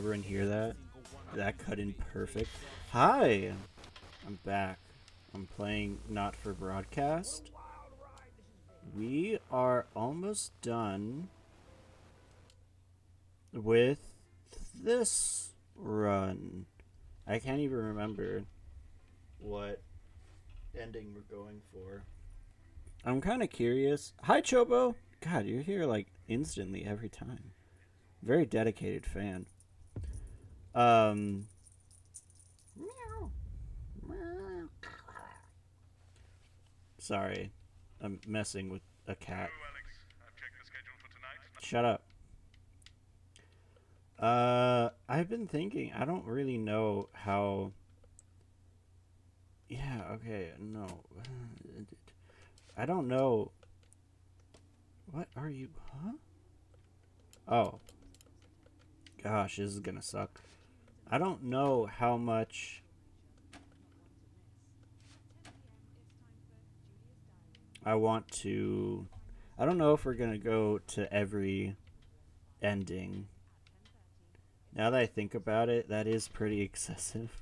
everyone hear that? That cut in perfect. Hi! I'm back. I'm playing Not for Broadcast. We are almost done with this run. I can't even remember what ending we're going for. I'm kind of curious. Hi, Chobo! God, you're here like instantly every time. Very dedicated fan. Um. Sorry, I'm messing with a cat. Shut up. I've been thinking. I don't really know how. Yeah. Okay. No. I don't know. What are you? Huh? Oh. Gosh, this is gonna suck. I don't know how much I want to. I don't know if we're gonna go to every ending. Now that I think about it, that is pretty excessive.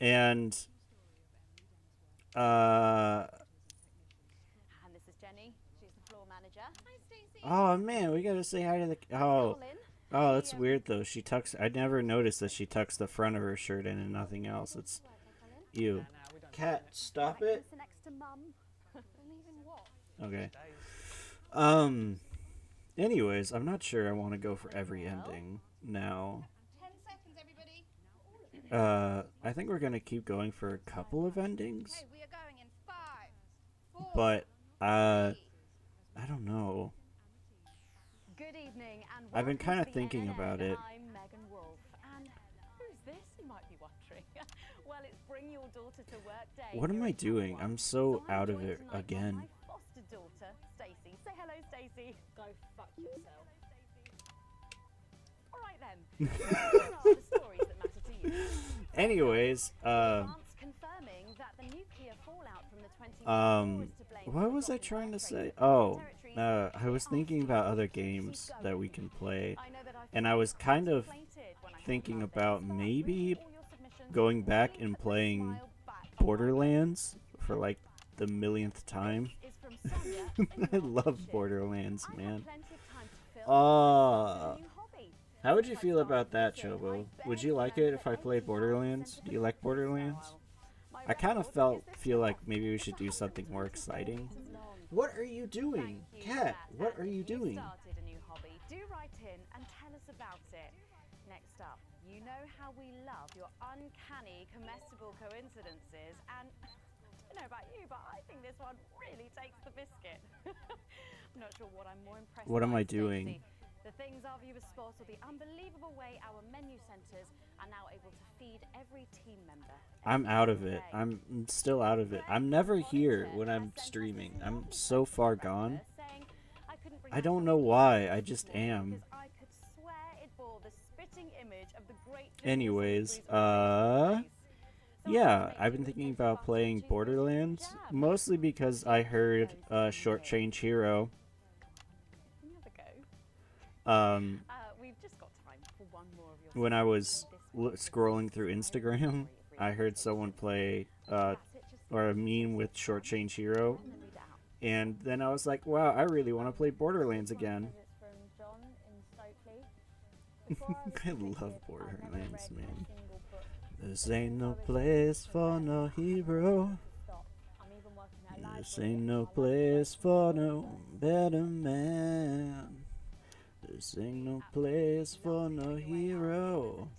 And uh And this is Jenny. She's the floor manager. Hi, Stacey. oh man, we gotta say hi to the oh that's weird though. She tucks. I never noticed that she tucks the front of her shirt in and nothing else. It's ew. Cat, stop it. Next to Mum. Leaving what? Okay. Um. Anyways, I'm not sure I want to go for every ending now. 10 seconds, everybody. I think we're gonna keep going for a couple of endings, Okay, we are going in 5, 4, but 3. I don't know. Good evening and I've been welcome kind to of the thinking NNN. about it. I'm Megan Wolf. And who's this, you might be wondering? Well, it's Bring Your Daughter to Work Day. What am here I at Channel doing? 1. I'm so I'm out of joined it tonight by again. my foster daughter, Stacey. Say hello, Stacey. Go fuck yourself. All right then. Here are the stories that matter to you. Anyways, France confirming that the nuclear fallout from the 20 war is to blame what for was I dropping trying to birth say? rates in Oh, territories. I was thinking about other games that we can play, I know that I and feel I was kind of contemplated when I heard thinking about about this, but maybe reading all your submissions going back really and put the playing smile back on my face. Borderlands for like the millionth time. This is from Sonia in I love Nottinghamshire. Borderlands, I man. have plenty of time to film, so I started a new hobby. How would you Since I feel about started that, knitting, Chobo? I Would you barely like it remember if I played 85% Borderlands? of Do the you like cookies Borderlands? now. My I kind of record is this feel like top. maybe we It's should do something more 120 exciting. millimeters long. What are you doing? Thank you Cat, for that. what And are you if doing? started a new hobby, do write in and tell us about it. Next up, you know how we love your uncanny comestible coincidences, and I don't know about you, but I think this one really takes the biscuit. I'm not sure what I'm more impressed What am by, I doing? Stacey. The things our viewers spot, or the unbelievable way our menu centers are now able to feed every team member. I'm every out of single it. day. I'm still out of it. I'm never here when I'm streaming. I'm so far gone. I don't know why. I just am. I could swear it bore the spitting image of the great Anyways, So yeah, I've been thinking about playing Borderlands mostly because I heard Short Change Hero. We've just got time for one more of your When I was stories. scrolling through Instagram, I heard someone play or a meme with Short Change Hero, and then I was like, wow, I really want to play Borderlands again. I love Borderlands, man. This ain't no place for no hero. This ain't no place for no better man. This ain't no place for no hero.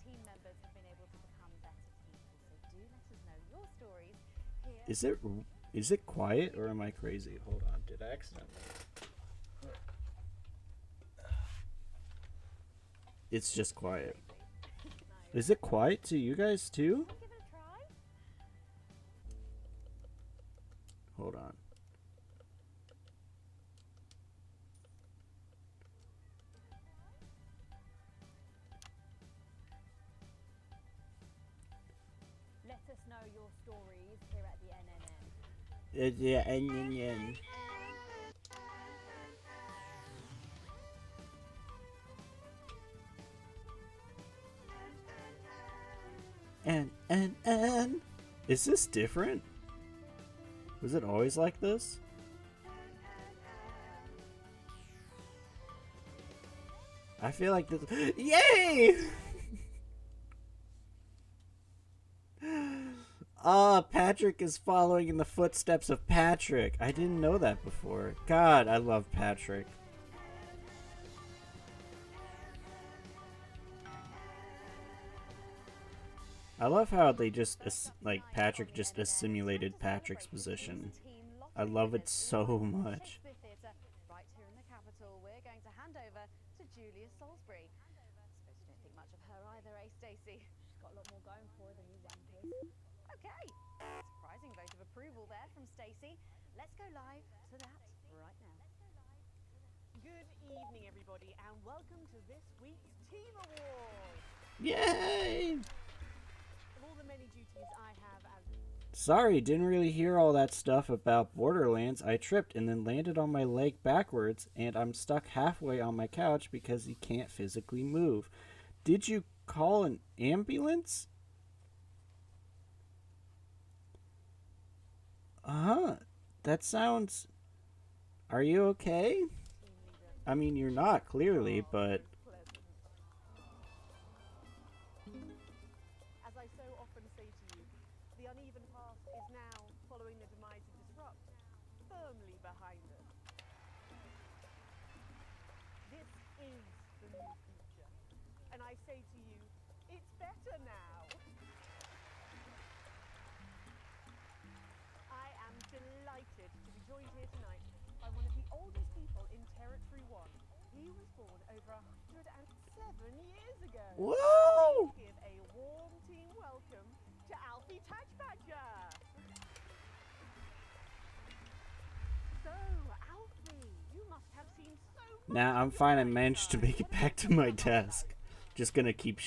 Is it quiet or am I crazy? Hold on, did I accidentally? It's just quiet. Is it quiet to you guys too? Hold on. Let us know your stories here at the NNN. Yeah. N. Is this different? Was it always like this? I feel like this. Yay! Patrick is following in the footsteps of Patrick. I didn't know that before. God, I love Patrick. I love how they just, like, Patrick just assimilated Patrick's position. I love it so much. Right here in the capital, we're going to hand over to Julia Salisbury. Suppose you don't think much of her either, eh, Stacey? She's got a lot more going for her than you wankers. Okay, surprising vote of approval there from Stacey. Let's go live to that right now. Good evening, everybody, and welcome to this week's Team Awards. Yay! Of all the many duties I have as... Sorry, didn't really hear all that stuff about Borderlands. I tripped and then landed on my leg backwards, and I'm stuck halfway on my couch because he can't physically move. Did you call an ambulance? That sounds... Are you okay? I mean, you're not, clearly, but... As I so often say to you, the uneven past is now, following the demise of Disrupt, firmly behind us. This is the new future, and I say to you, it's better now. I am delighted to be joined here tonight by one of the oldest people in Territory 1. He was born over 107 years ago. Whoa! Give a warm team welcome to Alfie Touchbadger. So, Alfie, you must have seen so much. Nah, I'm fine. I managed to make it back to my desk. Just gonna keep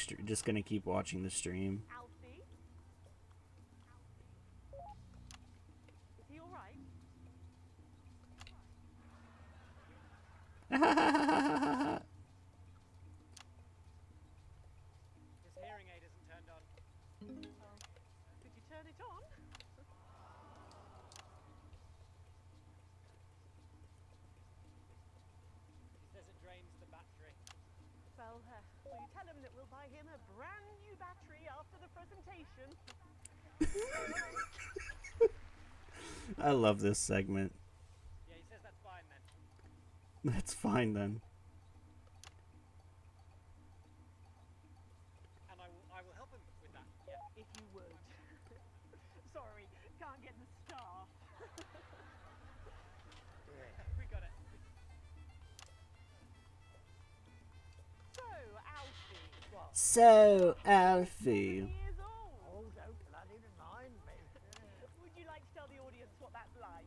watching the stream. Alfie? Is he alright? His hearing aid isn't turned on. Did you turn it on? He says it drains the battery. Well, will you tell him that we'll buy him a brand new battery after the presentation? I love this segment. Yeah, he says that's fine then. That's fine then. And I will help him with that. Yeah. If you would. Sorry, can't get the staff. We got it. So, Alfie. What? So, Alfie. Years old. Oh, don't bloody remind me. Would you like to tell the audience what that's like?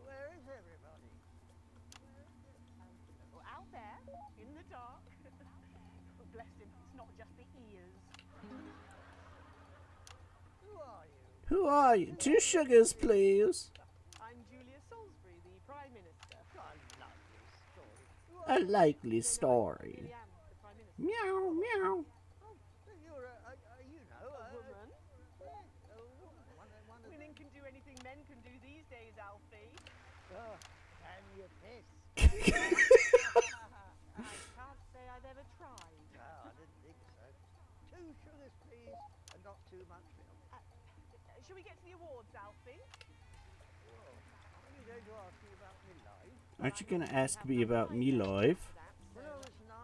Where is everybody? Well, out there, in the dark. Oh, bless him, it's not just the ears. Who are you? Who are you? 2 sugars, please. I'm Julia Salisbury, the Prime Minister. I love A likely this story. story. I really am the Prime Minister. Meow, meow. Oh, so you're you know, A woman. yeah, a woman. One of Women can do anything men can do these days, Alfie. oh, can you piss? I can't say I've ever tried. No, I didn't think so. 2 sugars, please, and not too much milk. Shall we get to the awards, Alfie? Well, are you going to ask me about my life? Aren't you gonna ask me about me life? When I was 9,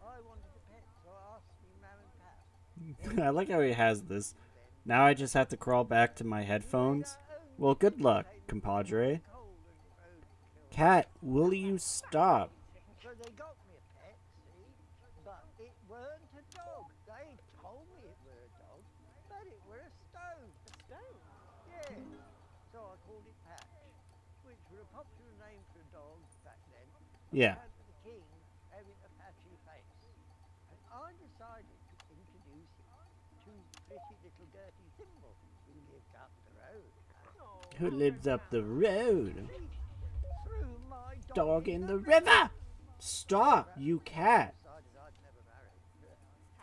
I wanted a pet, so I asked me mum and pap. I like how he has this. Now I just have to crawl back to my headphones. Well, good luck, compadre. Cat, will you stop? So they got me a pet, see? But it weren't a dog. They told me it were a dog, but it were a stone. A stone. Yeah. So I called it Patch, which were a popular name for a dog back then. Yeah. And for the king having a patchy face. And I decided to introduce him to pretty little Gertie Thimble, who lived up the road. Oh, Who lives up the road? Threw my Dog in the river! Stop, you cat! Decided I'd never marry.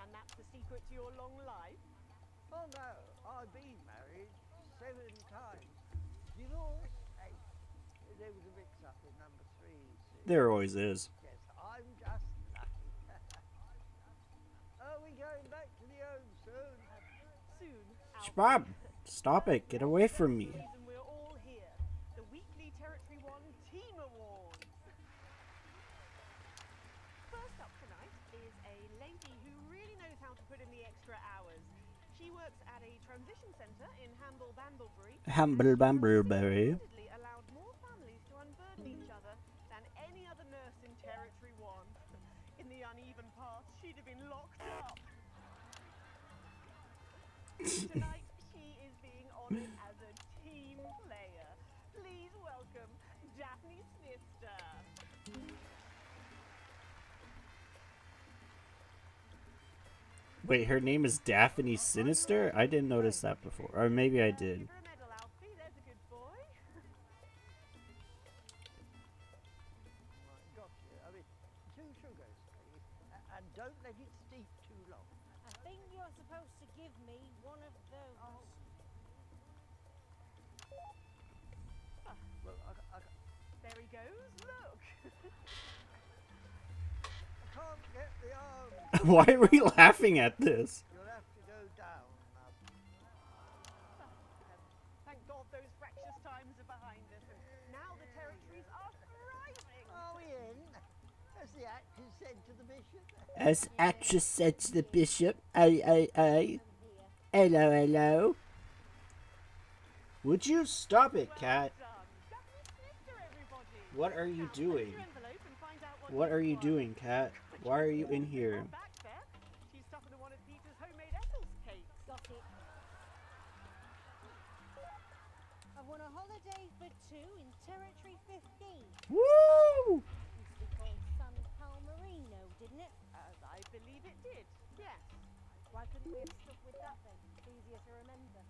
and that's the secret to your There always is. Yes, I'm just lucky. Are we going back to the home soon? Soon, Alfie. Bob, stop it. Get away from me. The reason we're all here. The weekly Territory 1 Team Awards. First up tonight is a lady who really knows how to put in the extra hours. She works at a transition centre in Hamble-Bamblebury. Humble Bumbleberry. Reportedly allowed more families to unburden each other than any other nurse in Territory 1. In the uneven past, she'd have been locked up. Tonight, she is being honoured as a team player. Please welcome Daphne Snister. Wait, her name is Daphne Sinister? I didn't notice that before. Or maybe I did. Give her a medal, Alfie. There's a good boy. Right, got you. I mean, 2 sugars, please. And don't let it steep too long. I think you're supposed to give me one of those. Well, There he goes. Look. I can't get the arms. Why are we laughing at this? You'll have to go down. Thank God those fractious times are behind us. And now the territories are thriving. Are we in? As the actress said to the bishop. As actress said to the bishop, ay. Hello, hello. Would you stop it, Cat? Well done. Daphne Snister, everybody. What are you Now, doing? open your envelope and find out What are you won. doing, Cat? Why are you in here? Not back there. She's stuffing in one of Peter's homemade Eccles cakes. Got it. I won a holiday for 2 in Territory 15. Woo! Used to be called San Palmerino, didn't it? I believe it did. Yes. Why couldn't we have stuck with that then? It's easier to remember.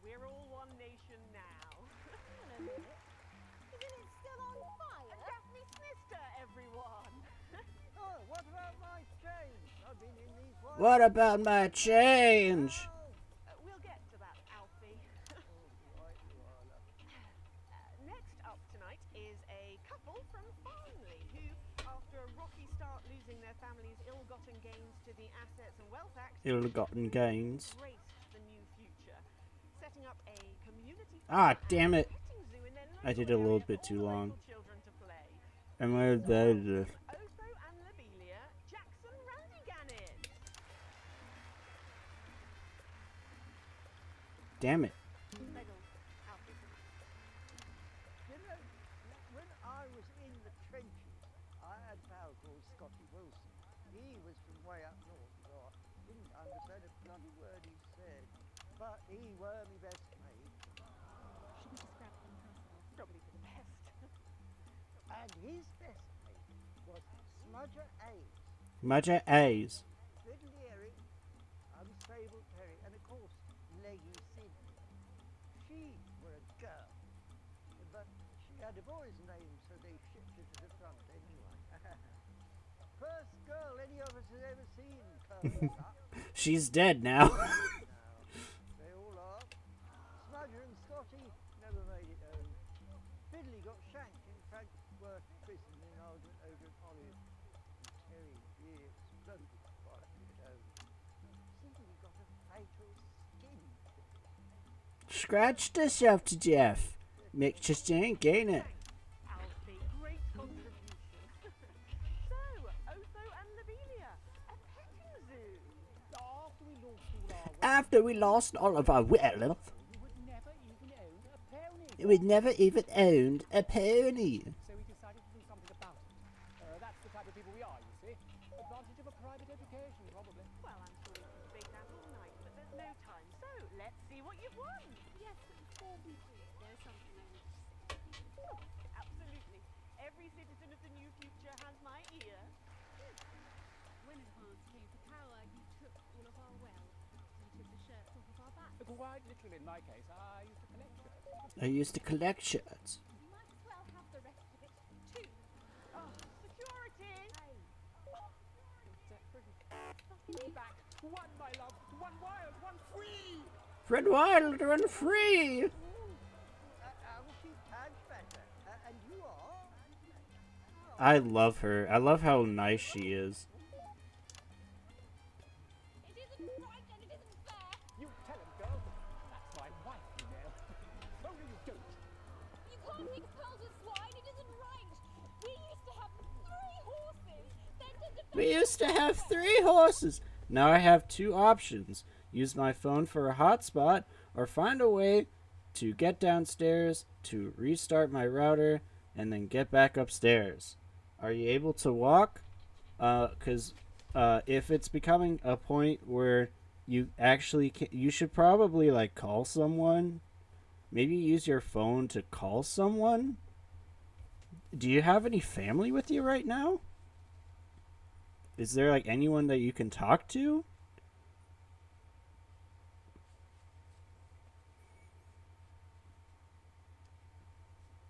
We're all one nation now. Hang on a minute. Isn't it still on fire? Daphne Snister, everyone. Oh, what about my change? I've been in these ones. What about my change? We'll get to that, Alfie. Right, you are, love. Next up tonight is a couple from Farnley who, after a rocky start losing their family's ill-gotten gains to the Assets and Wealth Act, Ill-gotten gains. embraced the new future, setting up a community Ah, damn it. petting zoo in their I did local a little area bit for too all the long. local children to play. And where the... Otho and Lobelia, Jackson Randiganin. Damn it. Medal, Alfie. You know, when I was in the trenches, I had a pal called Scotty Wilson. He was from way up north, so I didn't understand a bloody word he said. But he were my best mate. Shouldn't describe them myself. Probably for the best. And his best mate was Smudger A's. Mudger A's. Fiddly Eric, Unstable Terry, and of course, Leggy Sydney. She were a girl, but she had a boy's name, so they shipped her to the front anyway. First girl any of us has ever seen curls up. She's dead now. Now, they all are. Smudger and Scotty never made it home. Fiddly got shanked in Frankfurt prison in Ogan Olive. Terry really exploded before I get home. Sydney got a fatal skin. Scratched herself to death. Makes us think, ain't it? Alfie, great contribution. So, Otho and Lobelia, a petting zoo. After we lost all our After we lost all of our wealth, we never even owned a pony. So we decided to do something about it. That's the type of people we are, you see. Advantage of a private education, probably. Well, I'm sure we could debate that all night, but there's no time. So, let's see what you've won. Yes, but before we do, there's something I need to say. Oh, absolutely. Every citizen of the new future has my ear. When advance came to power, he took all of our wealth. He took the shirts off of our backs. Quite literally, in my case, I used to collect shirts. I used to collect shirts. You might as well have the rest of it too. Oh, security! Hey, Debt-free. Back. One, my love. One wild, one free. Fred Wild, run free! Alfie Padge better. And you are? Oh, I love her. I love how nice she is. It isn't right and it isn't fair. You tell him, girl. That's my wife, you know. Only you don't. You can't take pearls with swine. It isn't right. We used to have 3 horses. Then to defend We used to have 3 horses. Now I have 2 options. Use my phone for a hotspot or find a way to get downstairs to restart my router and then get back upstairs. Are you able to walk? Because if it's becoming a point where you actually you should probably like call someone. Maybe use your phone to call someone. Do you have any family with you right now? Is there like anyone that you can talk to?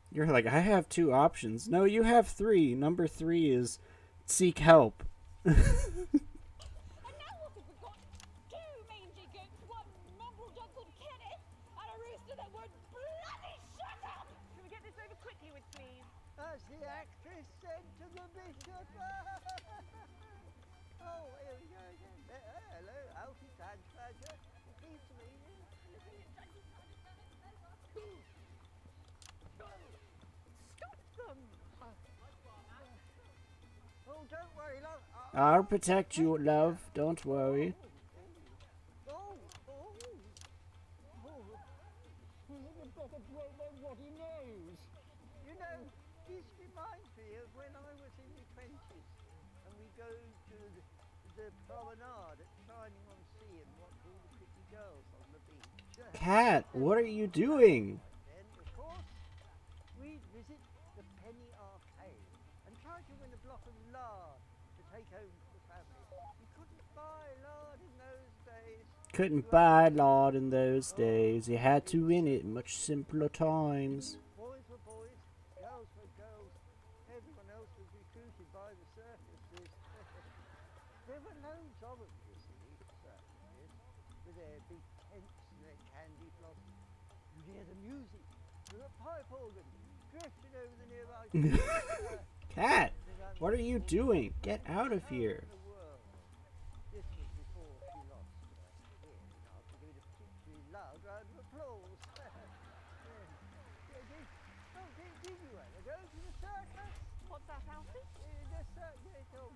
You're like, I have 2 options. No, you have 3. Number 3 is seek help. And now what have we got? 2 mangy goats, 1 mongrel dog called Kenneth, and a rooster that won't bloody shut up! Can we get this over quickly with, please? As the actress said to the bishop. Oh, here we go again. Hello, Alfie Tadfadger. Pleased to meet you. Stop them! Oh, don't worry, love. I'll protect you, love. Don't worry. Oh. You better blow what he knows. You know, this reminds me of when I was in my 20s and we go to the promenade at Shining-on-Sea and watch all the pretty girls on the beach. Cat, what are you doing? Then, of course, we'd visit the Penny Arcade and try to win a block of lard to take home to the family. You couldn't buy lard in those days. Couldn't buy lard in those days. You had to win it much simpler times. Boys were boys, girls were girls. Everyone else was recruited by the circuses. There were loads of them, you see, circuses, with their big tents and their candy floss. You'd hear the music with a pipe organ drifting over the nearby Cat, what are you doing? Get out of here. the world. This was before she lost her hearing after doing a particularly loud round of applause. Did you ever go to the circus? What's that, Alfie? The circus, oh,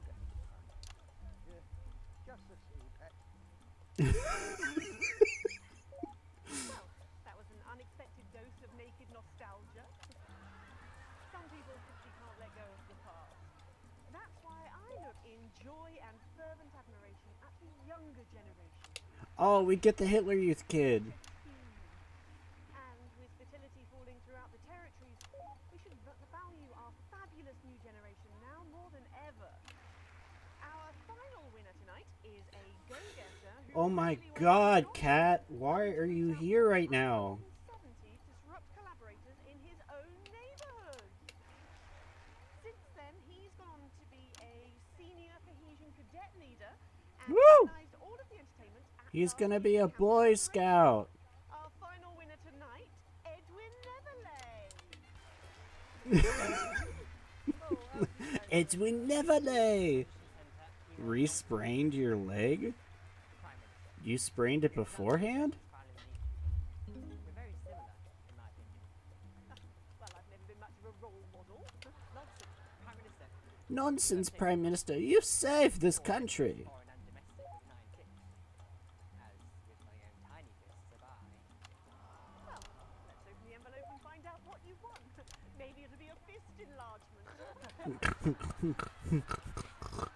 just a CPAC. Well, that was an unexpected dose of naked nostalgia. Some people simply can't let go of the past. That's why I look in joy and fervent admiration at the younger generation. Oh, we get the Hitler Youth kid. And with fertility falling throughout the territories, we should value our fabulous new generation now more than ever. Our final winner tonight is a go-getter who Oh my really god, went Cat, why are you here right now? 1970 disrupt collaborators in his own neighborhood. Since then, he's gone on to be a senior cohesion cadet leader and Woo! organized all of the entertainment at He's last gonna year's be a Campus Boy Parade. Scout. Our final winner tonight, Edwin Neverlay. Edwin Neverlay. Re-sprained your leg? You sprained it beforehand? We're very similar, in my opinion. Well, I've never been much of a role model. Nonsense, Prime Minister. Nonsense, Prime Minister. You've saved this country. Foreign and domestic with 9 ticks. As with my own tiny fists of I. Well, let's open the envelope and find out what you won. Maybe it'll be a fist enlargement.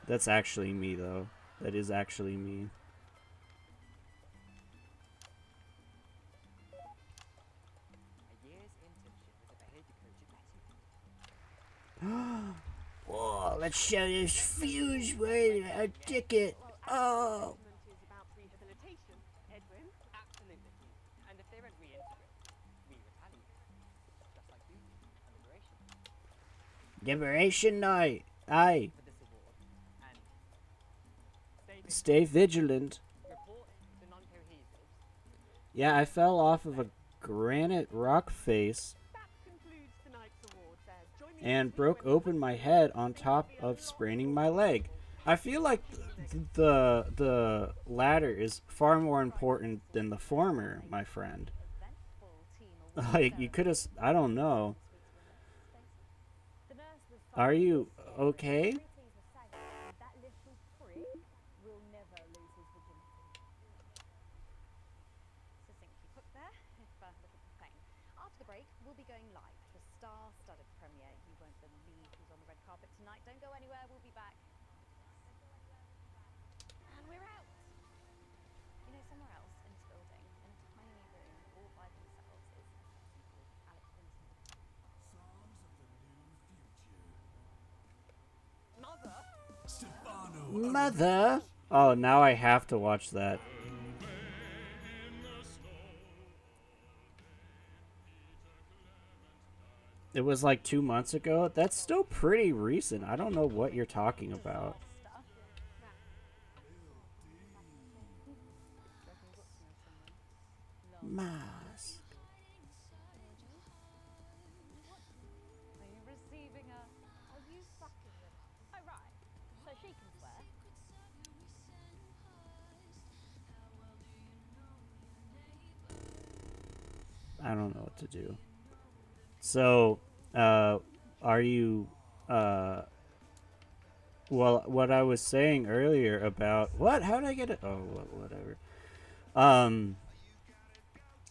That's actually me, though. That is actually me. A year's internship as a behavior coach at Betty. Whoa, let's show this fuse with a ticket. Oh. Enlargement is about rehabilitation, Edwin. Absolutely. And if they don't reintegrate, we retaliate. Just like you on Liberation. Liberation Night. Aye. For this award. And Stay vigilant. report the non-cohesives. Yeah, I fell off of a granite rock face. That concludes tonight's awards. Join me and broke open my head on top of spraining my leg. I feel like the latter is far more important than the former, my friend. Like, you could have, I don't know. Are you okay? That little prick will never lose his virginity. Succinctly put there, if a little profane. After the break, we'll be going live to a star-studded premiere. You won't believe who's on the red carpet tonight. Don't go anywhere, we'll be back. And we're out. You know, somewhere else in this building, in a tiny room, all by themselves, is a person called Alec Vinson. Mother. Oh, now I have to watch that. It was like 2 months ago. That's still pretty recent. I don't know what you're talking about. Mask. Are you receiving a... Are you fucking with us? Oh, right. So she can swear. I don't know what to do. So, are you, well, what I was saying earlier about, what? How did I get it? Oh, whatever.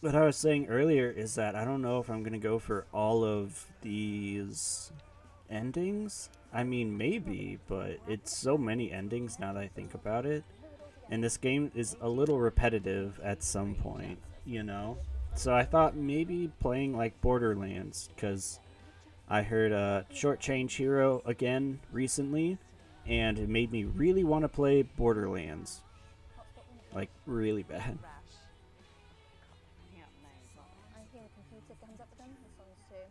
What I was saying earlier is that I don't know if I'm going to go for all of these endings. I mean, maybe, but it's so many endings now that I think about it. And this game is a little repetitive at some point, you know? So I thought maybe playing like Borderlands, because I heard Short Change Hero again recently, and it made me really want to play Borderlands. Like, really bad. Yeah, names, aren't they? I hear the computer comes up with them. This one's too.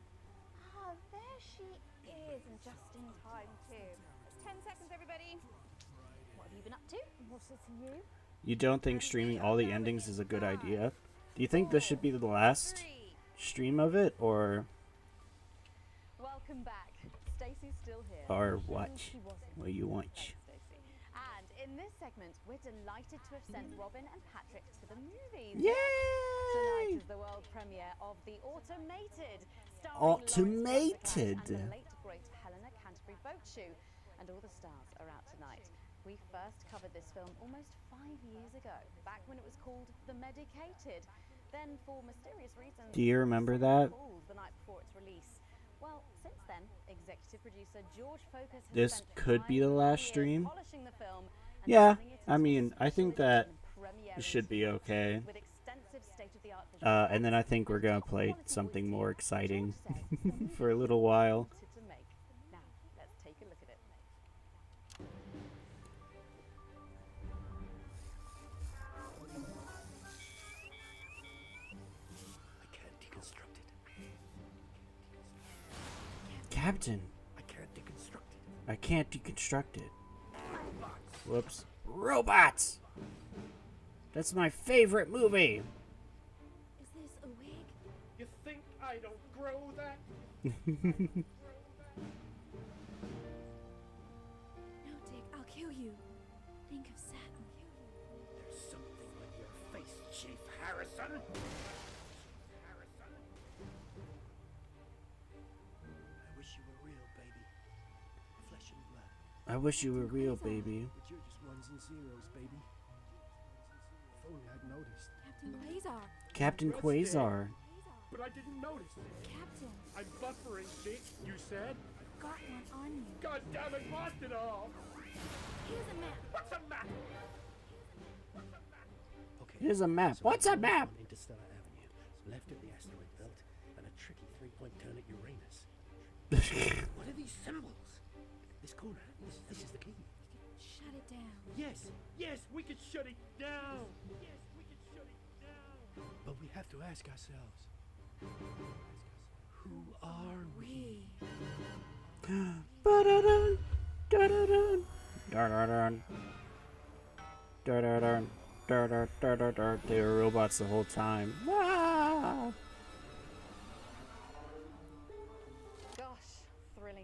Ah, there she is, and just in time too. It's 10 seconds, everybody. What have you been up to? What's it to you? You don't think streaming all the endings is a good idea? Do you think this should be the last 3. stream of it, or Welcome back. Stacey's still here. or what? She wasn't. What you want? Thanks, Stacey. And in this segment, we're delighted to have sent Robin and Patrick to the movies. Tonight Yay! is the world premiere of The Automated, starring Lawrence Automated. Fishburne and the late great Helena Canterbury Boatshoe. And all the stars are out tonight. We first covered this film almost 5 years ago, back when it was called The Medicated. Then, for mysterious reasons, Do you remember it was that? pulled the night before its release. Well, since then, executive producer George Focus has This spent could be the 5 last years stream. polishing the film and Yeah, turning it I into a mean, I think special that edition premiere it should be okay. with extensive state-of-the-art visual And then I effects think we're and gonna top play quality something voice more work. exciting George says the movie for a little he while. wanted to make. Now, let's take a look at it. I can't deconstruct it. Captain, I can't deconstruct it. I can't deconstruct it. Robots. Whoops. Robots! That's my favorite movie! Is this a wig? You think I don't grow that? No, Dick, I'll kill you. Think of Saturn. There's something on your face, Chief Harrison. Harrison. I wish you were real, baby. Flesh and blood. I wish you were real, baby. But you're just ones and zeros, baby. If only I'd noticed. Captain Quasar. Captain Quasar. But I didn't notice. Captain, I'm buffering, Dick. You said? got one on you. God damn it, blast it all! Here's a map. What's a map? Okay. Here's a map. So What's a map? on Interstellar Avenue, left at the asteroid belt, and a tricky three-point turn at Uranus. What are these symbols? This corner. This is the key. Shut it down. Yes, we can shut it down. Yes, we can shut it down. But we have to ask ourselves, who are we? Ba-da-dun, da-da-dun, da-da-dun, da-da-dun, da-da-da-da-da. They were robots the whole time. Ah! Gosh, thrilling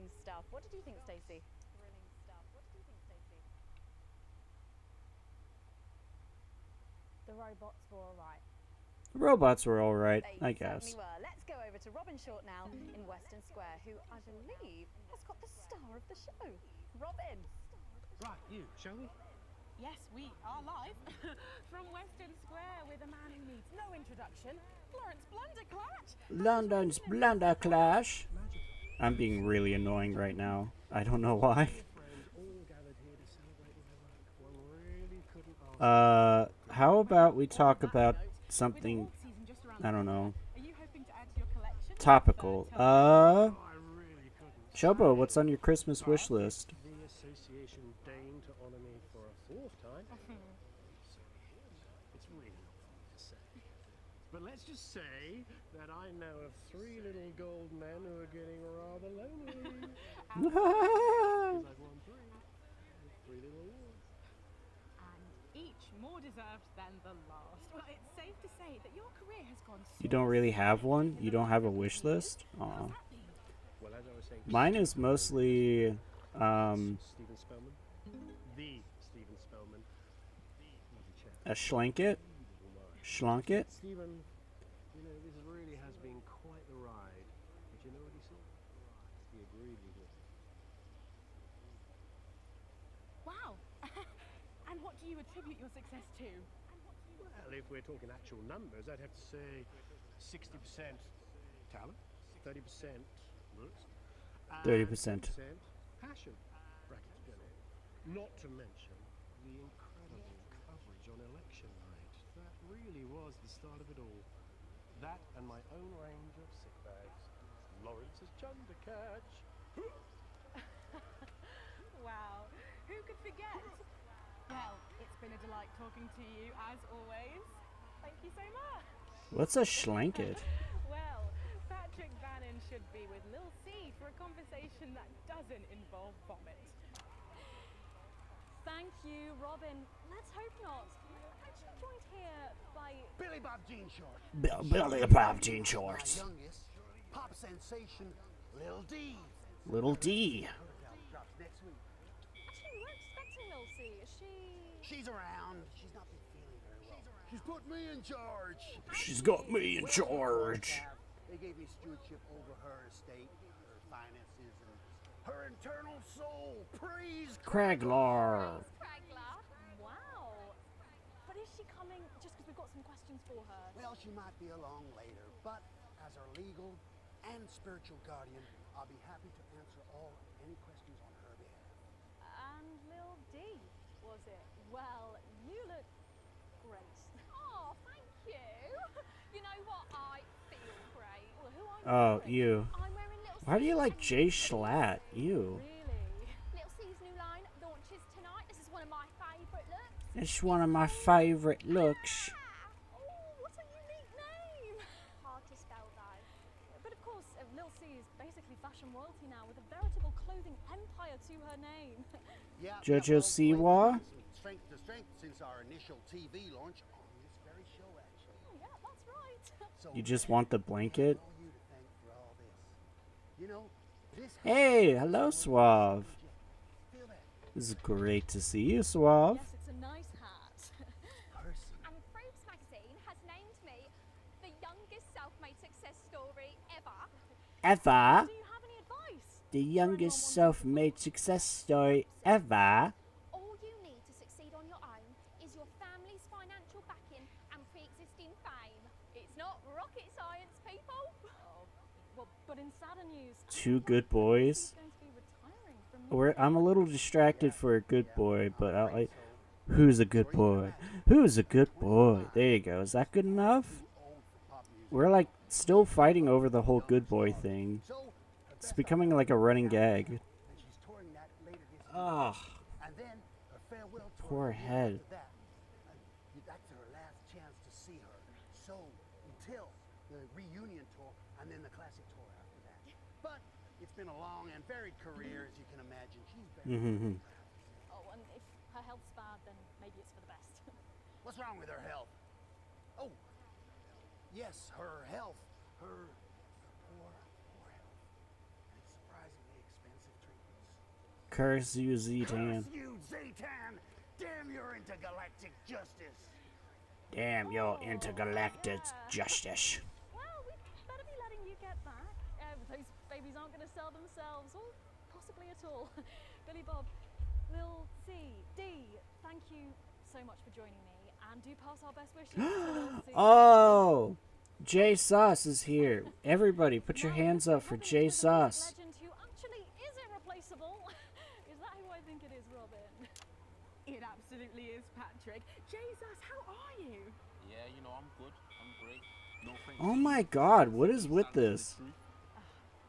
do you think, Stacey? Thrilling stuff. What do you think, Stacey? The robots were alright. The robots were all right, They I guess. certainly were. Let's go over to Robin Short now in Western Square, who I believe has got the star of the show. Robin. Right, you, shall we? Yes, we are live from Western Square with a man who needs no introduction, Lawrence Blunderclatch. London's Blunder Clash. I'm being really annoying right now. I don't know why. Friends all gathered here to celebrate my work. One really couldn't ask. How about we talk about With something, award season just around I don't the know, corner, are you hoping to add to your collection? topical. I really couldn't. Chobo, what's on your Christmas wish list? The association deigned to honor me for a fourth time. So it's really not for me to say. But let's just say that I know of 3 little gold men who are getting rather lonely. Because I've won 3. 3 little awards. And each more deserved than the last. Well, it's safe to say that your career has gone so You don't really have one? You don't have a wish list? Aw. Well, as I was saying, Mine is mostly, Stephen Spellman. The Stephen Spellman. Lovely chap. a schlanket? Schlonket? Stephen, you know, this really has been quite the ride. But you know what he said? He agreed with me. Wow. And what do you attribute your success to? Well, if we're talking actual numbers, I'd have to say 60% talent, 30% looks, and 30%. 10% passion. Brackets below. Not to mention the incredible coverage on election night. That really was the start of it all. That and my own range of sick bags. Lawrence's Chundercatch. Wow. Who could forget? Well, it's been a delight talking to you, as always. Thank you so much. What's a schlanket? Well, Patrick Bannon should be with Lil C for a conversation that doesn't involve vomit. Thank you, Robin. Let's hope not. I'm actually joined here by Billy Bob Jean Short. Billy Bob Jean My Shorts. youngest pop sensation, Lil D. Little D. Drops next week. Actually, we weren't expecting Lil C. Is she? She's around. She's not been feeling very well. She's put me in charge. She's got me in charge. They gave me stewardship over her estate, her finances, and her internal soul. Praise Craglar. Craglar. Wow. But is she coming just because we've got some questions for her? Well, she might be along later, but as her legal and spiritual guardian, I'll be happy to answer any questions on her behalf. And Lil D, was it? Well, you look great. Oh, thank you. You know what? I feel great. Well, who are you? Oh, wearing? you. I'm wearing Little Why do you C's like and- Jay Schlatt? You. Really? Little C's new line launches tonight. This is one of my favourite looks. It's one of my favorite looks. Oh, what a unique name! Hard to spell though. But of course, Lil C is basically fashion royalty now, with a veritable clothing empire to her name. Yeah, Jojo Siwa? Strength to strength since our initial TV launch on this very show, actually. Oh, yeah, that's right. So You just want the blanket? all you to thank for all this. You know, this Hey, hello, Suave. feel that This is great to see you, Suave. Yes, it's a nice hat. person. And Fruits magazine has named me the youngest self-made success story ever. Ever. Do you have any advice? The youngest self-made success story ever. All you need to succeed on your own is your family's financial backing and pre-existing fame. It's not rocket science, people. Oh, well, but in sadder news, Two good boys. she's going to be retiring from I'm a little distracted for a good boy, but who's a good boy? Who's a good boy? There you go. Is that good enough? We're like still fighting over the whole good boy thing. So, It's becoming like a running gag. and she's touring that later this year. Ah, And then a farewell tour. poor the year head. after that. That's her last chance to see her. So until the reunion tour and then the classic tour after that. But it's been a long and varied career, as you can imagine. She's very mm-hmm. Oh, and if her health's bad, then maybe it's for the best. What's wrong with her health? Oh, yes, her health. Her poor health. And it's surprisingly expensive treatments. Curse you, Zetan. Curse you, Zaytan! Damn your intergalactic justice! Damn your Oh, intergalactic yeah. justice. Well, we better be letting you get back. Those babies aren't going to sell themselves, or possibly at all. Billy Bob, Lil C, D, thank you so much for joining me, and do pass our best wishes to Lil C. Oh, Jay Sauce is here. Everybody, put your Now, hands up for Robin Jay is the music Sauce. legend who actually is irreplaceable. Is that who I think it is, Robin? It absolutely is, Patrick. Jesus, how are you? Yeah, you know, I'm good. I'm great. No thanks Oh to my you. God, what is Stand with for the this? truth.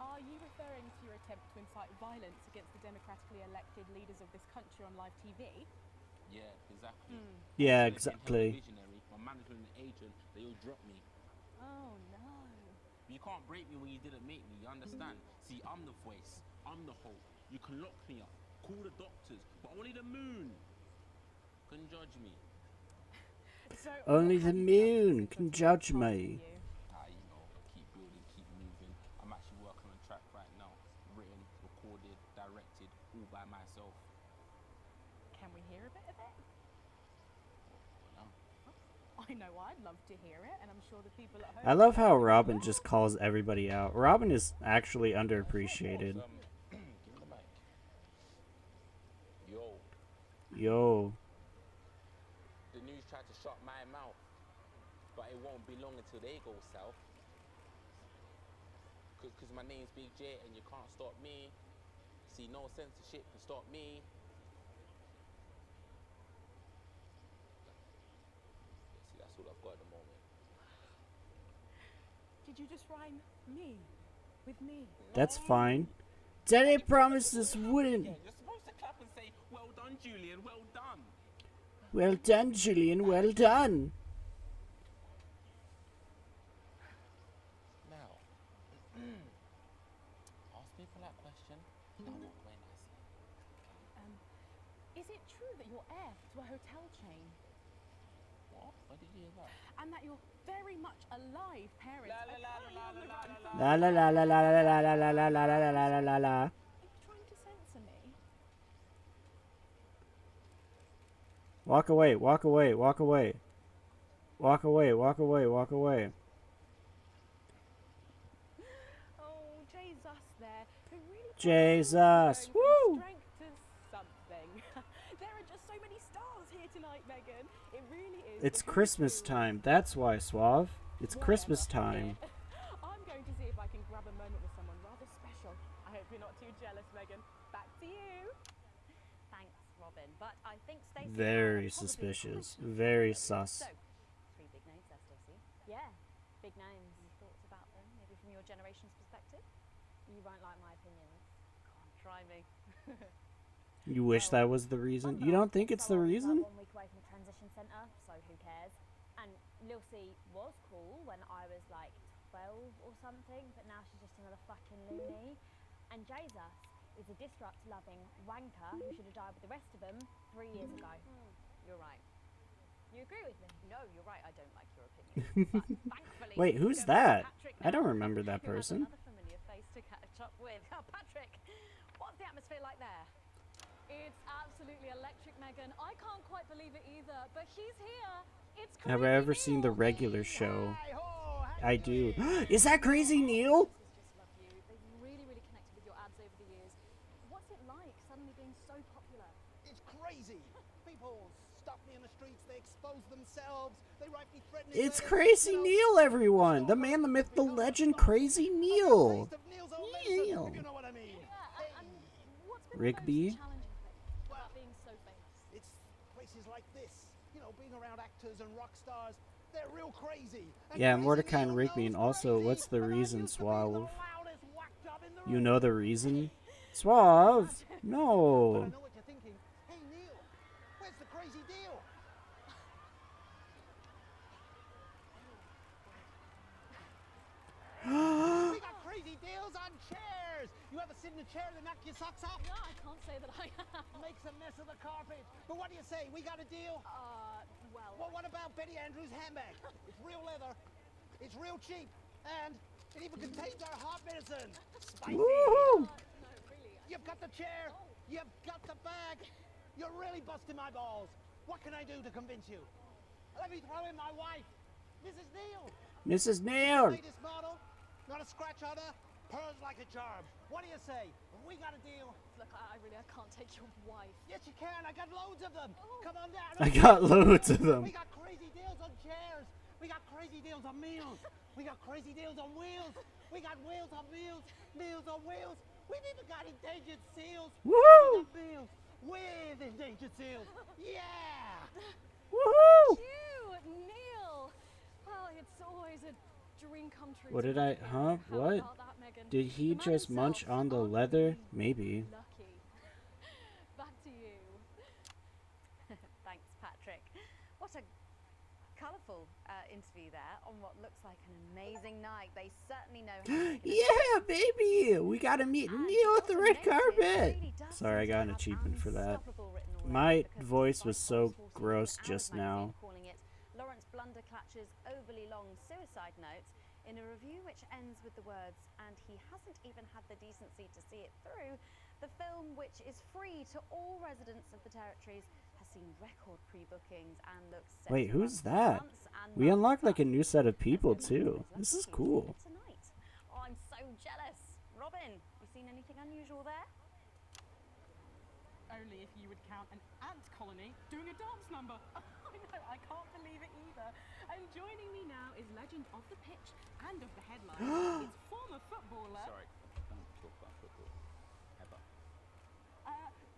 Are you referring to your attempt to incite violence against the democratically elected leaders of this country on live TV? Yeah, exactly. Yeah, They can help exactly. the visionary, my management and agent, they all dropped me. Oh no. You can't break me when you didn't make me, you understand? See, I'm the voice. I'm the hope. You can lock me up. Call the doctors. But only the moon can judge me. So Only what the have you done moon since can I started judge casting me. you? You know, keep building, keep moving. I'm actually working on a track right now. Written, recorded, directed, all by myself. Can we hear a bit of it? No. I know I'd love to hear it, and I'm sure the people at home. I love would how as Robin well. just calls everybody out. Robin is actually underappreciated. Give me the mic. Yo, Yo. the news tried to shut my mouth, but it won't be long until they go south. Cause my name's Big J and you can't stop me. See, no censorship can stop me. See, that's all I've got at the moment. Did you just rhyme me with me? That's No. fine. Daddy You're promised supposed us to wouldn't. clap again. You're supposed to clap and say, well done, Julian, well done. Well done, Julian. Well done. Now, ask people that question. Now look when I say. Is it true that you're heir to a hotel chain? What? Where did you hear that? And that you're very much alive parents? La, la, la, apparently la, on the la, run la, from- La la la la la la la la la la la la la la la la. Are you trying to censor me? Walk away, walk away, walk away. Walk away, walk away, walk away. Oh, Jesus there. Who really Jesus. going from Woo! strength to something. There are just so many stars here tonight, Megan. It really is. It's the who's Christmas who. time. That's why, Suave. It's Whatever. Christmas time. I'm going to see if I can grab a moment with someone rather special. I hope you're not too jealous, Megan. Back to you. Thanks, Robin. But I think Stacey and I Very are probably suspicious. quite Very similar. sus. So, three big names there, Stacey. Yeah, Big names. Any thoughts about them? Maybe from your generation's perspective? you won't like my opinions. Go on, try me. You wish that was the reason? You don't think it's the reason? 1 week away from the transition centre, so who cares? And Lil C was cool when I was like 12 or something, but now she's just another fucking loony. And Jesus is a disrupt-loving wanker who should have died with the rest of them 3 years ago. You're right. You agree with me? No, you're right. I don't like your opinion. But thankfully, Wait, we who's go back to that? Patrick I don't now, remember that who has person. another familiar face to catch up with. Oh, Patrick, what's the atmosphere like there? It's absolutely electric, Megan. I can't quite believe it either, but he's here. It's crazy. Have I ever seen the Neil. regular show? Hi-ho, how I you do. doing? Is that Crazy Neil? Just love you. They've really, really connected with your ads over the years. What's it like suddenly being so popular? It's crazy. People stop me in the streets, they expose themselves, they write me threatening It's letters, Crazy you know, Neil, everyone. The so man, the myth, the become legend, fucking- Crazy I've got a Neil. taste of Neil's own medicine, Neil. if you know what I mean. Yeah, and what's been Rigby? the most challenging thing about being so famous? It's places like this, you know, being around actors and rock stars. They're real crazy. And Yeah, Crazy Mordecai and Neil Rigby, and knows also, crazy, what's the and I reason, used to be the Suave? loudest whack job in the You room. know the reason? Suave? But I No. know what you're thinking. Hey, Neil, where's the crazy deal? We got crazy deals on chairs. You ever sit in a chair that knock your socks off? No, I can't say that I have. Makes a mess of the carpet. But what do you say? We got a deal? Well, Well, what about Betty Andrews' handbag? It's real leather. It's real cheap. And it even contains our heart medicine. Spicy. Woohoo! no, really. You've got the chair. You've got the bag. You're really busting my balls. What can I do to convince you? Let me throw in my wife, Mrs. Neal. Mrs. Neal. Latest model, not a scratch on her, pearls like a charm. What do you say? We got a deal. Look, I can't take your wife. Yes, you can. I got loads of them. Come on down. I got loads of them. We got crazy deals on chairs. We got crazy deals on meals. We got crazy deals on wheels. We got wheels on meals. Meals on wheels. We've even got endangered seals. Woo! We got meals with endangered seals. Yeah. Woohoo! You, Neil. Well, it's always a dream come true. What to did I? meet you. Huh? How What? about that, Megan? Did he The man just munch himself, on the aren't leather? you Maybe. Lucky. Back to you. Thanks, Patrick. What a colourful interview there on what looks like an amazing night. They certainly know how to make an Yeah, baby. We gotta meet And Neil at the what's red amazing, it carpet. really does Sorry, I seem to got an have achievement for that. unstoppable written all over My it, because voice despite was so Fox Force gross even just Hours magazine now. calling it Lawrence Blunderclatch's overly long suicide note, in a review which ends with the words, "And he hasn't even had the decency to see it through," the film, which is free to all residents of the territories, has seen record pre-bookings and looks set Wait, to who's run for that? months and We months. unlocked like a But new set of people there's too. no mention of This is lucky cool. tonight. Oh, I'm so jealous. Robin, you seen anything unusual there? Only if you would count an ant colony doing a dance number. I know, I can't believe it either. And joining me now is legend of the pitch and of the headline. It's former footballer. Sorry, don't talk about football. Ever.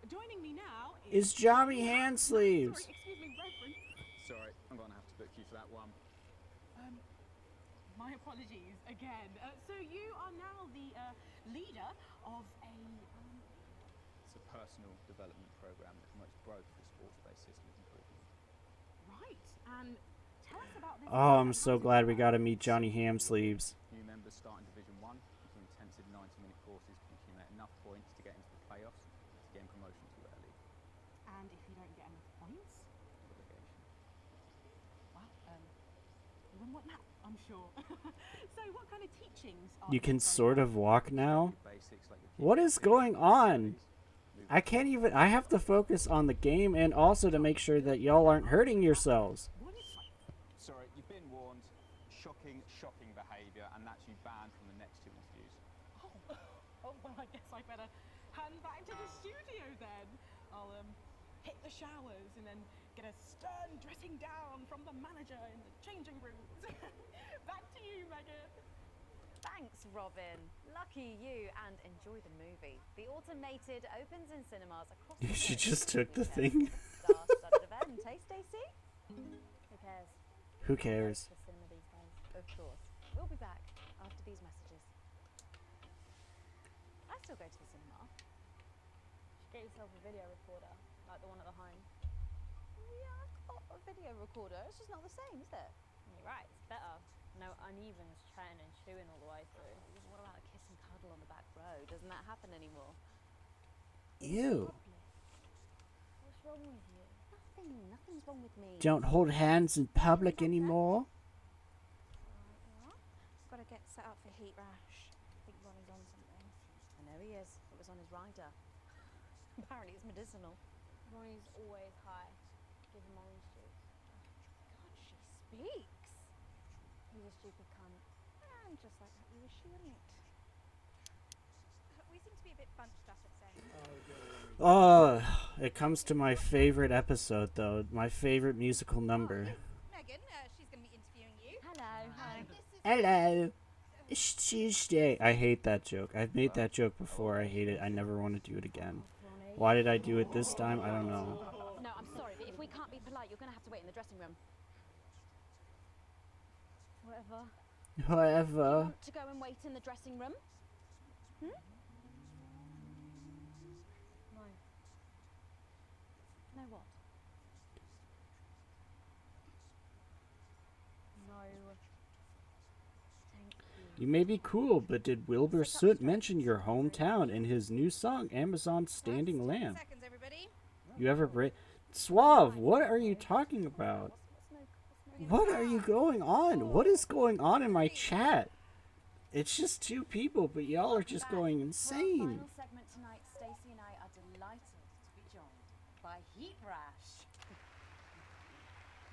Joining me now Is Johnny Hand Sorry, Sleeves. excuse me, Reverend. Sorry, I'm gonna have to book you for that one. My apologies again. So you are now the leader of a. It's a personal development program that promotes growth for sports-based systems improvement. Right, and tell us about this. Oh, I'm so glad we got to meet Johnny Ham Sleeves. New members start in Division 1 with intensive 90-minute courses can accumulate enough points to get into the playoffs to gain promotion to their league. And if you don't get enough points, Relegation. well, you wouldn't want that, I'm sure. So what kind of teachings are You can in the sort program? of walk now. Basics like your What is going on? I can't even. I have to focus on the game and also to make sure that y'all aren't hurting yourselves. What is Sorry, you've been warned. Shocking behaviour, and that's you banned from the next 2 interviews. Oh, well, I guess I better hand back to the studio then. I'll hit the showers and then get a stern dressing down from the manager in the changing rooms. Back to you, Megan. Thanks, Robin. Lucky you, and enjoy the movie. The Automated opens in cinemas across the She coast just this took the weekend. thing. Star-studded event, eh, Stacey? Who cares? Who cares? The cinema these days. Of course. We'll be back after these messages. I still go to the cinema. Get yourself a video recorder, like the one at the home. Yeah, I've got a video recorder. It's just not the same, is it? You're right, it's better. No uneven chatting and chewing all the way through. What about a kiss and cuddle on the back row? Doesn't that happen anymore? Ew. What's wrong with you? Nothing's wrong with me. Don't hold hands in public anymore. Gotta get set up for heat rash. I think Ronnie's on something. I know he is. It was on his rider. Apparently it's medicinal. Ronnie's always high. Give him orange juice. God, she speaks. He's a stupid cunt. And just like that, you wish you were mate. We seem to be a bit bunched up at Zen. Oh, it comes to my favorite episode though. My favorite musical number. Megan, she's going to be interviewing you. Hello. Hi. This is Hello. It's Tuesday. I hate that joke. I've made that joke before. I hate it. I never want to do it again. Why did I do it this time? I don't know. No, I'm sorry, but if we can't be polite, you're gonna have to wait in the dressing room. Whatever. Whatever. Want to go and wait in the dressing room? No. No what? No. Thank you. You may be cool, but did Wilbur Soot mention your hometown in his new song, Amazon Standing Lamb? seconds, everybody. You ever break? Suave, what are you talking about? What are you going on? What is going on in my chat? It's just 2 people, but y'all are just going For our insane. final segment tonight, Stacey and I are delighted by Heat Rash.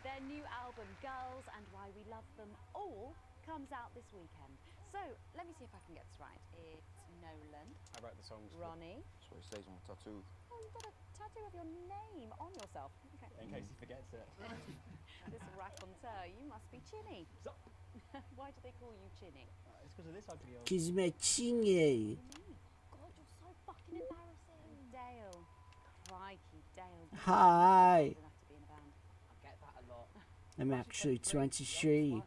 Their new album, Girls and Why We Love Them All, comes out this weekend. So, let me see if I can get this right. It's Nolan, I wrote the songs. Ronnie. That's what it says on my tattoo. Oh, you've got a tattoo of your name on yourself. Okay. In case he forgets it. This raconteur, you must be Chinny. Why do they call you Chinny? It's because of this ugly old... She's my chingy. God, you're so fucking embarrassing. Dale. Crikey, Dale. Hi. Enough to be in a band. I get that a lot. I'm actually 23.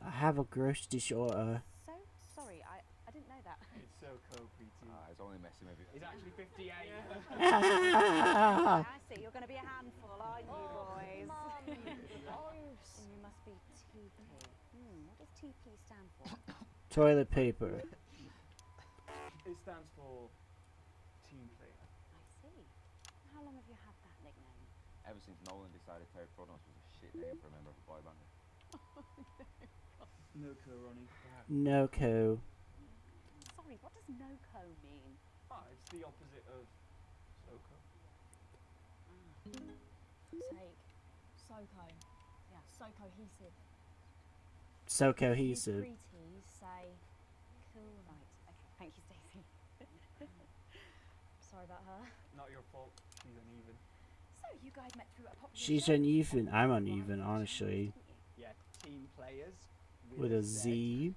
I have a growth disorder. So sorry, I didn't know that. It's so co-PT. He's only messing with you. He's actually 58. I see, you're going to be a handful, aren't you, boys? And you must be TP. What does TP stand for? Toilet paper. It stands for team player. I see. How long have you had that nickname? Ever since Nolan decided Terry Pronos was a shit name for a member of a boy band. No-co, Ronnie. No-co. Sorry, what does no-co mean? It's the opposite of so-co. Take so-co. Yeah, so cohesive. So cohesive. You preties say cool. Right, okay, thank you, Stacey. Sorry about her. Not your fault. She's uneven. So, you guys met through a popular She's show? uneven. I'm uneven, honestly. Yeah, team players. With a Z.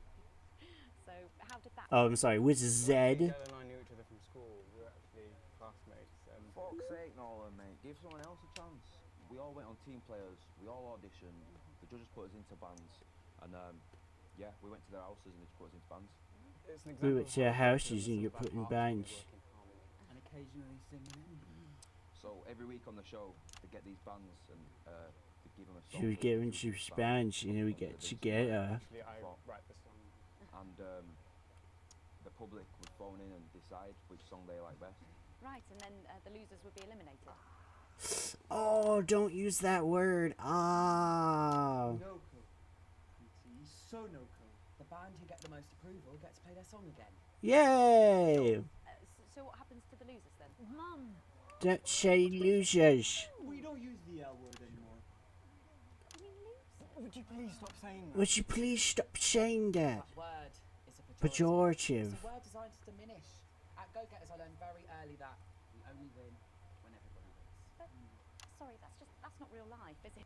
So, how did that... Oh, I'm sorry, with a Z. Dale and I knew each other from school. We were actually classmates. Fuck's sake, Nolan, mate. Give someone else a chance. We all went on team players. We all auditioned. The judges put us into bands. And, yeah, we went to their houses and they just put us into bands. We went to your houses and you put in bands. And occasionally singing. So every week on the show, they get these bands and they give them a song. So we get into bands, you know, we get together. Actually, I write the song. And the public would phone in and decide which song they like best. Right, and then the losers would be eliminated. Oh, don't use that word. Ah. No-co. PT, so no-co. The band who get the most approval gets to play their song again. Yay. So what happens to the losers then? Mum. Don't say losers. We don't use the L word anymore. Would you please stop saying that? Would you please stop saying that? That word is a Pejorative. It's a word designed to diminish. At Go Getters, I learned very early that we only win when everybody wins. But, sorry, that's not real life, is it?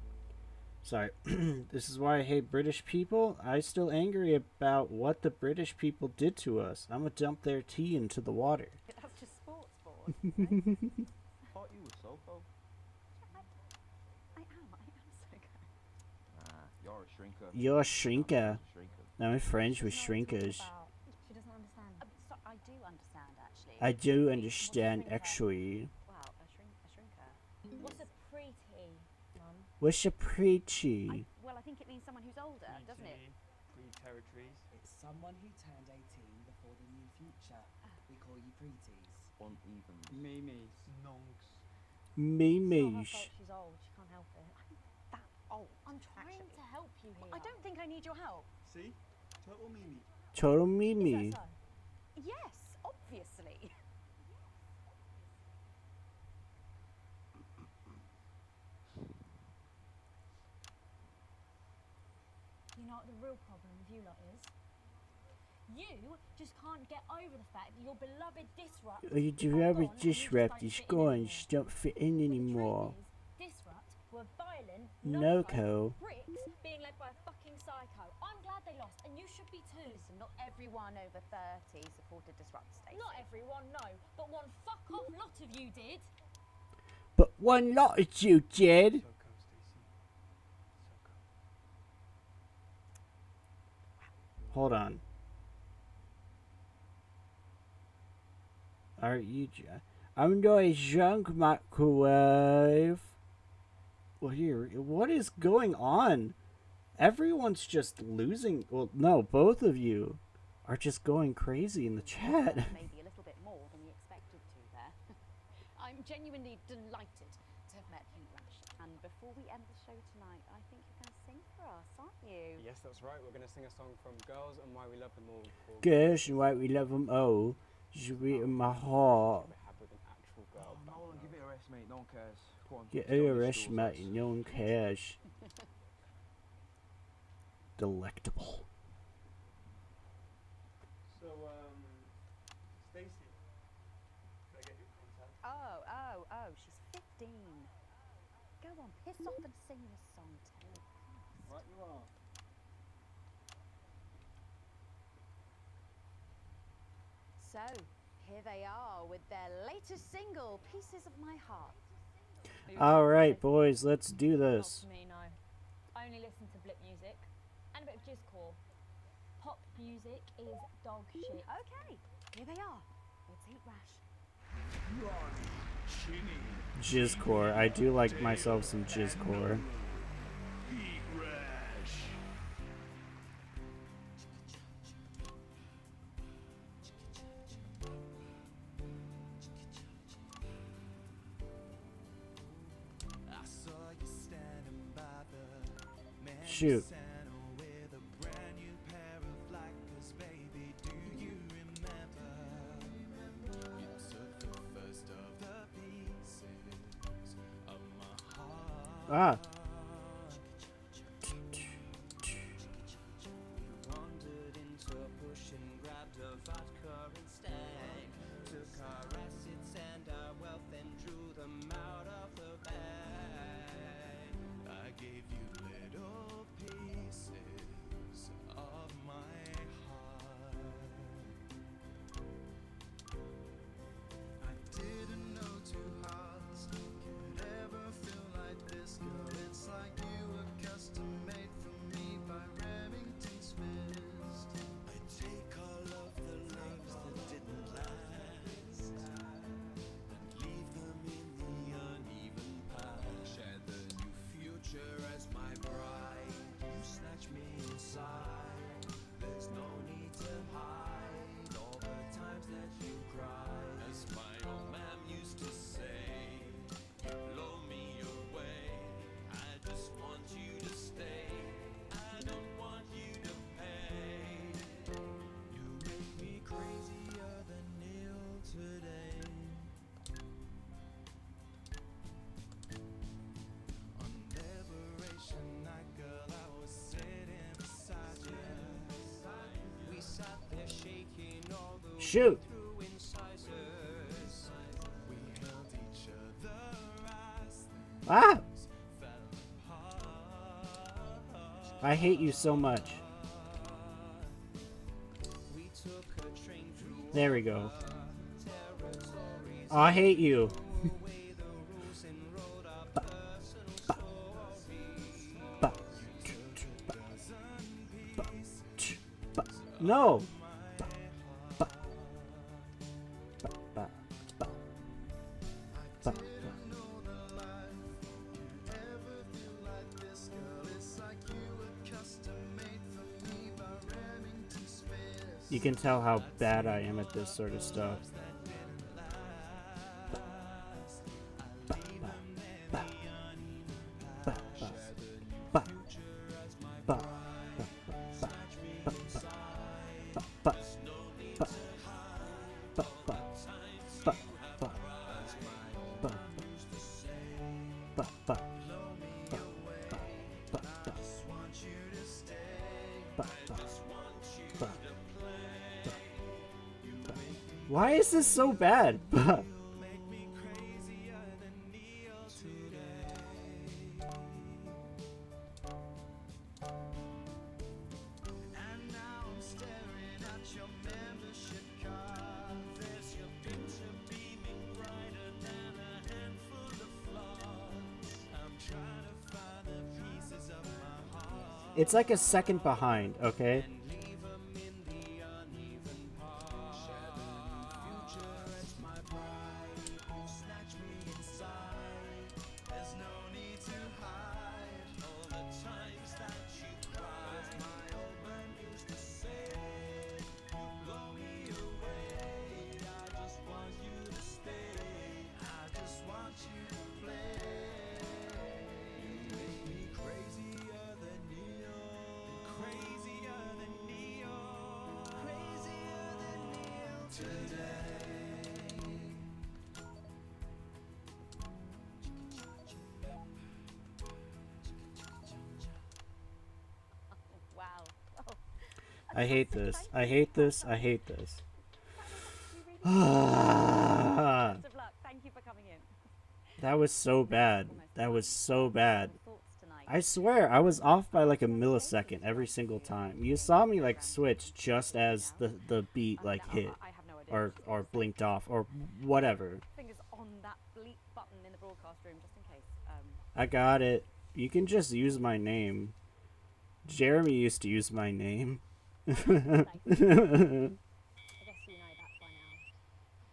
Sorry. This is why I hate British people. I'm still angry about what the British people did to us. I'm gonna dump their tea into the water. That's just sports board. Thought you were Soko. I am so good. Nah, you're a shrinker. You're a shrinker. Shrinker. I'm friends with shrinkers. She doesn't understand. So I do understand, actually. I do understand, actually. Wow, a shrinker. What's a preteen, Mum? What's a preachy? Well, I think it means someone who's older, doesn't it? Pre-territories. It's someone who turned 18 before the new future. We call you preties. Uneven. Mimis. Nongs. It's not her Mimis. fault she's old. She can't help it. That old. I'm trying to help you here. I don't think I need your help. See? Total Mimi. Total Is Mimi. that so? Yes, obviously. You know what the real problem with you lot is? You just can't get over the fact that your beloved Disrupt You beloved Disrupt is gone. She don't fit in anymore. Disrupt were violent, No-co. bricks being led by a fucking psycho. I'm glad they lost, and you should be too. Listen, not everyone over 30 supported Disrupt, Stacey. Not everyone, no, but one fuck off lot of you did. But one lot of you did. Soko, Stacey. Soko. Hold on. Are you? I'm not a drunk microwave. Well, here, what is going on? Everyone's just losing. Well, no, both of you are just going crazy in the chat. Maybe a little bit more than we expected to there. I'm genuinely delighted to have met Heat Rash. And before we end the show tonight, I think you're going to sing for us, aren't you? Yes, that's right. We're going to sing a song from Girls and Why We Love Them All. Called Girls and why we love them all. Just beat in my heart. We had with an actual girl. Nolan, rest, mate. No one cares. Go on. Get stay on your these rest, stools, mate, lads. and no one cares. Delectable. So, Stacy, can I get your contact? Oh, she's 15. Go on, piss off and sing this song, Ted. Right, you are. So, here they are with their latest single, Pieces of My Heart. Alright, boys, let's do Not this. for me, no. I only listen to blip music and a bit of jizzcore. Pop music is dog shit. Okay, here they are. Let's eat Rash. Jizzcore. I do like myself some jizzcore. Shoot. Ah. Wandered into a bush and grabbed a vodka and stang. Took our assets and our wealth and drew them out of the bag. I gave you little pieces of my heart. I didn't know two hearts could ever feel like this, girl. It's like you were custom made for me by Remington's fist. I take all of the loves that didn't last and leave them in the uneven past. Share the new future as my bride. You snatch me inside. There's no need to hide all the times that you cried. As my old man used to say, you blow me away. I just want you to stay. I don't want you to pay. You make me crazier than Neil today. On Liberation Night, girl, I was sitting beside you. We sat there shaking all the way Shoot. through incisors. We held each other as Ah! I hate you so much. we took a train through There we go. territories. I hate you. Away the rules and wrote our personal stories. No. You can tell how bad I am at this sort of stuff. Why is this so bad? And now I'm staring at your membership card. There's your picture beaming brighter than a handful of flaws. I'm trying to find the pieces of my heart. It's like a second behind, okay? Leave 'em in the uneven part. Share the new future as my bride. You snatch me inside. There's no need to hide all the times that you cried. As my old man used to say, you blow me away. I just want you to stay. I just want you to play. You make me crazier than Neil. Crazier than I hate this. I hate this. I hate this. Best of luck. Thank you for coming in. That was so bad. That was so bad. I swear, I was off by like a millisecond every single time. You saw me like switch just as the beat like hit or blinked off or whatever. Fingers on that bleep button in the broadcast room just in case. I got it. You can just use my name. Jeremy used to use my name. I guess you know that by now.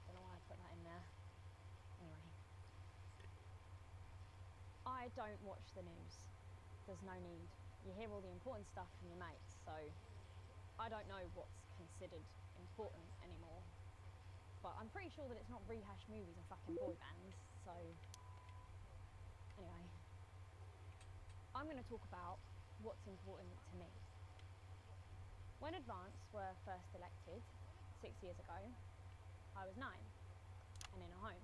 Don't know why I put that in there. Anyway. I don't watch the news. There's no need. You hear all the important stuff from your mates, so I don't know what's considered important anymore. But I'm pretty sure that it's not rehashed movies and fucking boy bands, so anyway. I'm going to talk about what's important to me. When Advance were first elected 6 years ago, I was 9 and in a home.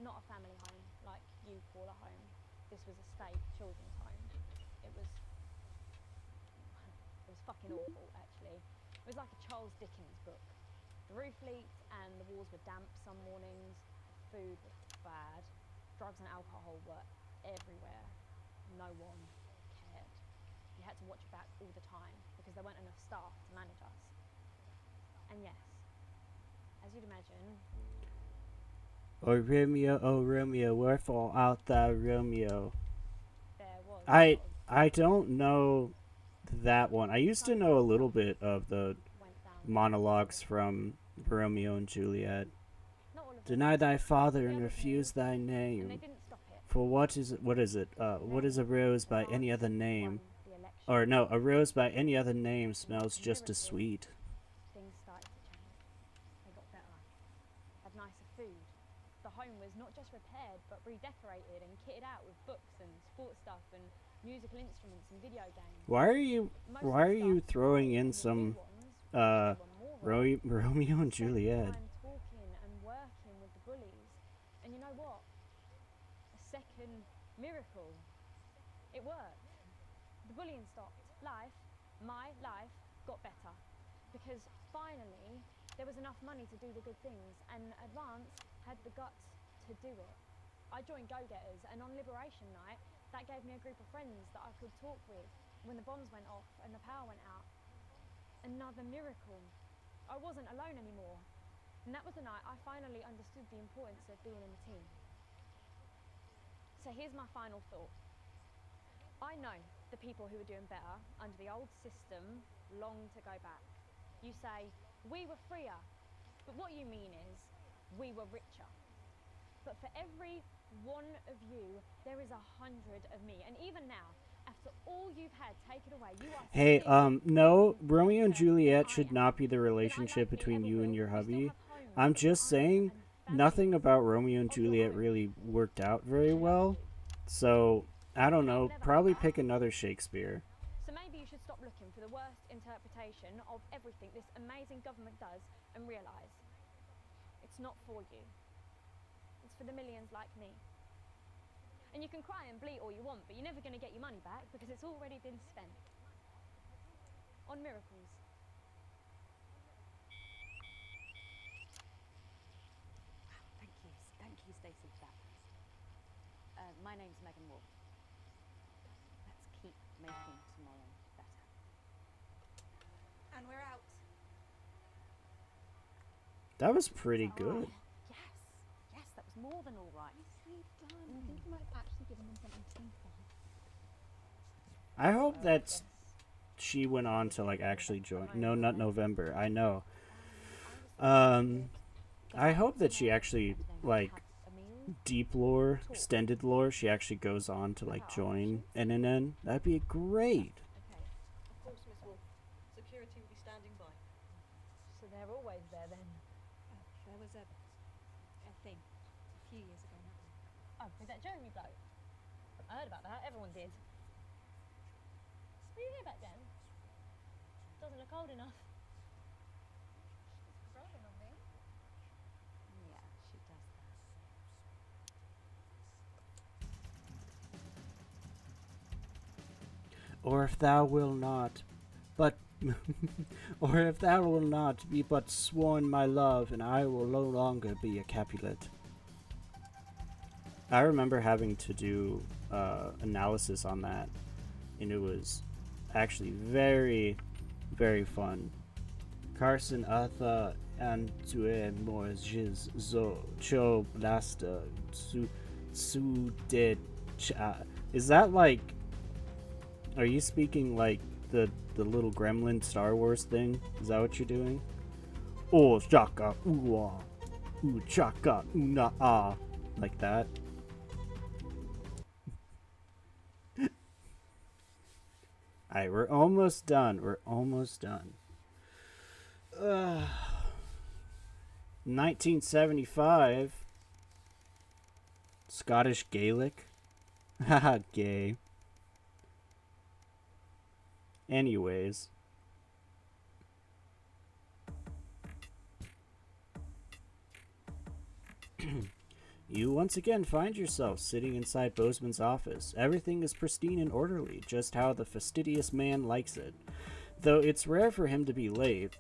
Not a family home like you call a home. This was a state children's home. It was fucking awful, actually. It was like a Charles Dickens book. The roof leaked and the walls were damp some mornings. Food was bad. Drugs and alcohol were everywhere. No one cared. You had to watch your back all the time because there weren't enough staff to manage us. And yes, as you'd imagine, Oh Romeo, wherefore art thou Romeo? there was I don't know that one. I used to know a little bit of the monologues from Romeo and Juliet. Deny thy father and refuse thy name. For what is it? What is it? What is a rose by any other name? Or no, a rose by any other name smells just as sweet. things started to change. They got better. Had nicer food. The home was not just repaired, but redecorated and kitted out with books and sports stuff and musical instruments and video games. Why are you throwing in some Romeo and Juliet? Time talking and working with the bullies. And you know what? A second miracle. It worked. The bullying stopped. My life got better. Because finally there was enough money to do the good things, and Advance had the guts to do it. I joined Go Getters, and on Liberation Night that gave me a group of friends that I could talk with when the bombs went off and the power went out. Another miracle. I wasn't alone anymore. And that was the night I finally understood the importance of being in a team. So here's my final thought. I know the people who were doing better under the old system long to go back. You say, we were freer, but what you mean is, we were richer. But for every one of you, there is 100 of me. And even now, after all you've had taken away, you are Hey, no, Romeo and Juliet should not be the relationship between you and your hubby. I'm just saying, nothing about Romeo and Juliet really worked out very well. So, I don't know, probably pick another Shakespeare. So maybe you should stop looking for the worst interpretation of everything this amazing government does and realise it's not for you. It's for the millions like me. And you can cry and bleat all you want, but you're never going to get your money back because it's already been spent on miracles. Thank you, Stacey, for that. My name's Megan Wolf. Let's keep making tomorrow better. And we're out. That was pretty good. Yes, that was more than all right. I think you might have actually given them something to think about. I hope that she went on to like actually join. No, not November. I know. I hope that she actually like deep lore, extended lore. She actually goes on to like join NNN. That'd be great. Of course, Miss Wolf. Security will be standing by. So they're always there then? There was a thing a few years ago now. Oh, with that Jeremy bloke? I heard about that, everyone did. Were you here back then? Doesn't look old enough. She's growing on me. Yeah, she does that. Or if thou will not, but Or if that will not, be but sworn my love, and I will no longer be a Capulet. I remember having to do analysis on that, and it was actually very, very fun. Carson Arthur and Tue Morges Zo Cho Blaster Su Dead. Is that like? Are you speaking like the little gremlin Star Wars thing? Is that what you're doing? Oh, shaka ooh ooh chaka una ah, like that. Alright, we're almost done. We're almost done. 1975. Scottish Gaelic. Haha, gay. Anyways. You once again find yourself sitting inside Bozeman's office. Everything is pristine and orderly, just how the fastidious man likes it. Though it's rare for him to be late.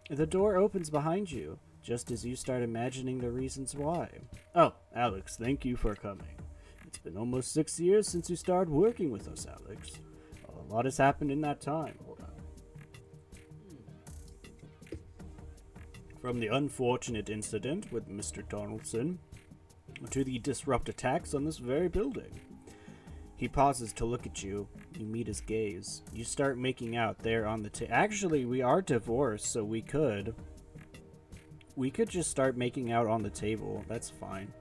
The door opens behind you, just as you start imagining the reasons why. Oh, Alex, thank you for coming. It's been almost 6 years since you started working with us, Alex. A lot has happened in that time. Hold on. From the unfortunate incident with Mr. Donaldson to the disrupt attacks on this very building. He pauses to look at you. You meet his gaze. You start making out there on the Actually, we are divorced, so we could just start making out on the table. That's fine.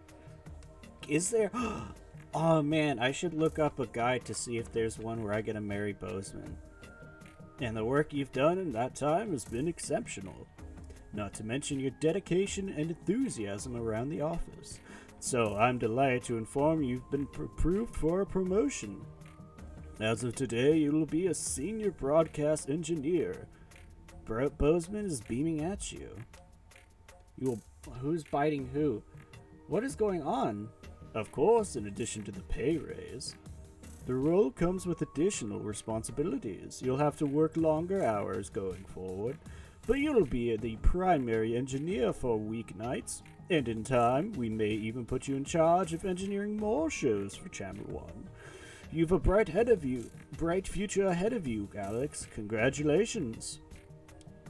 Is there... Oh man, I should look up a guide to see if there's one where I get to marry Bozeman. And the work you've done in that time has been exceptional. Not to mention your dedication and enthusiasm around the office. So I'm delighted to inform you've been approved for a promotion. As of today, you will be a senior broadcast engineer. Bozeman is beaming at you. Who's biting who? What is going on? Of course, in addition to the pay raise, the role comes with additional responsibilities. You'll have to work longer hours going forward, but you'll be the primary engineer for weeknights, and in time, we may even put you in charge of engineering more shows for Channel 1. You've a bright future ahead of you, Alex. Congratulations.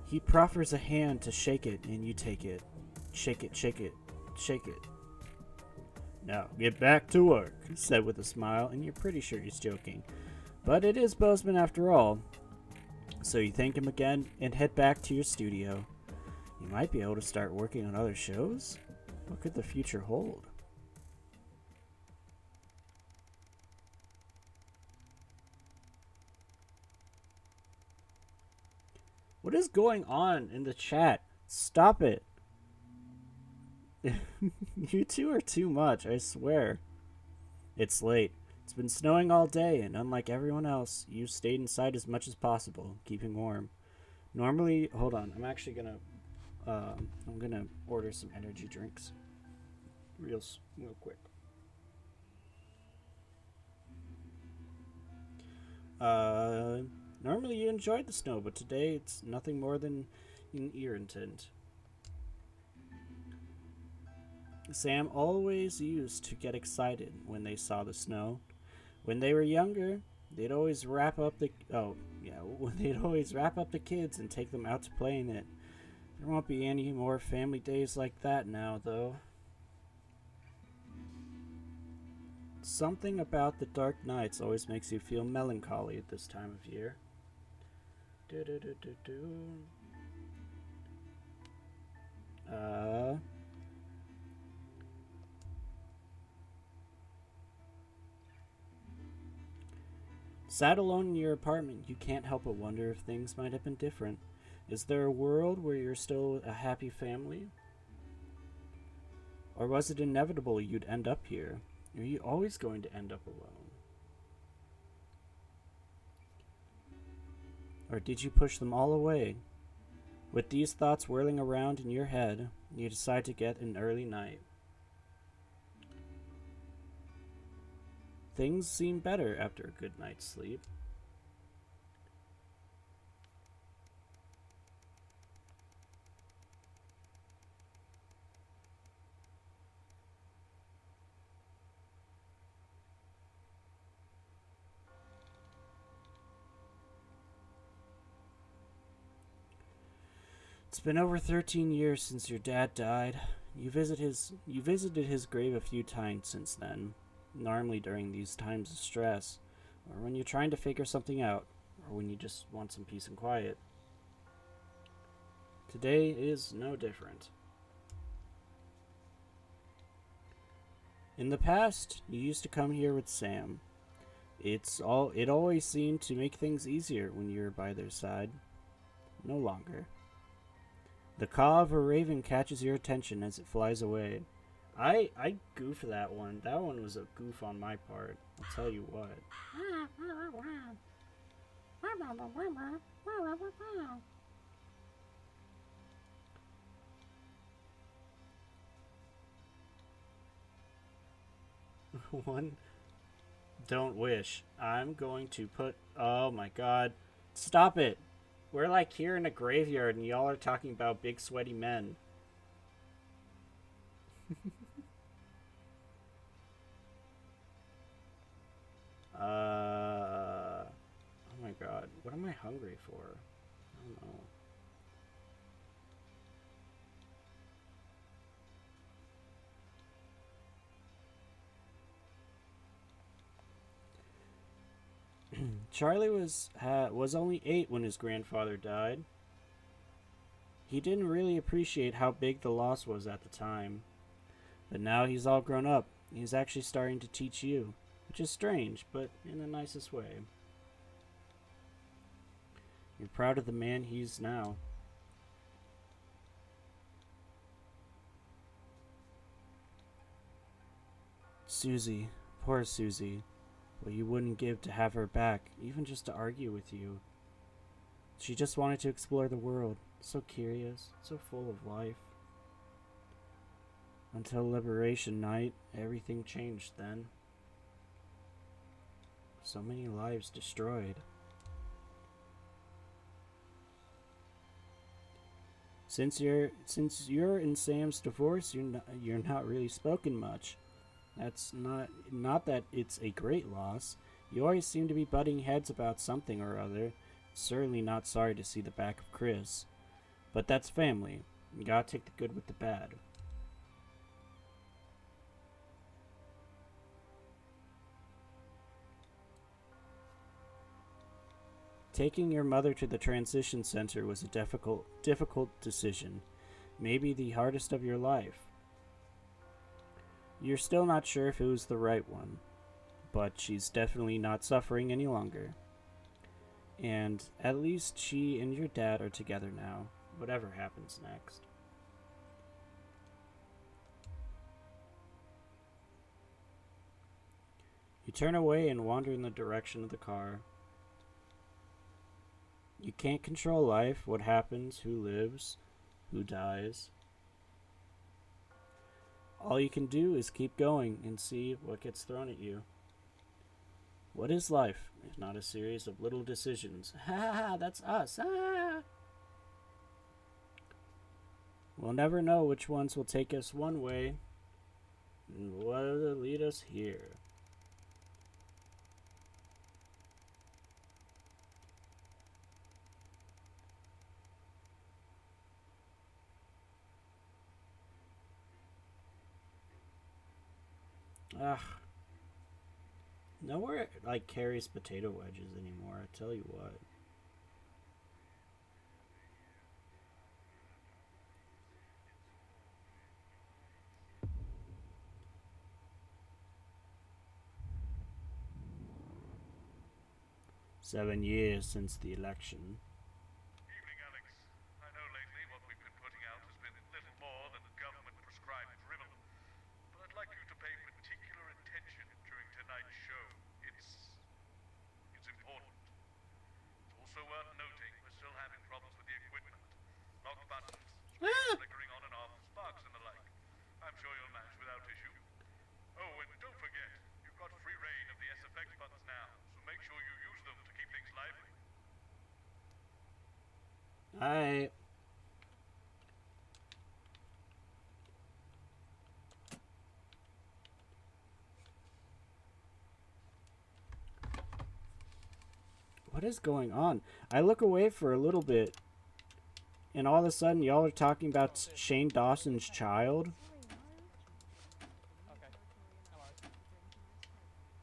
He proffers a hand to shake it, and you take it. Shake it, shake it, shake it. Now, get back to work, he said with a smile, and you're pretty sure he's joking. But it is Bozeman after all. So you thank him again and head back to your studio. You might be able to start working on other shows? What could the future hold? What is going on in the chat? Stop it. You two are too much, I swear. It's late. It's been snowing all day, and unlike everyone else, you've stayed inside as much as possible, keeping warm. Normally, hold on, I'm actually gonna, I'm gonna order some energy drinks. Real quick. Normally you enjoyed the snow, but today it's nothing more than an irritant. Sam always used to get excited when they saw the snow. When they were younger, they'd always wrap up the kids and take them out to play in it. There won't be any more family days like that now, though. Something about the dark nights always makes you feel melancholy at this time of year. Sat alone in your apartment, you can't help but wonder if things might have been different. Is there a world where you're still a happy family? Or was it inevitable you'd end up here? Are you always going to end up alone? Or did you push them all away? With these thoughts whirling around in your head, you decide to get an early night. Things seem better after a good night's sleep. It's been over 13 years since your dad died. You visited his grave a few times since then, normally during these times of stress, or when you're trying to figure something out, or when you just want some peace and quiet. Today is no different. In the past, you used to come here with Sam. It always seemed to make things easier when you were by their side. No longer. The caw of a raven catches your attention as it flies away. I goof that one. That one was a goof on my part. I'll tell you what. One. Don't wish. I'm going to put... Oh my god. Stop it. We're like here in a graveyard and y'all are talking about big sweaty men. Oh my god. What am I hungry for? I don't know. Charlie was only 8 when his grandfather died. He didn't really appreciate how big the loss was at the time. But now he's all grown up. He's actually starting to teach you, which is strange, but in the nicest way. You're proud of the man he's now. Susie, poor Susie. What you wouldn't give to have her back, even just to argue with you. She just wanted to explore the world, so curious, so full of life. Until Liberation Night, everything changed then. So many lives destroyed. Since you're in Sam's divorce, you're not really spoken much. That's not that it's a great loss. You always seem to be butting heads about something or other. Certainly not sorry to see the back of Chris. But that's family. You gotta take the good with the bad. Taking your mother to the transition center was a difficult decision. Maybe the hardest of your life. You're still not sure if it was the right one, but she's definitely not suffering any longer. And at least she and your dad are together now, whatever happens next. You turn away and wander in the direction of the car. You can't control life, what happens, who lives, who dies. All you can do is keep going and see what gets thrown at you. What is life, if not a series of little decisions? Ha ha ha, that's us. Ah! We'll never know which ones will take us one way and what will lead us here. Ugh. Nowhere like carries potato wedges anymore, I tell you what. "7 years since the election. Evening, Alex. I know lately what we've been putting out has been little more than government-prescribed drivel. But I'd like you to pay particular attention during tonight's show. It's important. It's also worth noting we're still having problems with the equipment. Locked buttons, flickering on and off, sparks and the like. I'm sure you'll manage without issue. Oh, and don't forget, you've got free reign of the SFX buttons now, so make sure you use them to keep things lively. Alright. What is going on? I look away for a little bit And all of a sudden, y'all are talking about Shane Dawson's child?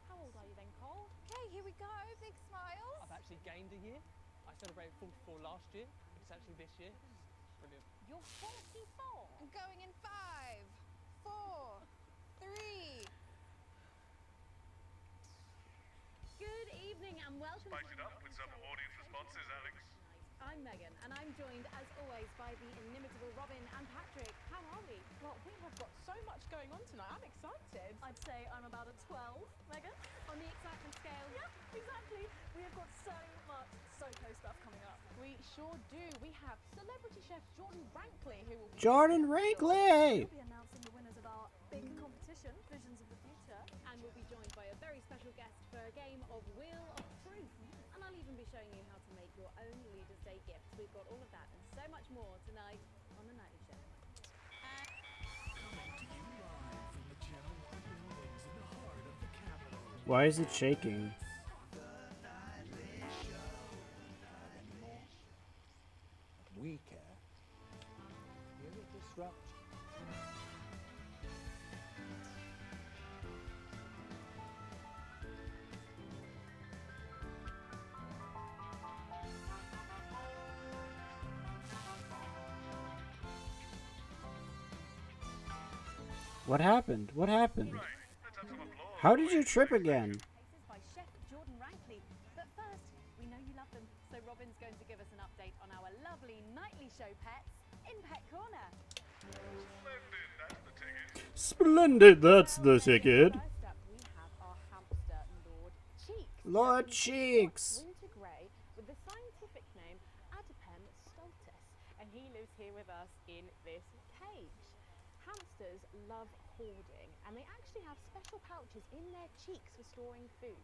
How old are you then, Cole? Okay, here we go. Big smiles. I've actually gained a year. I celebrated 44 last year, but it's actually this year. Brilliant. You're 44. I'm going in 5, 4, 3. Good evening and welcome. Spice it up with some audience responses, Alex. I'm Megan, and I'm joined, as always, by the inimitable Robin and Patrick. How are we? Well, we have got so much going on tonight. I'm excited. I'd say I'm about a 12, Megan, on the excitement scale. Yeah, exactly. We have got so much SoCo stuff coming up. We sure do. We have celebrity chef Jordan Rankley, who will be Jordan Rankley! We'll be announcing the winners of our big competition, Visions of the Future. And we'll be joined by a very special guest for a game of Wheel of Truth. And I'll even be showing you how to make your own Leaders' Day gifts. We've got all of that and so much more tonight on The Nightly Show. Why is it shaking? We care. Here we disrupt. What happened? What happened? How did you trip again? Cases by Chef Jordan Rankley. But first, we know you love them, so Robin's going to give us an update on our lovely Nightly Show pets in Pet Corner. Splendid, that's the ticket. First up, we have our hamster, Lord Cheeks. Lord Cheeks. Winter grey with the scientific name Adipem stultus, and he lives here with us in this cage. Hamsters love hoarding, and they actually have special pouches in their cheeks for storing food.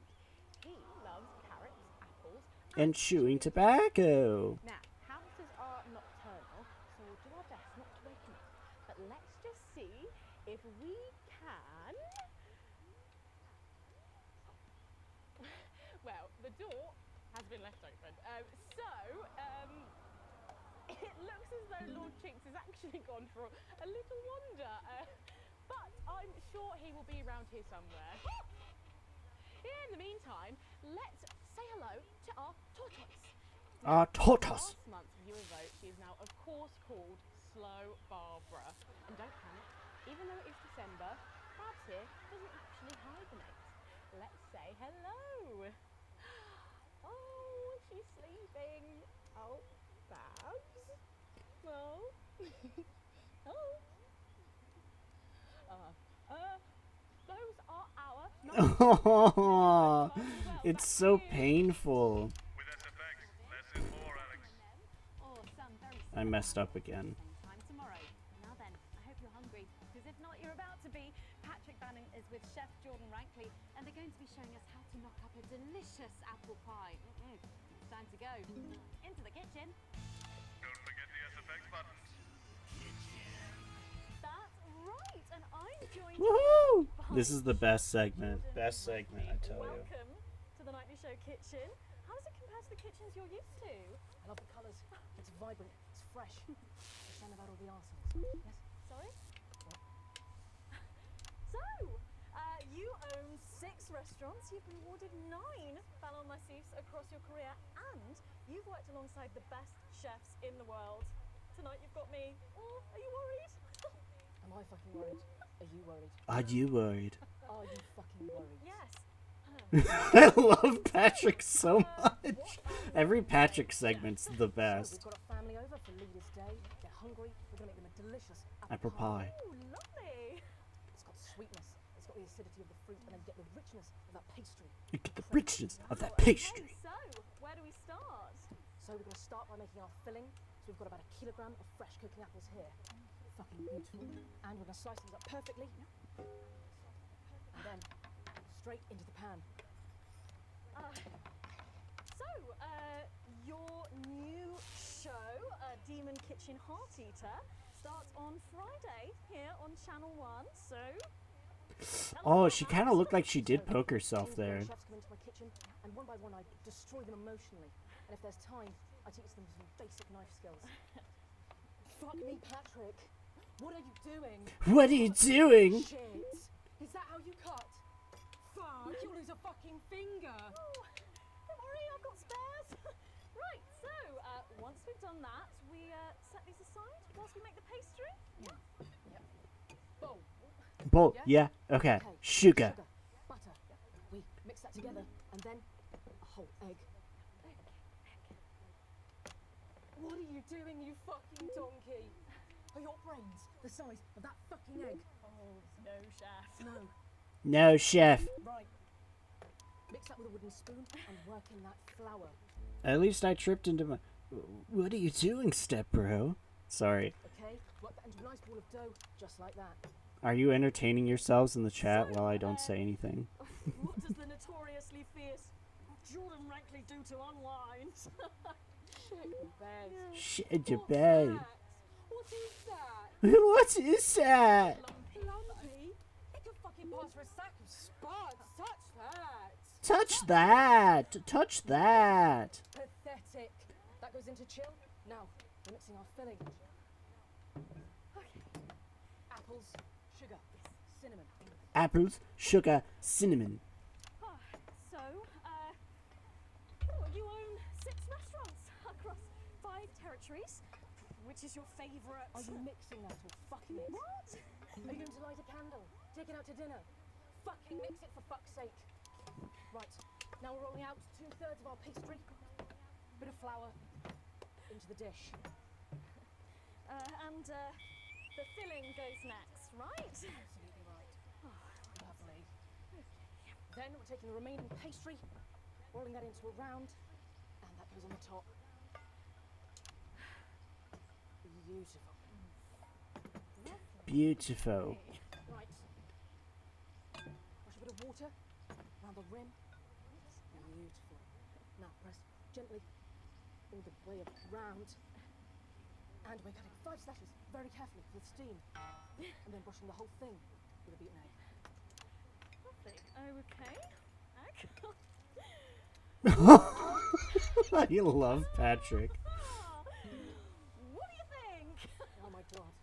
He loves carrots, apples, And chewing tobacco. Now, hamsters are nocturnal, so we'll do our best not to wake them up. But let's just see if we can... Well, the door has been left open. It looks as though Lord Cheeks has actually gone for a little wander. But I'm sure he will be around here somewhere. In the meantime, let's say hello to our tortoise. Tortoise. Last month's viewer vote, she is now, of course, called Slow Barbara. And don't panic, even though it is December, Babs here doesn't actually hibernate. Let's say hello. Oh, she's sleeping. Oh, Babs. Oh. Those are our... Oh, it's so painful. I messed up again. Time tomorrow. Now then, I hope you're hungry, because if not, you're about to be. Patrick Bannon is with Chef Jordan Rankley, and they're going to be showing us how to knock up a delicious apple pie. It's time to go into the kitchen. Don't forget the SFX buttons. That's right, and I'm joined Woohoo! by This is the best segment. Best segment, I tell you. Welcome to the Nightly Show kitchen. How does it compare to the kitchens you're used to? I love the colours. It's vibrant. It's fresh. It's shame about all the arseholes. Yes? Sorry? So, you own 6 restaurants, you've been awarded 9 Ballon d'Or across your career, and you've worked alongside the best chefs in the world. Tonight you've got me. Oh, are you worried? Am I fucking worried? Are you worried? Are you worried? Are you fucking worried? Yes. I love Patrick so much. Every Patrick segment's the So best. we've got a family over for Leaders' Day. They're hungry. We're going to make them a delicious Apple pie. Oh, lovely. It's got sweetness. It's got the acidity of the fruit, and then get the richness of that pastry. You get the richness of that pastry. So, where do we start? So we're going to start by making our filling. So we've got about 1 kilogram of fresh cooking apples here. Fucking beautiful. And we're going to slice these up perfectly. And then straight into the pan. Your new show, Demon Kitchen Heart Eater, starts on Friday here on Channel 1, so... Oh, she kind of looked like she did poke herself there. Chefs come into my kitchen, and one by one I destroy them emotionally. And if there's time, I teach them some basic knife skills. Fuck me, Patrick. What are you doing? What are you doing? Shit. Is that how you cut? Fuck, you'll lose a fucking finger. Oh, don't worry, I've got spares. Right, so once we've done that, we set these aside whilst we make the pastry. Yeah. Bowl. Bowl. Yeah. Okay. Sugar. Butter. We mix that together, and then a whole egg. What are you doing, you fucking donkey? Are your brains the size of that fucking egg? Oh, no, chef. No. No, chef. Right. Mix that with a wooden spoon and work in that flour. At least I tripped into my... What are you doing, step bro? Sorry. Okay, work that into a nice ball of dough, just like that. Are you entertaining yourselves in the chat while I don't say anything? What does the notoriously fierce Jordan Rankley do to unwind? Shit your bed. Shit your bed. What is that? What is that? Lumpy? It could fucking pass for a sack of spuds. Touch that. Touch that. Touch that. Pathetic. That goes into chill. Now, we're mixing our filling. Apples, sugar, cinnamon. Apples, sugar, cinnamon. So, you own 6 restaurants across 5 territories. Which is your favourite? Are you mixing that or fucking it? What? Are you going to light a candle? Take it out to dinner? Fucking mix it for fuck's sake. Right, now we're rolling out 2/3 of our pastry. Bit of flour into the dish. And the filling goes next, right? Absolutely right. Oh, lovely. Then we're taking the remaining pastry, rolling that into a round, and that goes on the top. Beautiful. Beautiful. Right. Wash a bit of water around the rim. Beautiful. Now press gently all the way around. And we're cutting 5 slashes very carefully with steam. And then brushing the whole thing with a beaten egg. Lovely. Okay. I love Patrick. What do you think? Oh my god.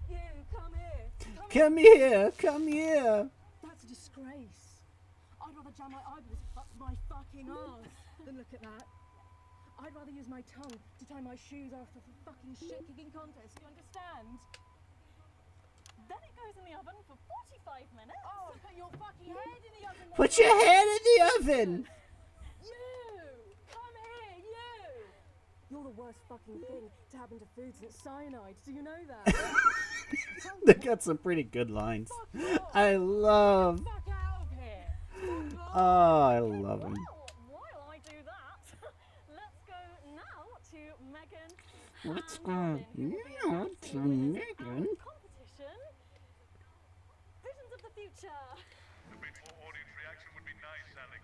You, come here. Come here. Come here. That's a disgrace. I'd rather jam my eyeballs up my fucking arse than look at that. I'd rather use my tongue to tie my shoes after a fucking shit-kicking contest. Do you understand? Then it goes in the oven for 45 minutes. Oh, put your fucking head in the oven. Put your head in the oven. You! Come here, you! You're the worst fucking thing to happen to food since cyanide. Do you know that? They got some pretty good lines. I love. Fuck out of here! Oh, I love him. While I do that, let's go now to Megan. Let's go now to Megan. Competition. Visions of the future. A bit more audience reaction would be nice, Alex.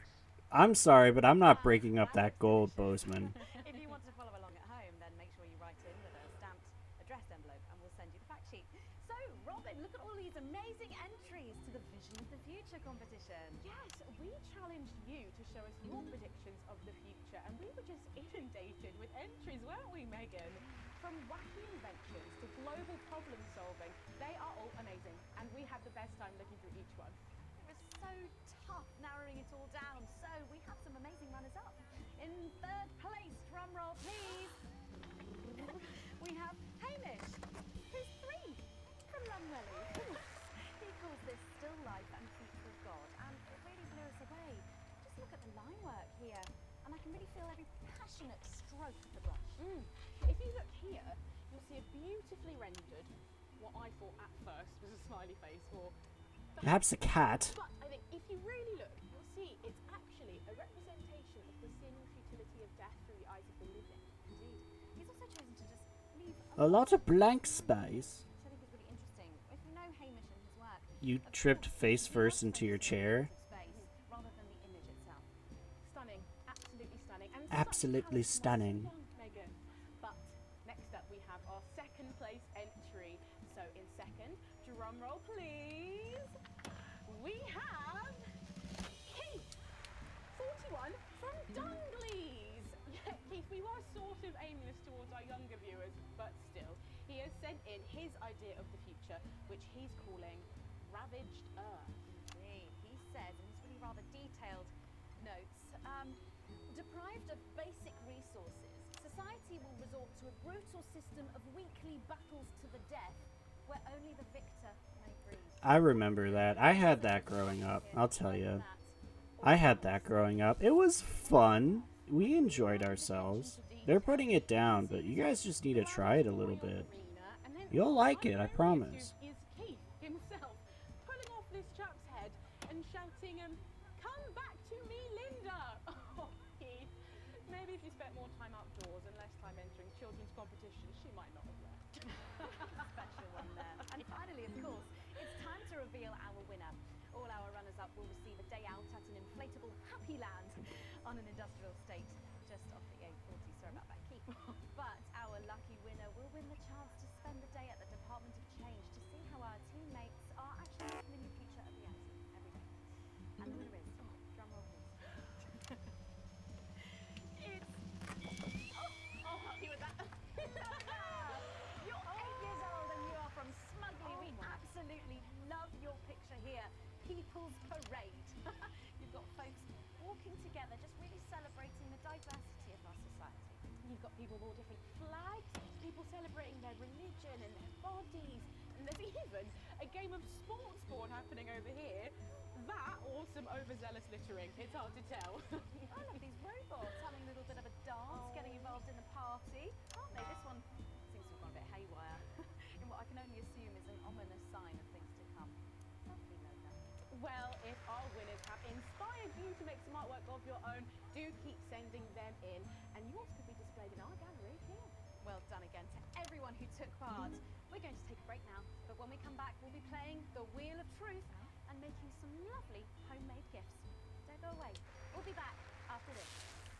I'm sorry, but I'm not breaking up that gold, Bozeman. If you want to follow along at home, then make sure you write in with a stamped addressed envelope and we'll send you the fact sheet. So, Robin, look at all these amazing entries to the Vision of the Future competition. Yes, we challenged you to show us your predictions of the future, and we were just inundated with entries, weren't we, Megan? From wacky inventions to global problem solving, they are all amazing, and we had the best time looking through each one. It was so tough narrowing it all down, so we have some amazing runners-up. In 3rd place, drumroll please, we have Hamish, who's 3 from Lunwelly. He calls this still life and future of God, and it really blew us away. Just look at the line work here, and I can really feel every passionate stroke of the brush. If you look here, you'll see a beautifully rendered, what I thought at first was a smiley face, or Perhaps a cat. But I think if you really look, you'll see it's actually a representation of the sin and futility of death through the eyes of the living. Indeed. He's also chosen to just leave A lot of blank space. which I think is really interesting. If you know Hamish and his work, You tripped face first into your chair. space rather than the image itself. Stunning, absolutely stunning. And Absolutely stunning. Megan. But next up we have our 2nd place entry. So in 2nd, drum roll please, we have Keith, 41 from Dungleys. Yeah, Keith, we were sort of aimless towards our younger viewers, but still. Leo sent in his idea of the future, which he's calling Ravaged Earth. Indeed. He says in his really rather detailed notes, deprived of basic resources, society will resort to a brutal system of weekly battles to the death, where only the victor may breathe. I remember that. I had that growing up. I'll tell you. I had that growing up. It was fun. We enjoyed ourselves. They're putting it down, but you guys just need to try it a little bit. You'll like it, I promise. Is Keith himself pulling off this chap's head and shouting, "Come back to me, Linda!" Oh, Keith. Maybe if you spent more time outdoors and less time entering children's competitions, she might not have left. Special one there. And finally, of course, it's time to reveal our winner. All our runners-up will receive a day out at an inflatable Happy Land on an industrial estate just off the A40. Sorry about that, Keith. But our lucky winner will win the chance to spend the day at the Department of Change to see how our teammates are actually living the future of the active every day. And the winner is, drum roll please. It's... Oh, I'll help you with that. You're 8 years old and you are from Smugly. We absolutely love your picture here. People's Parade. You've got folks walking together, just really celebrating the diversity of our society. You've got people with all different flags, people celebrating their religion and their bodies, and there's even a game of sports sport happening over here. That or some overzealous littering. It's hard to tell. I love these robots having a little bit of a dance, getting involved in the party, aren't they? This one seems to have gone a bit haywire in what I can only assume is an ominous sign of things to come. Lovely logo. Well, if our winners have inspired you to make some artwork of your own, do keep sending them in. And yours could be displayed in our gallery here. Well done again to everyone who took part. We're going to take a break now, but when we come back, we'll be playing the Wheel of Truth and making some lovely homemade gifts. Don't go away. We'll be back after this.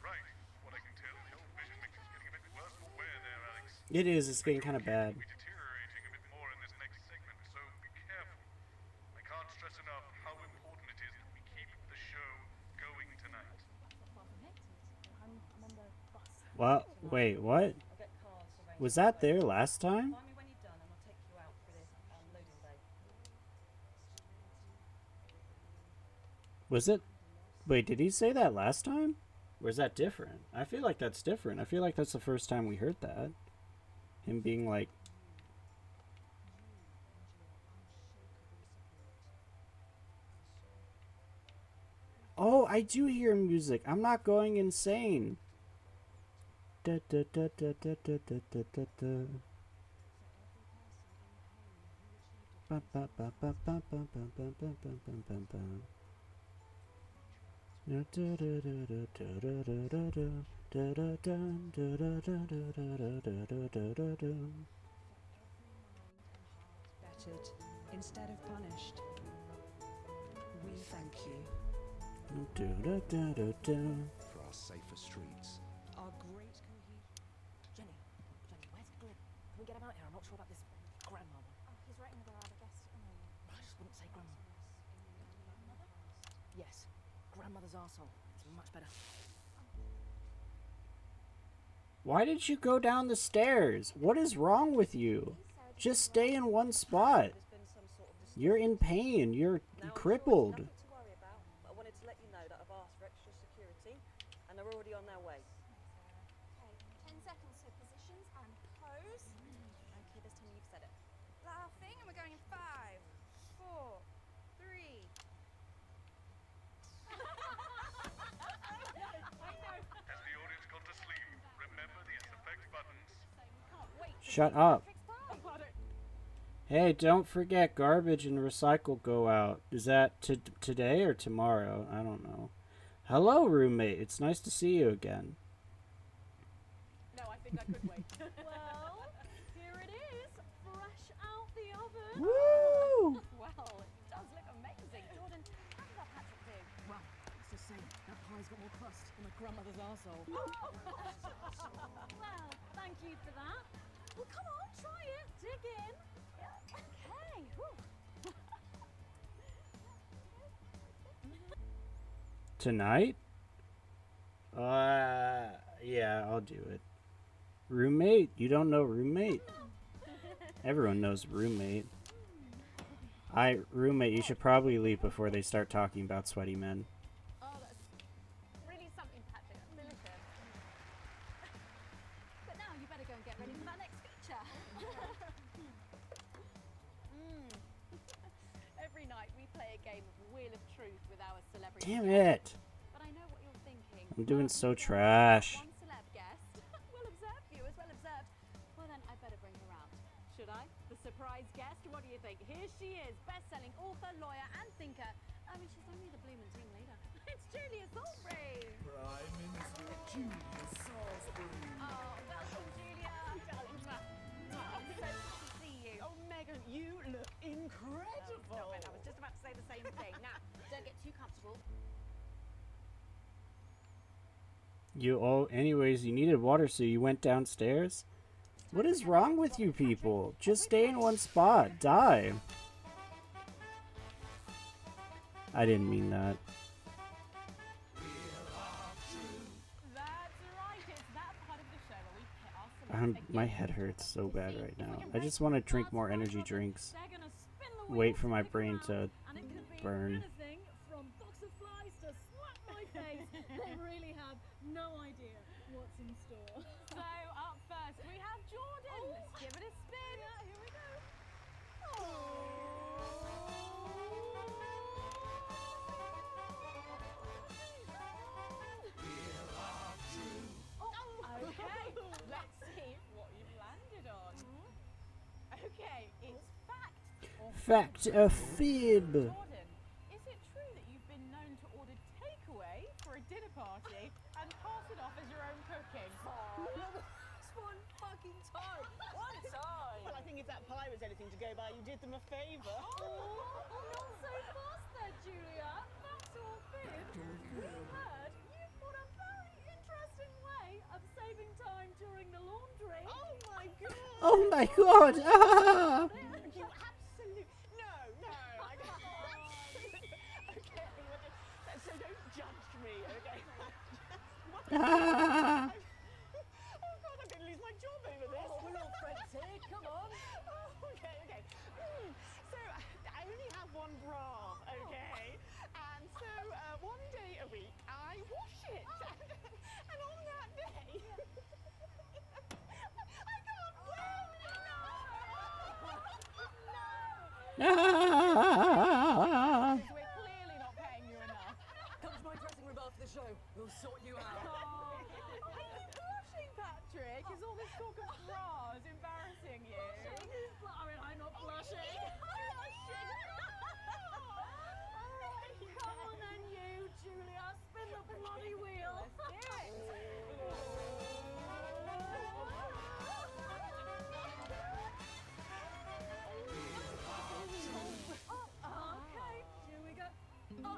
Right. What I can tell, the old vision mix is getting a bit worse for wear there, Alex. It is. It's getting kind of bad. We're deteriorating a bit more in this next segment, so be careful. I can't stress enough how important it is that we keep the show going tonight. I'm on the bus. Well, wait, what? Was that there last time? Find me when you're done and I'll take you out for this loading day. Was it? Wait, did he say that last time? Or is that different? I feel like that's different. I feel like that's the first time we heard that. Him being like... Oh, I do hear music. I'm not going insane. Da, da, da, da, da, da, da, da, da, da. Ba, ba, ba, ba, ba, ba, ba, ba, ba, ba, ba, ba, ba. Da, da, da, da, da, da, da, da, da, da, da, da, da, da, da, da, da, da, da, da. Bettered instead of punished. We thank you Da, da, da, da, da. for our safer streets. Our great cohesion. Jenny, where's Glenn? Can we get him out here? I'm not sure about this grandma one. Oh, he's right in the garage, I guess. I just wouldn't say grandma. Yes, grandmother's arsehole. It's much better. Why did you go down the stairs? What is wrong with you? Just stay in one spot. You're in pain. You're crippled. Nothing to worry about, but I wanted to let you know that I've asked for extra security and they're already on their way. Okay, 10 seconds to positions and pose. Okay, this time you've said it. Laughing, and we're going in 5, 4, 3. Has the audience gone to sleep? Remember the effect buttons. Shut up. Hey, don't forget garbage and recycle go out. Is that today or tomorrow? I don't know. Hello, roommate. It's nice to see you again. No, I think I could wait. Well, here it is, fresh out the oven. Woo! Well, it does look amazing. Jordan, how did our Patrick do? Well, let's just say that pie's got more crust than my grandmother's arsehole. Well, thank you for that. Well, come on, try it. Dig in. Okay. Tonight? Yeah, I'll do it. Roommate? You don't know roommate? Everyone knows roommate. Roommate, you should probably leave before they start talking about sweaty men. Oh, that's really something, Patrick. That's delicious. But now you better go and get ready for that next feature. Every night we play a game of Wheel of Truth with our celebrity Damn guests. it! But I know what you're thinking. I'm doing so trash. One celeb guest. Well observed, viewers, well observed. Well then, I better bring her out. Should I? The surprise guest? What do you think? Here she is, best-selling author, lawyer, and thinker. I mean, she's only the blooming team leader. It's Julia Salisbury. Prime Minister Julia Salisbury. Oh, welcome, Julia. Darling. So good to see you. Oh, Megan, you look incredible. Stop it. I was just about to say the same thing. Now, don't get too comfortable. Anyways, you needed water, so you went downstairs? What is wrong with you people? Just stay in one spot. Die. I didn't mean that. That's right, it's that part of the show where we pit our celebs My head hurts so bad right now. I just want to drink more energy drinks. Wait for my brain to burn. Anything from box of flies to slap my face. They really have no idea what's in store. So up first we have Jordan. Let's give it a spin. Yeah, here we go. Okay, let's see what you've landed on. Okay, it's fact or Fact or fib? Jordan, is it true that you've been known to order takeaway for a dinner party and pass it off as your own cooking? It's one fucking time. One time. Well, I think if that pie was anything to go by, you did them a favour. Not so fast there, Julia. Fact or fib? We heard you've got a very interesting way of saving time during the laundry. Oh my god. Oh my god! Ah! You absolute no. I don't. Okay, so don't judge me, okay? Ah! Oh god, I'm going to lose my job over this. Oh, we're not friends here, come on. Okay. So I only have one bra, okay? And so one day a week I wash it. And on that day, I can't wear it. Ah! We're clearly not paying you enough. Come to my dressing room after the show. We'll sort you out. Are you blushing, Patrick? Is all this talk of bras embarrassing you? I'm not blushing. Come on then, you, Julia. Spin the bloody wheel. Let's do it. Okay, here we go. Oh,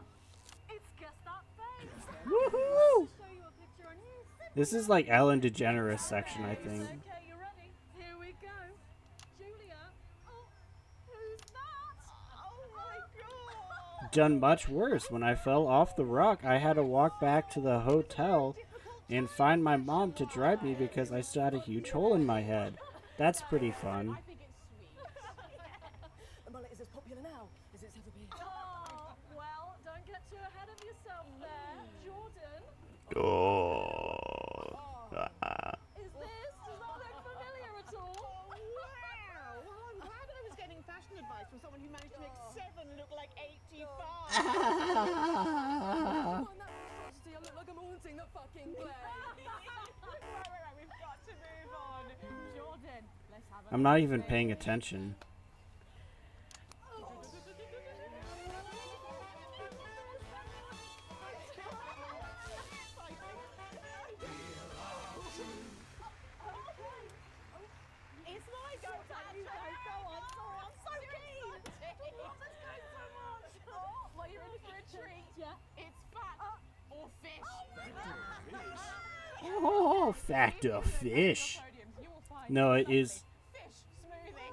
it's Guess That Face. Woohoo! Show you a picture on you. This is like Ellen DeGeneres section, I think. Okay, you ready? Here we go. Julia. Oh, who's that? Oh my god. Done much worse. When I fell off the rock, I had to walk back to the hotel and find my mom to drive me because I still had a huge hole in my head. That's pretty fun. I think it's sweet. Mullet is as popular now as it's ever been. Oh, well, don't get too ahead of yourself there, Jordan. Oh. Ah. Does that look familiar at all? Wow. Well, I'm glad I was getting fashion advice from someone who managed to make 7 look like 85. Find that monstrosity, I look like I'm haunting the fucking play. Right, we've got to move on. Jordan, let's have a I'm not even paying attention. It's my go, Patrick. Go on. Sorry, I'm so keen. Oh, well, you're in for a treat. Yeah. It's fat or fish. Oh, fact or fish. No, it is. Fish smoothie.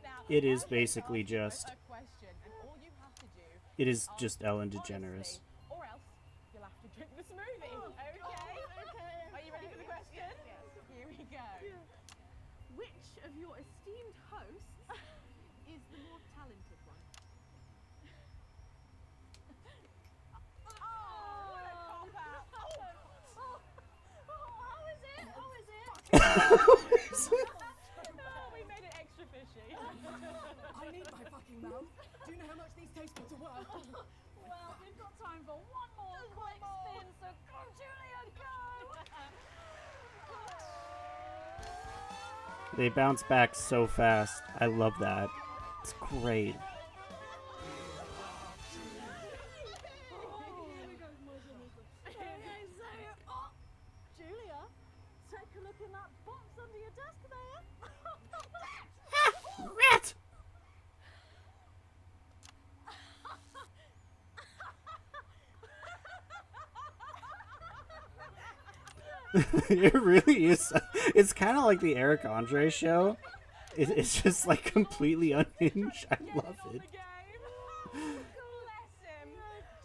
Now, It is basically just. a question, and all you have to do It is just Ellen DeGeneres. or else you'll have to drink the smoothie. Okay? Are you ready for the question? Yes. Here we go. Which of your esteemed hosts is the more talented one? What a cop-out. How is it? We made it extra fishy. I need my fucking mouth. Do you know how much these taste buds are worth? Well, we've got time for one more quick spin, so go, Julia, go! They bounce back so fast. I love that. It's great. Julia, take a look in that box under your desk there. Rat! It really is. It's kind of like the Eric Andre show. It's just like completely unhinged. I love it. Bless him.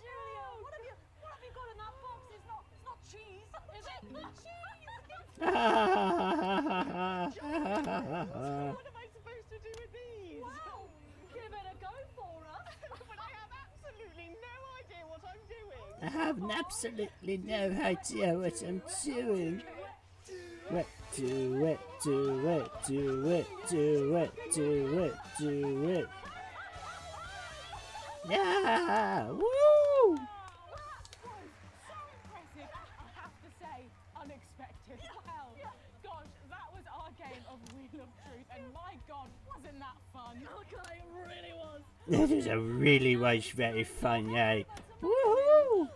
Julia, what have you got in that box? It's not cheese, is it? Cheese! What am I supposed to do with these? Well, give it a go for us. But I have absolutely no idea what I'm doing. I have absolutely no idea what I'm doing. Wet, do it, do it, do it, do it, do it, do it. Yeah! Woo! Impressive, I have to say, unexpected. Well, gosh, that was our game of Wheel of Truth, and my God, wasn't that fun? Okay, it really was. This is a really was very fun, yeah. Woohoo!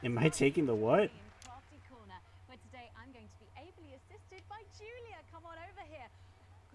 Am I taking the what? Crafty Corner, where today I'm going to be ably assisted by Julia. Come on over here.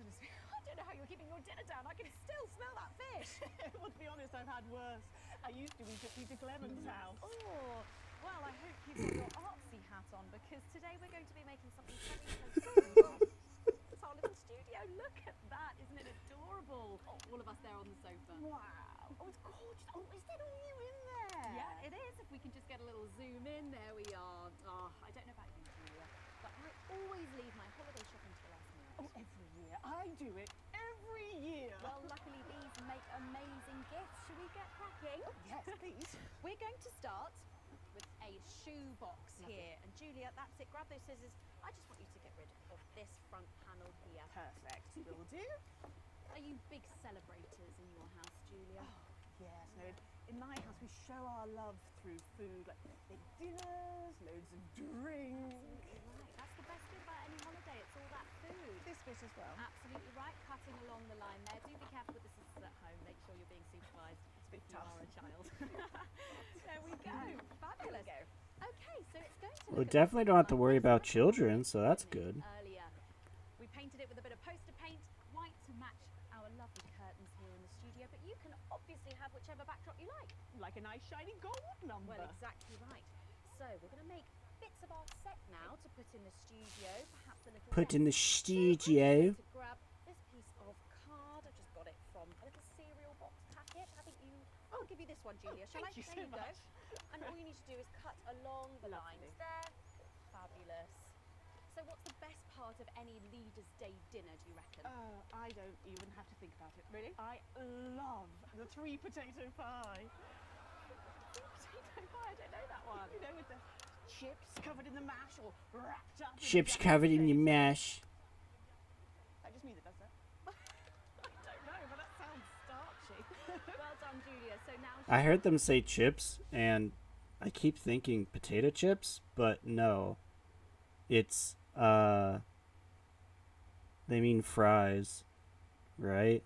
Goodness me, I don't know how you're keeping your dinner down. I can still smell that fish. Well, to be honest, I've had worse. I used to eat at Peter Clement's house. Oh, well, I hope you've got your artsy hat on, because today we're going to be making something very close. It's our little studio. Look at that. Isn't it adorable? Oh, all of us there on the sofa. Wow. Oh, it's gorgeous. Oh, is that all you in there? Yeah, it is. If we can just get a little zoom in, there we are. Oh, I don't know about you, Julia, but I always leave my holiday shopping to the last minute. Oh, every year. I do it every year. Well, luckily these make amazing gifts. Should we get cracking? Oh, yes, please. We're going to start with a shoe box here. And Julia, that's it. Grab those scissors. I just want you to get rid of this front panel here. Perfect. Will do. Are you big celebrators in your house, Julia? Oh, yes. No, in my house, we show our love through food, like big dinners, loads of drinks. Absolutely right. That's the best bit about any holiday. It's all that food. This bit as well. Absolutely right. Cutting along the line there. Do be careful with the scissors at home. Make sure you're being supervised. It's a bit if you tough. are a child. There we go. Fabulous. Okay, so it's going to We look definitely don't have to worry about children, so that's good. earlier. We painted it with a bit of poster paint, white to match our lovely curtains here in the studio, but you can obviously have whichever backdrop you like. Like a nice shiny gold number. Well, exactly right. So we're going to make bits of our set now to put in the studio, perhaps a little Put in the desk. studio. To grab this piece of card. I've just got it from a little cereal box packet. Haven't you? I'll give you this one, Julia. Shall I? thank you There so you go. much. And all you need to do is cut along the lines there. Fabulous. So what's the best part of any Leaders' Day dinner, do you reckon? I don't even have to think about it. Really? I love the 3 potato pie. Potato pie, I don't know that one. You know, with the chips covered in the mash or wrapped up. Chips covered in your mash. That just me that does that. I don't know, but that sounds starchy. Well done, Julia. So now I heard them say chips, and I keep thinking potato chips, but no. It's, they mean fries, right?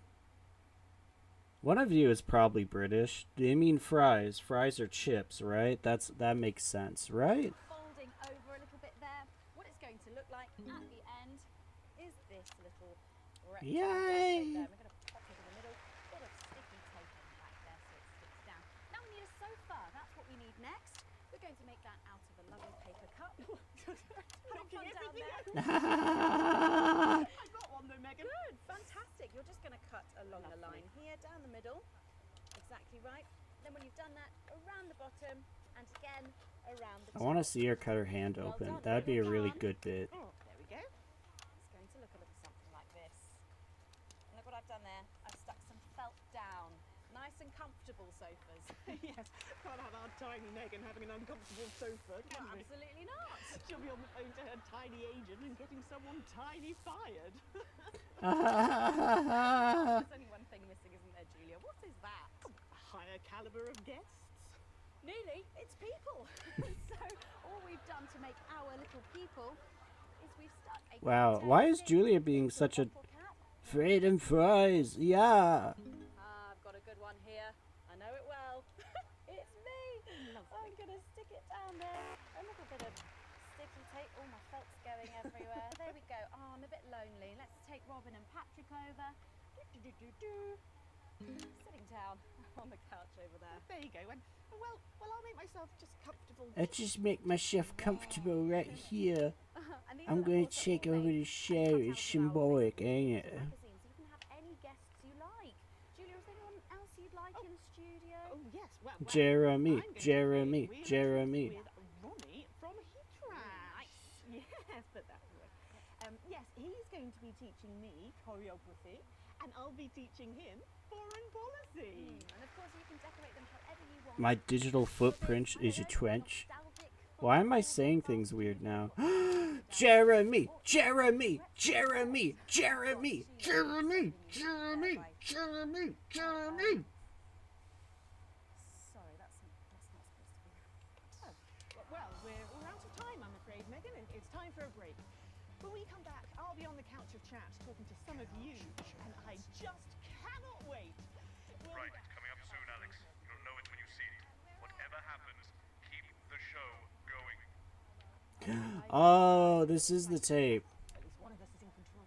One of you is probably British. They mean fries. Fries are chips, right? That makes sense, right? folding over a little bit there. What it's going to look like at the end is this little rectangle Yay! shape there. We're going to pop it in the middle. Bit of sticky tape on the back there so it sticks down. Now we need a sofa. That's what we need next. We're going to make that out of a lovely paper cup. Having fun down there. I got one though, Megan. Good, fantastic. You're just going to cut along the line here, down the middle. Exactly right. Then when you've done that, around the bottom, and again around the I top. want to see her cut her hand Well open. done, That'd be a really Ron. good bit. Oh, there we go. It's going to look a little something like this. And look what I've done there. I've stuck some felt down. Nice and comfortable sofas. Yes, can't have our tiny Megan having an uncomfortable sofa, can we? Absolutely not. She'll be on the phone to her tiny agent and getting someone tiny fired. There's only one thing missing, isn't there, Julia? What is that? A higher caliber of guests. Nearly, it's people. So all we've done to make our little people is we've stuck a Wow, why is Julia being such a freedom fries? Yeah. I've got a good one here. I know it well. It's me. I'm gonna stick it down there. A little bit of sticky tape. Oh, my felt's going everywhere. There we go. Oh, I'm a bit lonely. Let's take Robin and Patrick over. Sitting down on the couch over there. There you go. And well, I'll make myself just comfortable. I just make myself comfortable right here. And these I'm are the going horse to take that all over made the show. It's symbolic, ain't it? magazines. You can have any guests you like. Julia, is there anyone else you'd like in studio? Oh yes. Well, Jeremy, I'm going to Jeremy, be Jeremy. with Ronnie from Heatrash. Yes, but that will work. Yes, he's going to be teaching me choreography, and I'll be teaching him foreign policy. And of course, you can decorate them however you want. My digital footprint is a trench. Why am I saying things weird now? Jeremy, Jeremy, Jeremy, Jeremy, Jeremy, Jeremy, Jeremy, Jeremy. Sorry, that's not supposed to be. Oh, well, we're out of time, I'm afraid, Megan. It's time for a break. When we come back, I'll be on the couch of chat talking to some of you, and I just cannot wait. Right, it's coming up soon, Alex. You'll know it when you see it. Whatever happens, keep the show going. Oh, this is the tape. At least one of us is in control.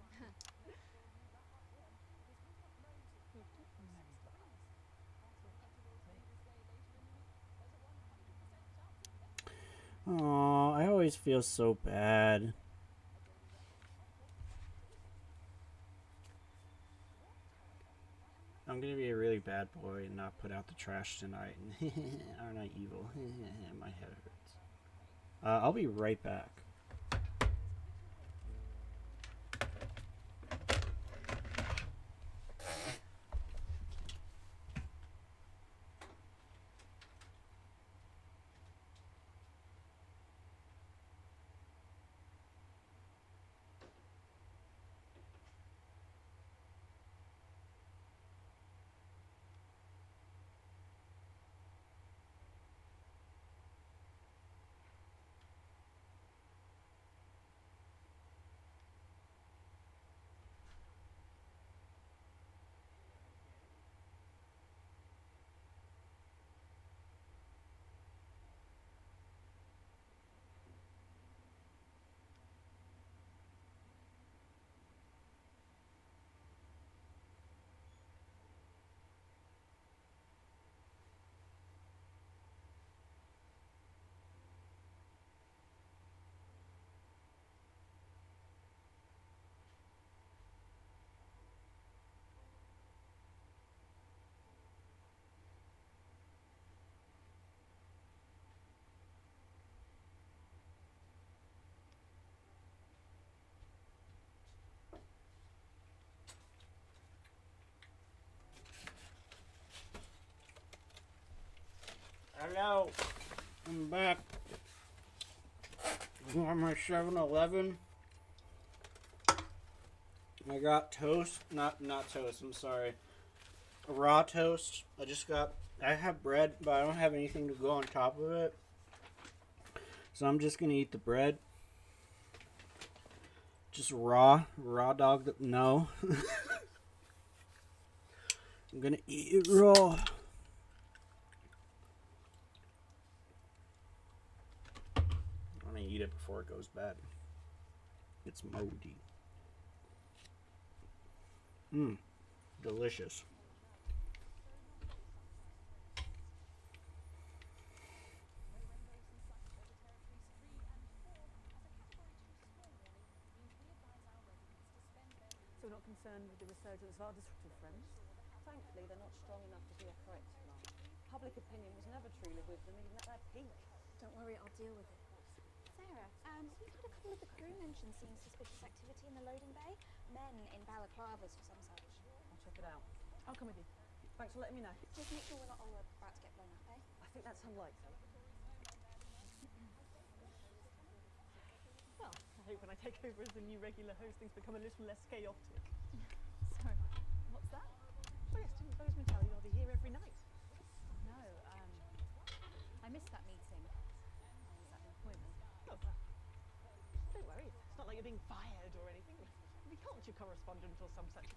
Oh, I always feel so bad. I'm gonna be a really bad boy and not put out the trash tonight. Aren't I evil? My head hurts. I'll be right back. Hello, I'm back. I'm at 7-Eleven. I got toast, not toast, I'm sorry. Raw toast. I have bread, but I don't have anything to go on top of it. So I'm just gonna eat the bread. Just raw dog, no. I'm gonna eat it raw. I'm gonna eat it before it goes bad. It's moldy. Delicious. So we're not concerned with the resurgence of our destructive friends? Thankfully, they're not strong enough to be a threat to us. public opinion was never truly with them, even at their peak. Don't worry, I'll deal with it. Sarah, we've had a couple of the crew mention seeing suspicious activity in the loading bay. Men in balaclavas or some such. I'll check it out. I'll come with you. Thanks for letting me know. Just make sure we're not all about to get blown up, eh? I think that's unlikely. Well, I hope when I take over as the new regular host, things become a little less chaotic. Sorry, what's that? Oh yes, didn't Bozeman tell you I'll be here every night? No, I missed that meeting. I was at an appointment. Oh, well. Don't worry, it's not like you're being fired or anything. We can't your correspondent or some such.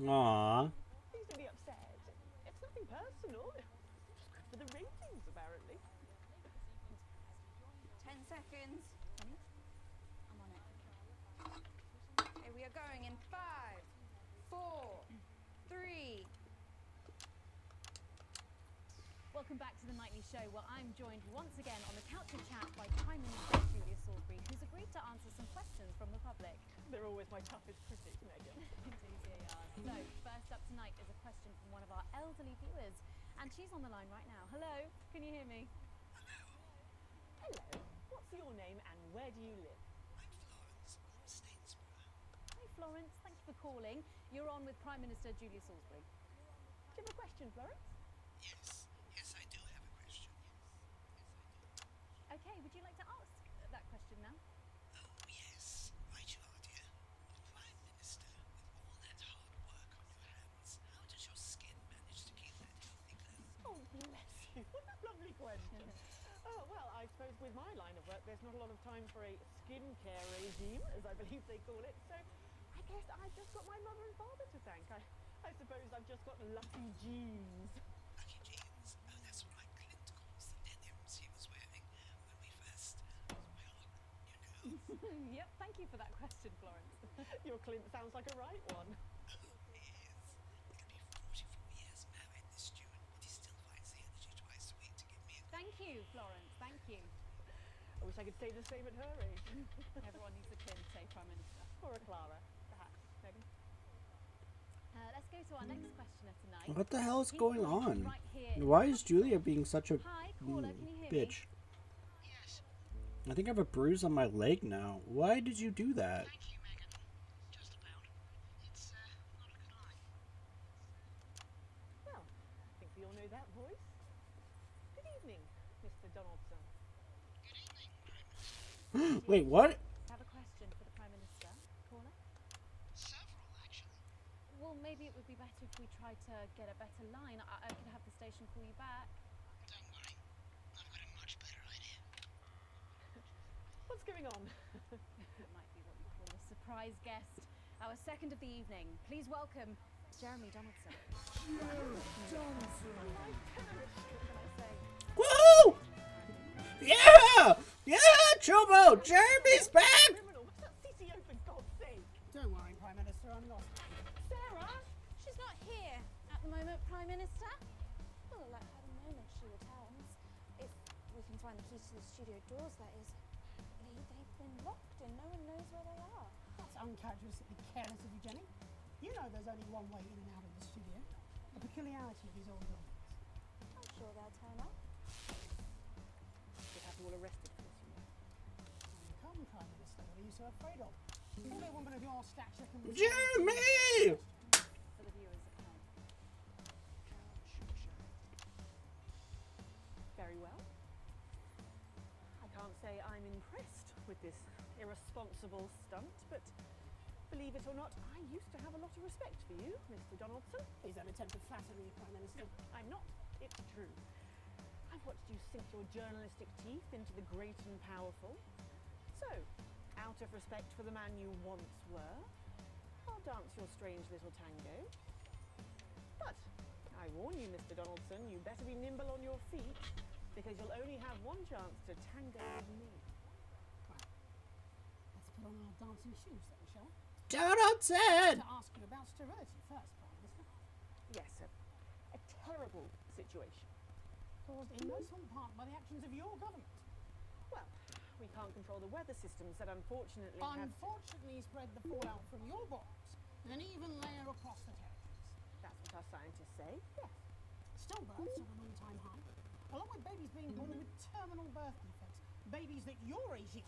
Aww. Please don't be upset. It's nothing personal. It's just good for the ratings, apparently. 10 seconds. I'm on it. Okay, we are going in 5, 4, 3. Welcome back to the Nightly Show, where I'm joined once again on the couch of chat by Prime Minister Julia Salisbury, who's agreed to answer some questions from the public. They're always my toughest critic, Megan. Indeed they are. So, first up tonight is a question from one of our elderly viewers, and she's on the line right now. Hello, can you hear me? Hello. What's your name and where do you live? Hi Florence, thank you for calling. You're on with Prime Minister Julia Salisbury. Do you have a question, Florence? Yes, I do have a question. Okay, would you like to ask that question now? Oh, yes. Right you are, dear. Prime Minister, with all that hard work on your hands, how does your skin manage to keep that healthy glow? Oh, bless you. What a lovely question. Oh, well, I suppose with my line of work, there's not a lot of time for a skincare regime, as I believe they call it, so I guess I've just got my mother and father to thank. I suppose I've just got lucky genes. Lucky jeans? Oh, that's what my Clint calls the denims he was wearing when we first, well, you know. Yep, thank you for that question, Florence. Your Clint sounds like a right one. Oh, he is. He'll be 44 years married this June, but he still finds the energy twice a week to give me a Thank you, Florence, thank you. I wish I could say the same at her age. Everyone needs a Clint, say Prime Minister. Or a Clara, perhaps. Megan? Let's go to our next questioner tonight. What the hell is He's going calling on? right here. Why is Julia being such a Hi, caller, can you hear bitch? me? Yes. I think I have a bruise on my leg now. Why did you do that? Thank you, Megan. Just about. It's not a good line. Well, I think we all know that voice. Good evening, Mr. Donaldson. Good evening, Prime Minister. Wait, what? Have a question for the Prime Minister, caller? Several, actually. Well, maybe it would be better if we tried to get a better line. I could have the station call you back. Don't worry. I've got a much better idea. What's going on? It might be what you call a surprise guest. Our second of the evening. Please welcome Jeremy Donaldson. Woo! Yeah! Yeah, Chobo! Jeremy's back! What's that CCO for God's sake? Don't worry, Prime Minister, I'm not. Sarah? She's not here at the moment, Prime Minister. We'll let her know when she returns. If we can find the keys to the studio doors, that is. They've been locked and no one knows where they are. That's uncharacteristically careless of you, Jenny. You know there's only one way in and out of the studio. A peculiarity of these old buildings. I'm sure they'll turn up. We'll have you all arrested for this, you know. Come, Prime Minister, what are you so afraid of? Only a woman of your stature can... Jeremy! For the viewers at home. Very well. I can't say I'm impressed with this irresponsible stunt, but believe it or not, I used to have a lot of respect for you, Mr. Donaldson. Is that an attempt to flatter me, Prime Minister? I'm not. It's true. I've watched you sink your journalistic teeth into the great and powerful. So, out of respect for the man you once were, I'll dance your strange little tango. But, I warn you, Mr. Donaldson, you better be nimble on your feet, because you'll only have one chance to tango with me. Let's put on our dancing shoes then, shall we? Donaldson! To ask you about sterility first, Prime Minister. Yes, sir. A terrible situation. Caused in no small part by the actions of your government. Well, we can't control the weather systems that unfortunately have... Unfortunately spread the fallout from your bombs an even layer across the territories. That's what our scientists say, yes. Stillbirths are an all-time high, along with babies being born with terminal birth defects, babies that your regime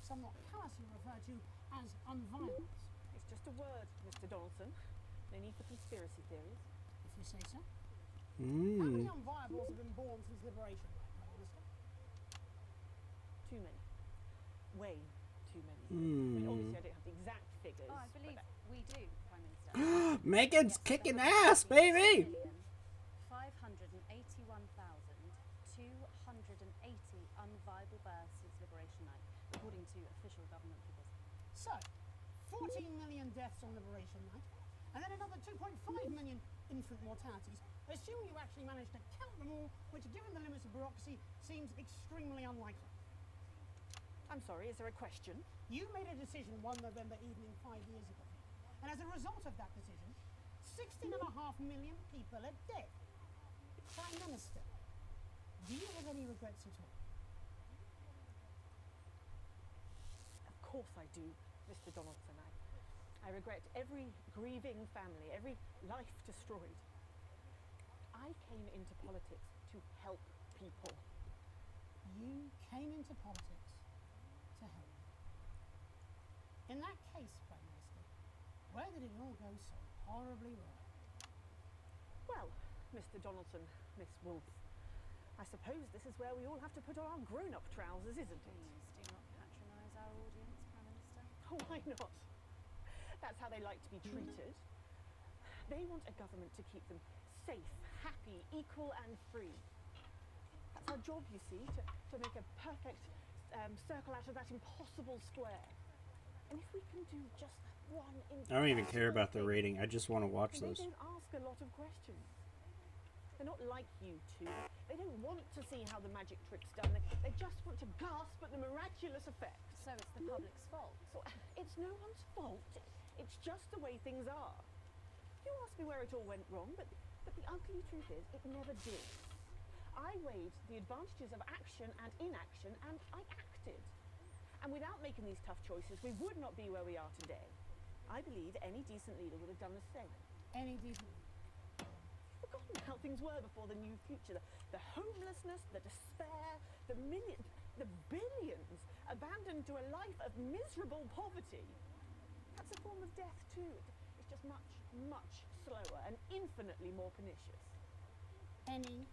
somewhat callously refer to as unviables. It's just a word, Mr. Donaldson. No need for conspiracy theories. If you say so. How many Mm. unviables have been born since liberation, Prime Minister? Too many. Way too many. I mean, Hmm. obviously, I don't have the exact figures. Oh, I believe we do, Prime Minister. Megan's kicking ass, baby! 581,280 unviable births since Liberation Night, according to official government figures. So, 14 million deaths on Liberation Night, and then another 2.5 million infant mortalities. Assume you actually managed to count them all, which, given the limits of bureaucracy, seems extremely unlikely. I'm sorry, is there a question? You made a decision one November evening 5 years ago, and as a result of that decision, 16.5 million people are dead. Prime Minister, do you have any regrets at all? Of course I do, Mr. Donaldson. I regret every grieving family, every life destroyed. I came into politics to help people. You came into politics to help. In that case, Prime Minister, where did it all go so horribly wrong? Well, Mr. Donaldson, Miss Wolfe, I suppose this is where we all have to put on our grown-up trousers, isn't it? Please do not patronise our audience, Prime Minister. Oh, why not? That's how they like to be treated. They want a government to keep them safe, happy, equal and free. That's our job, you see, to make a perfect circle out of that impossible square. And if we can do just that one I don't even care about the rating. I just want to watch they those. don't ask a lot of questions. They're not like you two. They don't want to see how the magic trick's done. They just want to gasp at the miraculous effect. So it's the public's fault? So, it's no one's fault. It's just the way things are. You asked me where it all went wrong, but the ugly truth is it never did. I weighed the advantages of action and inaction, and I acted. And without making these tough choices, we would not be where we are today. I believe any decent leader would have done the same. Any decent You've forgotten how things were before the new future. The homelessness, the despair, the billions abandoned to a life of miserable poverty. That's a form of death too. It's just much, much slower and infinitely more pernicious. Any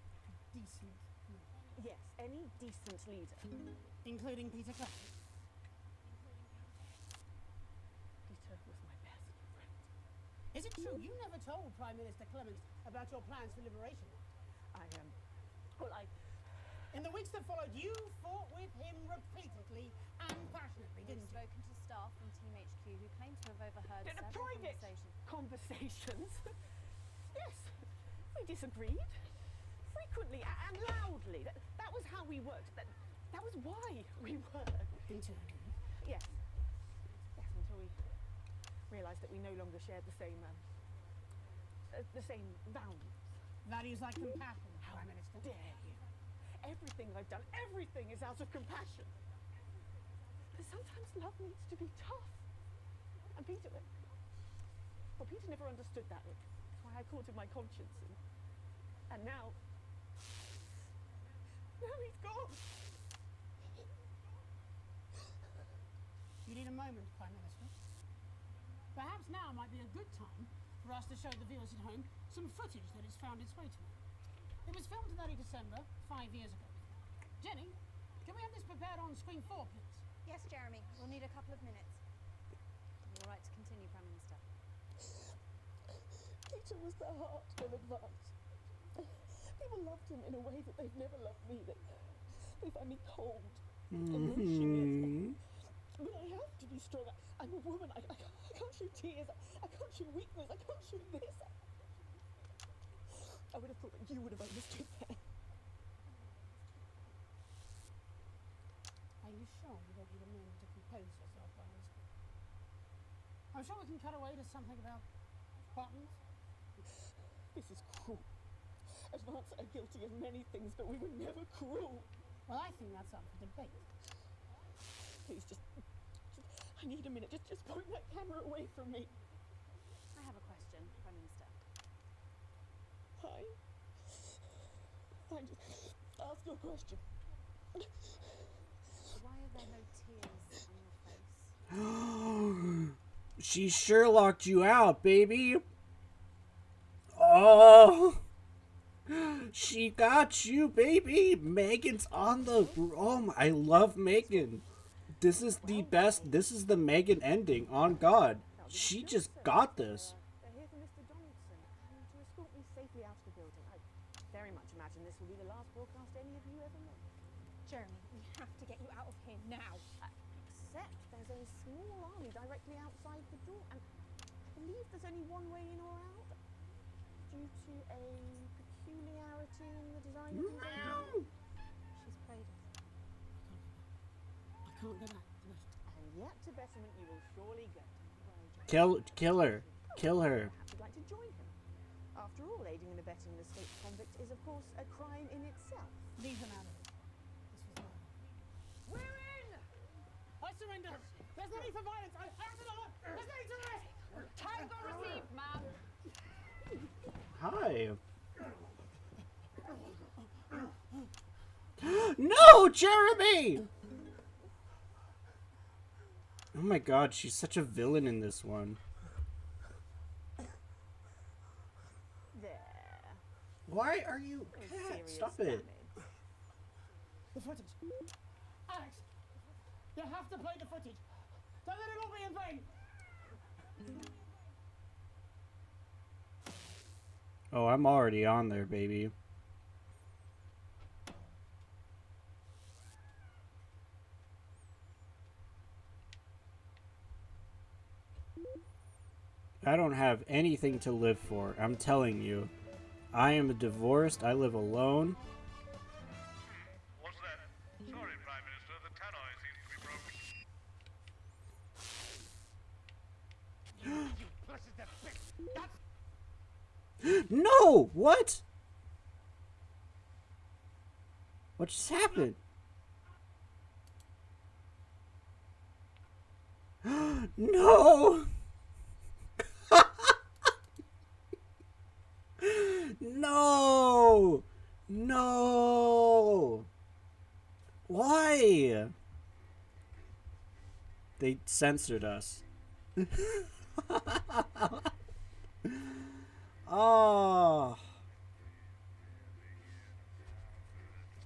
decent leader? Yes, any decent leader. Including Peter Clement? Peter was my best friend. Is it true you never told Prime Minister Clement about your plans for liberation? In the weeks that followed, you fought with him repeatedly and passionately, didn't you? Spoken to staff from Team HQ who claim to have overheard The several private conversations. Yes, we disagreed. Frequently and loudly. That was how we worked. That was why we worked. Internally? Yes. Yes, until we realised that we no longer shared the same values. Values like compassion, Prime Minister. Dare you? Everything I've done, everything is out of compassion. But sometimes love needs to be tough. And Peter never understood that. That's why I courted my conscience. And now he's gone. You need a moment, Prime Minister. Perhaps now might be a good time for us to show the viewers at home some footage that has found its way to me. It was filmed in early December, 5 years ago. Jenny, can we have this prepared on screen 4, please? Yes, Jeremy. We'll need a couple of minutes. You're all right to continue, Prime Minister. Peter was the heart of Advance. People loved him in a way that they've never loved me. They find me cold, emotionless. But I have to be strong. I'm a woman. I can't show tears. I can't show weakness. I can't show this. I would have thought that you would have understood that. Are you sure you don't need a moment to compose yourself, Prime Minister? I'm sure we can cut away to something about buttons. This is cruel. Advance are guilty of many things, but we were never cruel. Well, I think that's up for debate. Please, just I need a minute. Just point that camera away from me. I have a question, Prime Minister. Hi. Good question. Why are there no tears on your face? She Sherlocked you out, baby. Oh, she got you, baby. Megan's on the. Oh, I love Megan. This is the best. This is the Megan ending. On God, she just got this. They're here for Mr. Donaldson and to escort me safely out of the building. I very much imagine this will be the last broadcast any of you ever make. Jeremy, we have to get you out of here now. Except there's a small army directly outside the door, and I believe there's only one way in or out due to a peculiarity in the design of these openings. She's prayed us. I can't go back. And yet to betterment you will surely go. Kill her. Kill her. Perhaps you'd like to join him. After all, aiding and abetting an escaped convict is, of course, a crime in itself. Leave them out of it. We're in! I surrender. There's no need for violence. I have to know. There's no need to rest. Tango received, ma'am. Hi. No, Jeremy! Oh my God, she's such a villain in this one. There. Why are you? Cat, stop it. The footage. Alex, you have to play the footage. Don't let it all be in vain. Oh, I'm already on there, baby. I don't have anything to live for. I'm telling you. I am divorced. I live alone. What's that? Sorry, Prime Minister. The tannoy seems to be broken. No! What? What just happened? No! No! No! Why? They censored us. Oh.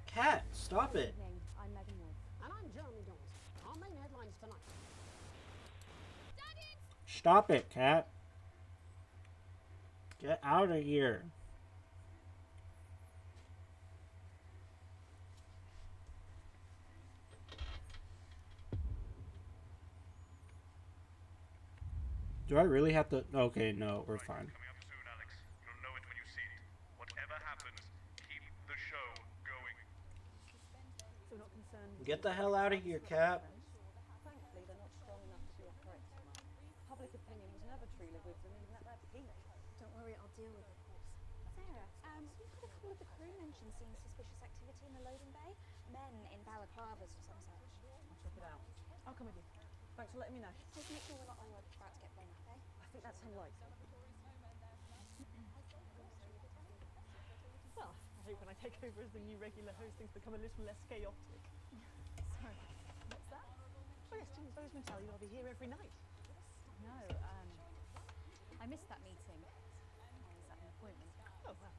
Cat, stop it. I'm Megan Wolf. And I'm Jeremy Donaldson. Our main headlines tonight. Stop it, Cat. Get out of here. Do I really have to? Okay, no, we're fine. Coming up soon, Alex. You'll know it when you see it. Whatever happens, keep the show going. So we're not concerned. Get the hell out of here, Cat. Thankfully, they're not strong enough to be a threat to mine. Public opinion was never truly with them, even at their peak. Don't worry, I'll deal with it. Sarah, we've got a couple of the crew mentioned seeing suspicious activity in the loading bay. Men in balaclavas or some such. I'll check it out. I'll come with you. Thanks for letting me know. Just make sure we're not all about to get blown up, eh? I think that's unlikely. Well, I hope when I take over as the new regular host, things become a little less chaotic. Sorry, what's that? Oh yes, James Bozeman tell you I'll be here every night. No, I missed that meeting. I was at an appointment. Oh, well.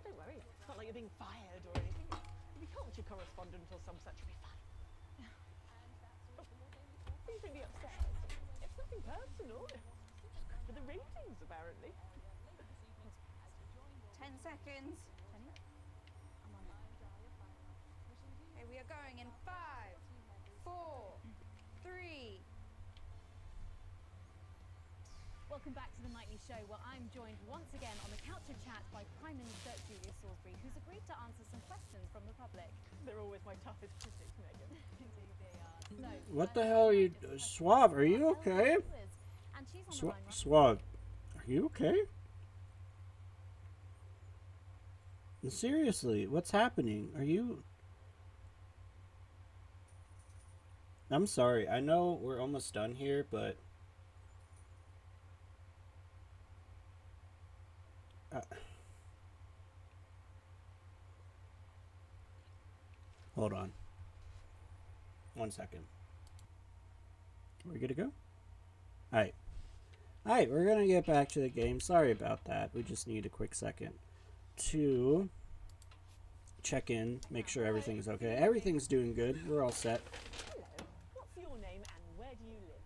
Don't worry, it's not like you're being fired or anything. You'll be culture correspondent or some such, you'll be fine. Please don't be upset. It's nothing personal. It's just good for the ratings, apparently. 10 seconds. Jenny? I'm on it. Okay, we are going in 5, 4, 3. Welcome back to the Nightly Show, where I'm joined once again on the couch of chat by Prime Minister Julia Salisbury, who's agreed to answer some questions from the public. They're always my toughest critics, Megan. Indeed they are. So, What the hell are you? Suave, are you okay? and she's on the line right Suave, are you okay? Seriously, what's happening? Are you? I'm sorry. I know we're almost done here, but Hold on. 1 second. Are we good to go? Alright. Alright, we're gonna get back to the game. Sorry about that. We just need a quick second to check in, make sure everything's okay. Everything's doing good. We're all set. Hello. What's your name and where do you live?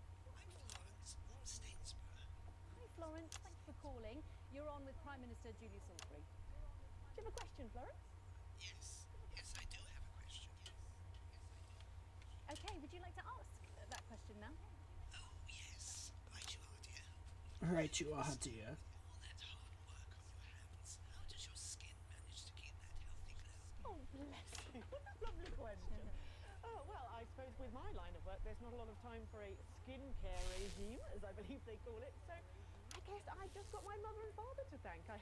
Hi, Florence. Thank you for calling. You're on with Prime Minister Julie Salisbury. Do you have a question, Florence? Yes, I do have a question. Okay, would you like to ask that question now? Oh, yes. Right you are, dear. Alright, you are, dear. All that hard work on your hands, how does your skin manage to keep that healthy glow? Oh, bless you. What a lovely question. Well, I suppose with my line of work, there's not a lot of time for a skincare regime, as I believe they call it. So I guess I've just got my mother and father to thank. I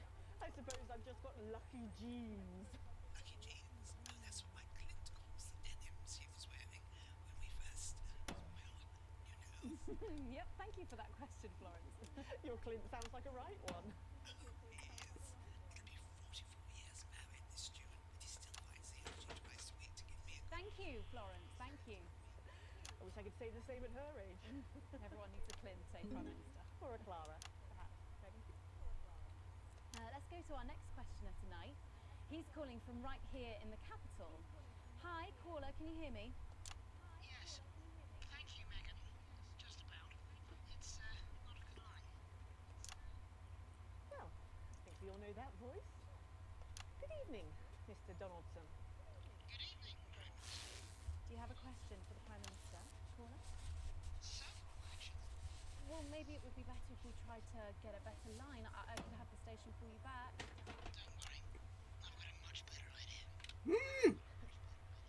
suppose I've just got lucky genes. Lucky jeans. Oh, that's what my Clint calls the denims he was wearing when we first, well, you know. Yep, thank you for that question, Florence. Your Clint sounds like a right one. Oh, he is. He'll be 44 years married this June, but he still finds the energy twice a week to give me a Thank you, Florence. Thank you. I wish I could say the same at her age. Everyone needs a Clint, say Prime Minister. Or a Clara, perhaps. Maybe. Let's go to our next questioner tonight. He's calling from right here in the capital. Hi, caller, can you hear me? Yes. Thank you, Megan. Just about. It's not a good line. Well, I think we all know that voice. Good evening, Mr. Donaldson. Good evening, Prime Minister. Do you have a question for the Prime Minister, caller? Several, actually. Well, maybe it would be better if we tried to get a better line. I could have the station call you back. Don't worry. I've got a much better idea.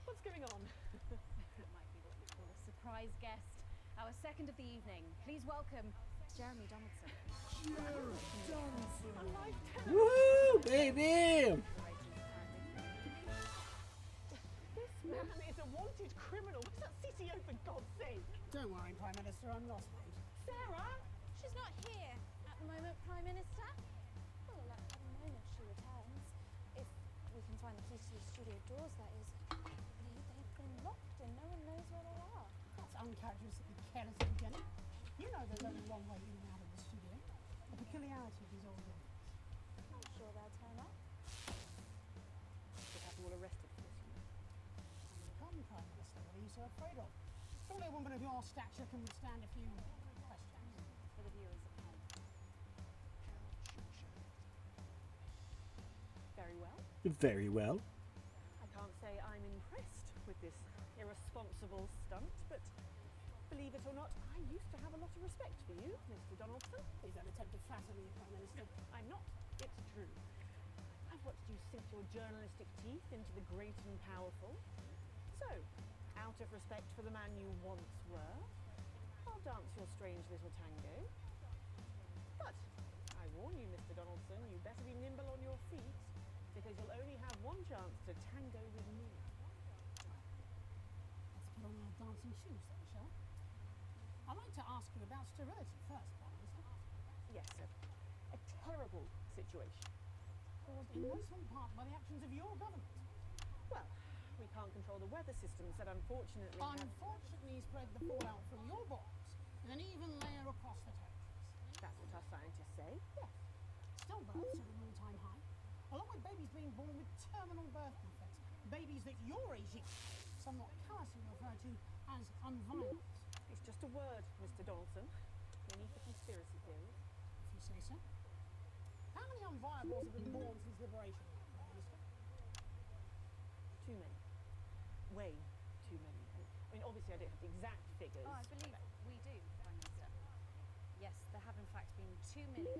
What's going on? It might be what we call a surprise guest. Our second of the evening. Please welcome Jeremy Donaldson. A lifetime. Woo, baby! This man is a wanted criminal. Where's that CCO, for God's sake? Don't worry, Prime Minister, I'm lost, mate. Sarah? She's not here at the moment, Prime Minister. We'll let her know if she returns. If we can find the keys to the studio doors, that is. They've been locked and no one knows where they are. That's uncharacteristically careless of you, Jenny. You know there's only one way in and out of the studio. A peculiarity of these old days. I'm sure they'll turn up. Should have you all arrested for this, you know. Come, Prime Minister, what are you so afraid of? Surely a woman of your stature can withstand a few questions. For the viewers at home. Very well. Very well. I can't say I'm impressed with this irresponsible stunt, but believe it or not, I used to have a lot of respect for you, Mr. Donaldson. Is that an attempt to flatter me, Prime Minister? I'm not. It's true. I've watched you sink your journalistic teeth into the great and powerful. So, out of respect for the man you once were, I'll dance your strange little tango. But I warn you, Mr. Donaldson, you better be nimble on your feet, because you'll only have one chance to tango with me. Let's put on our dancing shoes, then, shall we? I'd like to ask you about sterility first, Prime Minister. Yes, a terrible situation. Caused in no small part by the actions of your government. Well, we can't control the weather systems that unfortunately have... Unfortunately spread the fallout from your bombs in an even layer across the territories. That's what our scientists say, yes. Stillbirths are at an all-time high, along with babies being born with terminal birth defects, babies that your regime somewhat callously refer to as unviable. It's just a word, Mr. Donaldson. No need for conspiracy theories. If you say so. How many unviables have been born since liberation, Prime Minister? Too many. Way too many. I mean, obviously I don't have the exact figures. Oh, I believe we do, Prime Minister. Yes, there have in fact been 2,581,280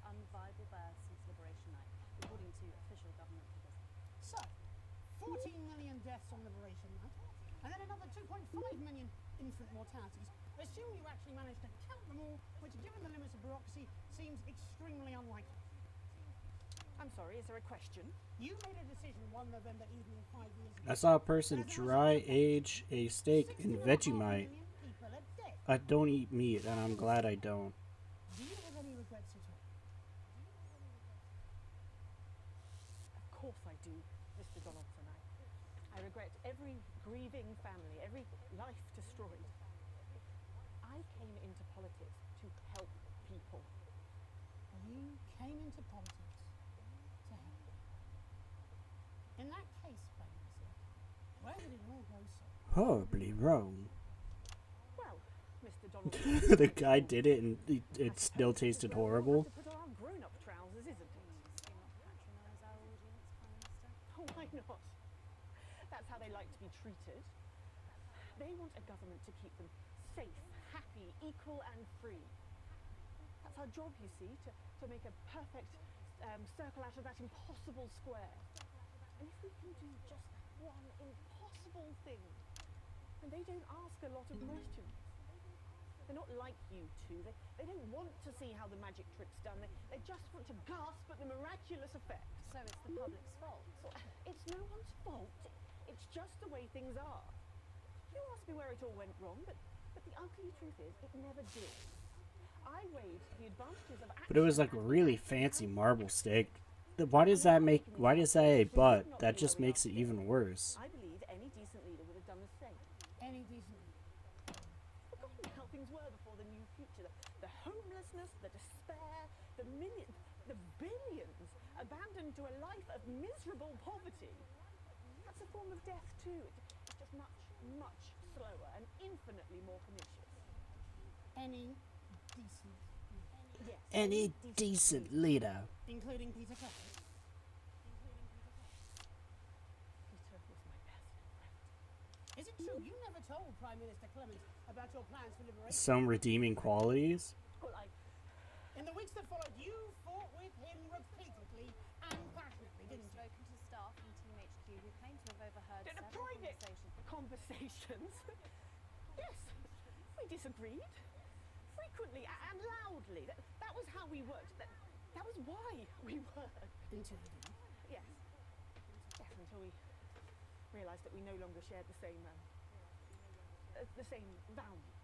unviable births since Liberation Night, according to official government figures. So, 14 million deaths on Liberation Night, and then another 2.5 million infant mortalities. Assume you actually managed to count them all, which, given the limits of bureaucracy, seems extremely unlikely. I'm sorry, is there a question? You made a decision one November evening 5 years ago. I saw a person dry age a steak in Vegemite. People are dead. I don't eat meat, and I'm glad I don't. Do you have any regrets at all? course I do, Mr. Donaldson. I regret every grieving family, every life destroyed. I came into politics to help people. You came into politics to help. In that case, Prime Minister, where did it all go so? Horribly wrong. Well, Mr. Donaldson. The guy did it and it still tasted horrible. Put on grown-up trousers, isn't it? Oh, why not? That's how they like to be treated. They want a government to keep them safe, happy, equal and free. That's our job, you see, to make a perfect circle out of that impossible square. And if we can do just that one impossible thing, and they don't ask a lot of questions. They're not like you two. They don't want to see how the magic trick's done. They just want to gasp at the miraculous effect. So it's the public's fault? It's no one's fault. It's just the way things are. You asked me where it all went wrong, but the ugly truth is it never did. I weighed the advantages of But it was like a really fancy marble stick. Why does that make? Why does that a but? That just makes it even worse. I believe any decent leader would have done the same. Any decent leader. Forgotten how things were before the new future. The homelessness, the despair, the billions abandoned to a life of miserable poverty. That's a form of death too. It's just much, much slower and infinitely more pernicious. Any decent leader. Yes. Any decent leader. Including Peter Clements. Peter was my best friend. Is it true you never told Prime Minister Clements about your plans for liberation? Some redeeming qualities. Well, in the weeks that followed, you fought with him repeatedly and passionately, didn't you? Spoken to staff from Team HQ who claim to have overheard several private conversations. Yes, we disagreed. Frequently and loudly. That was how we worked. That was why we worked. Until you didn't? Yes. Yes, until we realised that we no longer shared the same values.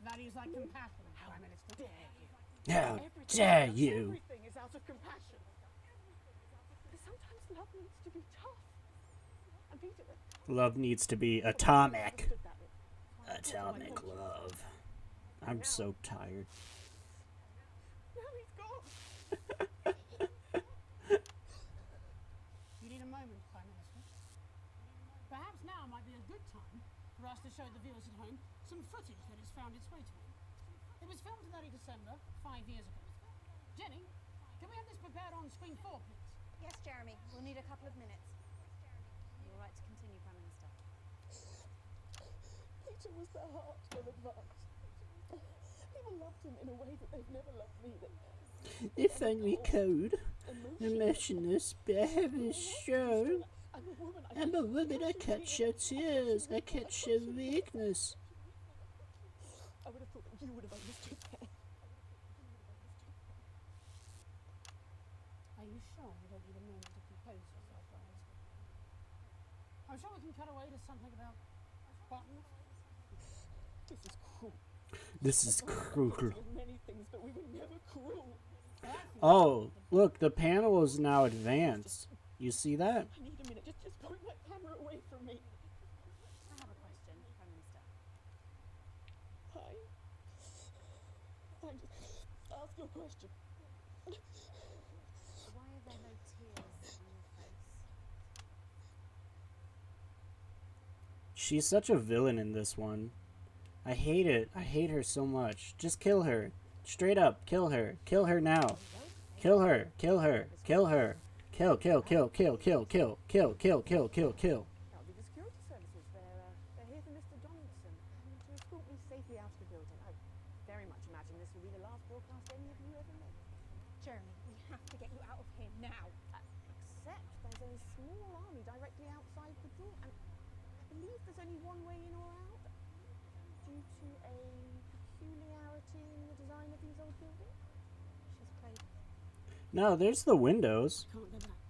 Values like compassion, Prime Minister. Dare you? How dare you? Everything is out of compassion. But sometimes love needs to be tough. And Peter... Love needs to be atomic. Atomic love. I'm so tired. Now he's gone. You need a moment, Prime Minister. Perhaps now might be a good time for us to show the viewers at home some footage that has found its way to me. It was filmed in early December, 5 years ago. Jenny, can we have this prepared on screen 4, please? Yes, Jeremy. We'll need a couple of minutes. You're right to continue, Prime Minister. Peter was their heart well advanced. People loved him in a way that they've never loved me. If only could. Emotionless, but I haven't shown. I'm a woman, I catch your tears, I catch your weakness. I would have thought that you would have understood that. Are you sure you don't need a moment to compose yourself, Prime Minister? I'm sure we can cut away to something about buttons. This is cruel. This is cruel. Many things, but we were never cruel. Oh, look, the panel is now advanced. You see that? I need a minute. Just point that camera away from me. I have a question, Prime Minister. Hi. Ask your question. Why are there no tears on your face? She's such a villain in this one. I hate it. I hate her so much. Just kill her. Straight up, kill her. Kill her now. Kill her. Kill her. Kill her. Kill, kill, kill, kill, kill, kill, kill, kill, kill, kill, kill. That'll be the security services. They're here for Mr. Donaldson to escort me safely out of the building. I very much imagine this will be the last broadcast any of you ever make. Jeremy, we have to get you out of here now. Except there's a small army directly outside the door, and I believe there's only one way in or out, due to a peculiarity in the design of these old buildings. She's played with it. No, there's the windows. Can't go back.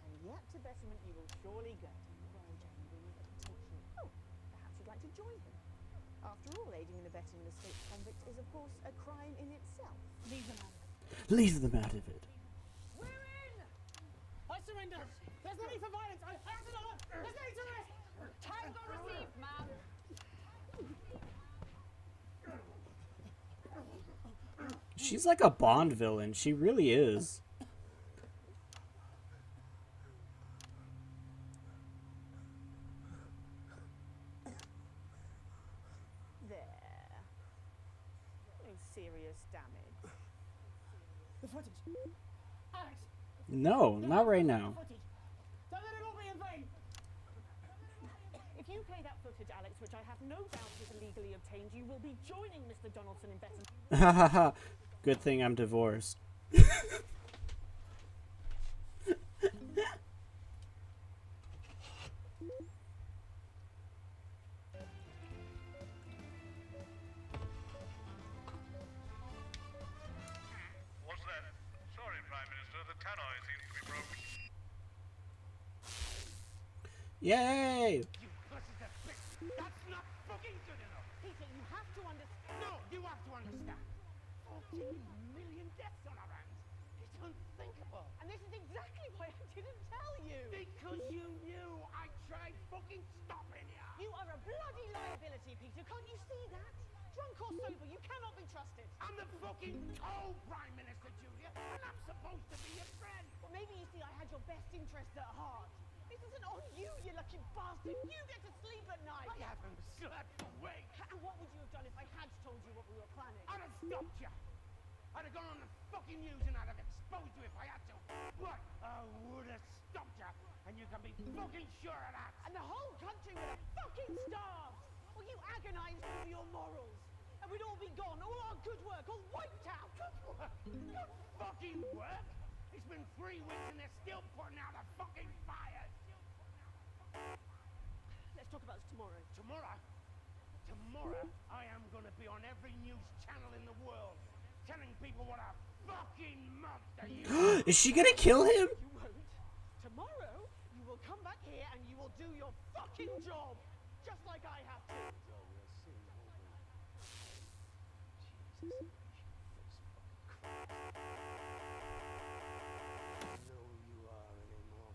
And yet to betterment you will surely go. Well, Jeremy, we need a potential. Oh, perhaps you'd like to join him. After all, aiding and abetting an escaped convict is, of course, a crime in itself. Leave them out of it. Leave them out of it. I surrender. The There's no need for violence. There's no need to rest. Tango received, ma'am. She's like a Bond villain. She really is. There. No serious damage. The footage. Alex. No, not right now. Footage. Don't let it all be in vain. If you play that footage, Alex, which I have no doubt is illegally obtained, you will be joining Mr. Donaldson in betting. Ha ha ha. Good thing I'm divorced. What's that? Sorry, Prime Minister, the tannoy seems to be broken. Yay! That's not fucking good enough. Peter, you have to understand. No, you have to understand. 14 million deaths on our hands. It's unthinkable. And this is exactly why I didn't tell you. Because you knew I tried fucking stopping you. You are a bloody liability, Peter. Can't you see that? Drunk or sober, you cannot be trusted. I'm the fucking co-Prime Minister, Julia, and I'm supposed to be your friend. Well, maybe you see I had your best interests at heart. This isn't on you, you lucky bastard. You get to sleep at night. I haven't slept a week. And what would you have done if I had told you what we were planning? I'd have stopped you. I'd have gone on the fucking news and I'd have exposed you if I had to. But I would have stopped you, and you can be fucking sure of that. And the whole country would have fucking starved. Well, you agonized over your morals. And we'd all be gone, all our good work, all wiped out. Good work? Good fucking work? It's been 3 weeks and they're still putting out the fucking fires. Let's talk about this tomorrow. Tomorrow? Tomorrow, I am going to be on every news channel in the world, telling people what a fucking monster you are. Is she gonna kill him? You won't. Tomorrow, you will come back here and you will do your fucking job. Just like I have to. Know who you are anymore.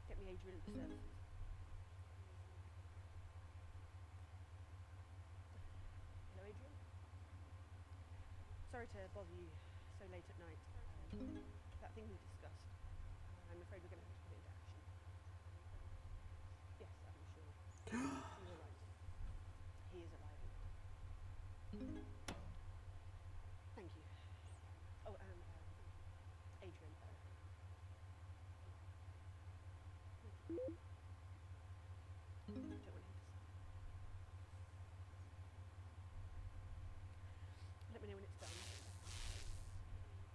Get me Adrian at the services. Hello, Adrian. Sorry to bother you so late at night. That thing we discussed, I'm afraid we're going to have to put it into action. Yes, I'm sure. You're right. He is alive and well. Thank you. Oh, and Adrian. Don't want him to suffer. Let me know when it's done.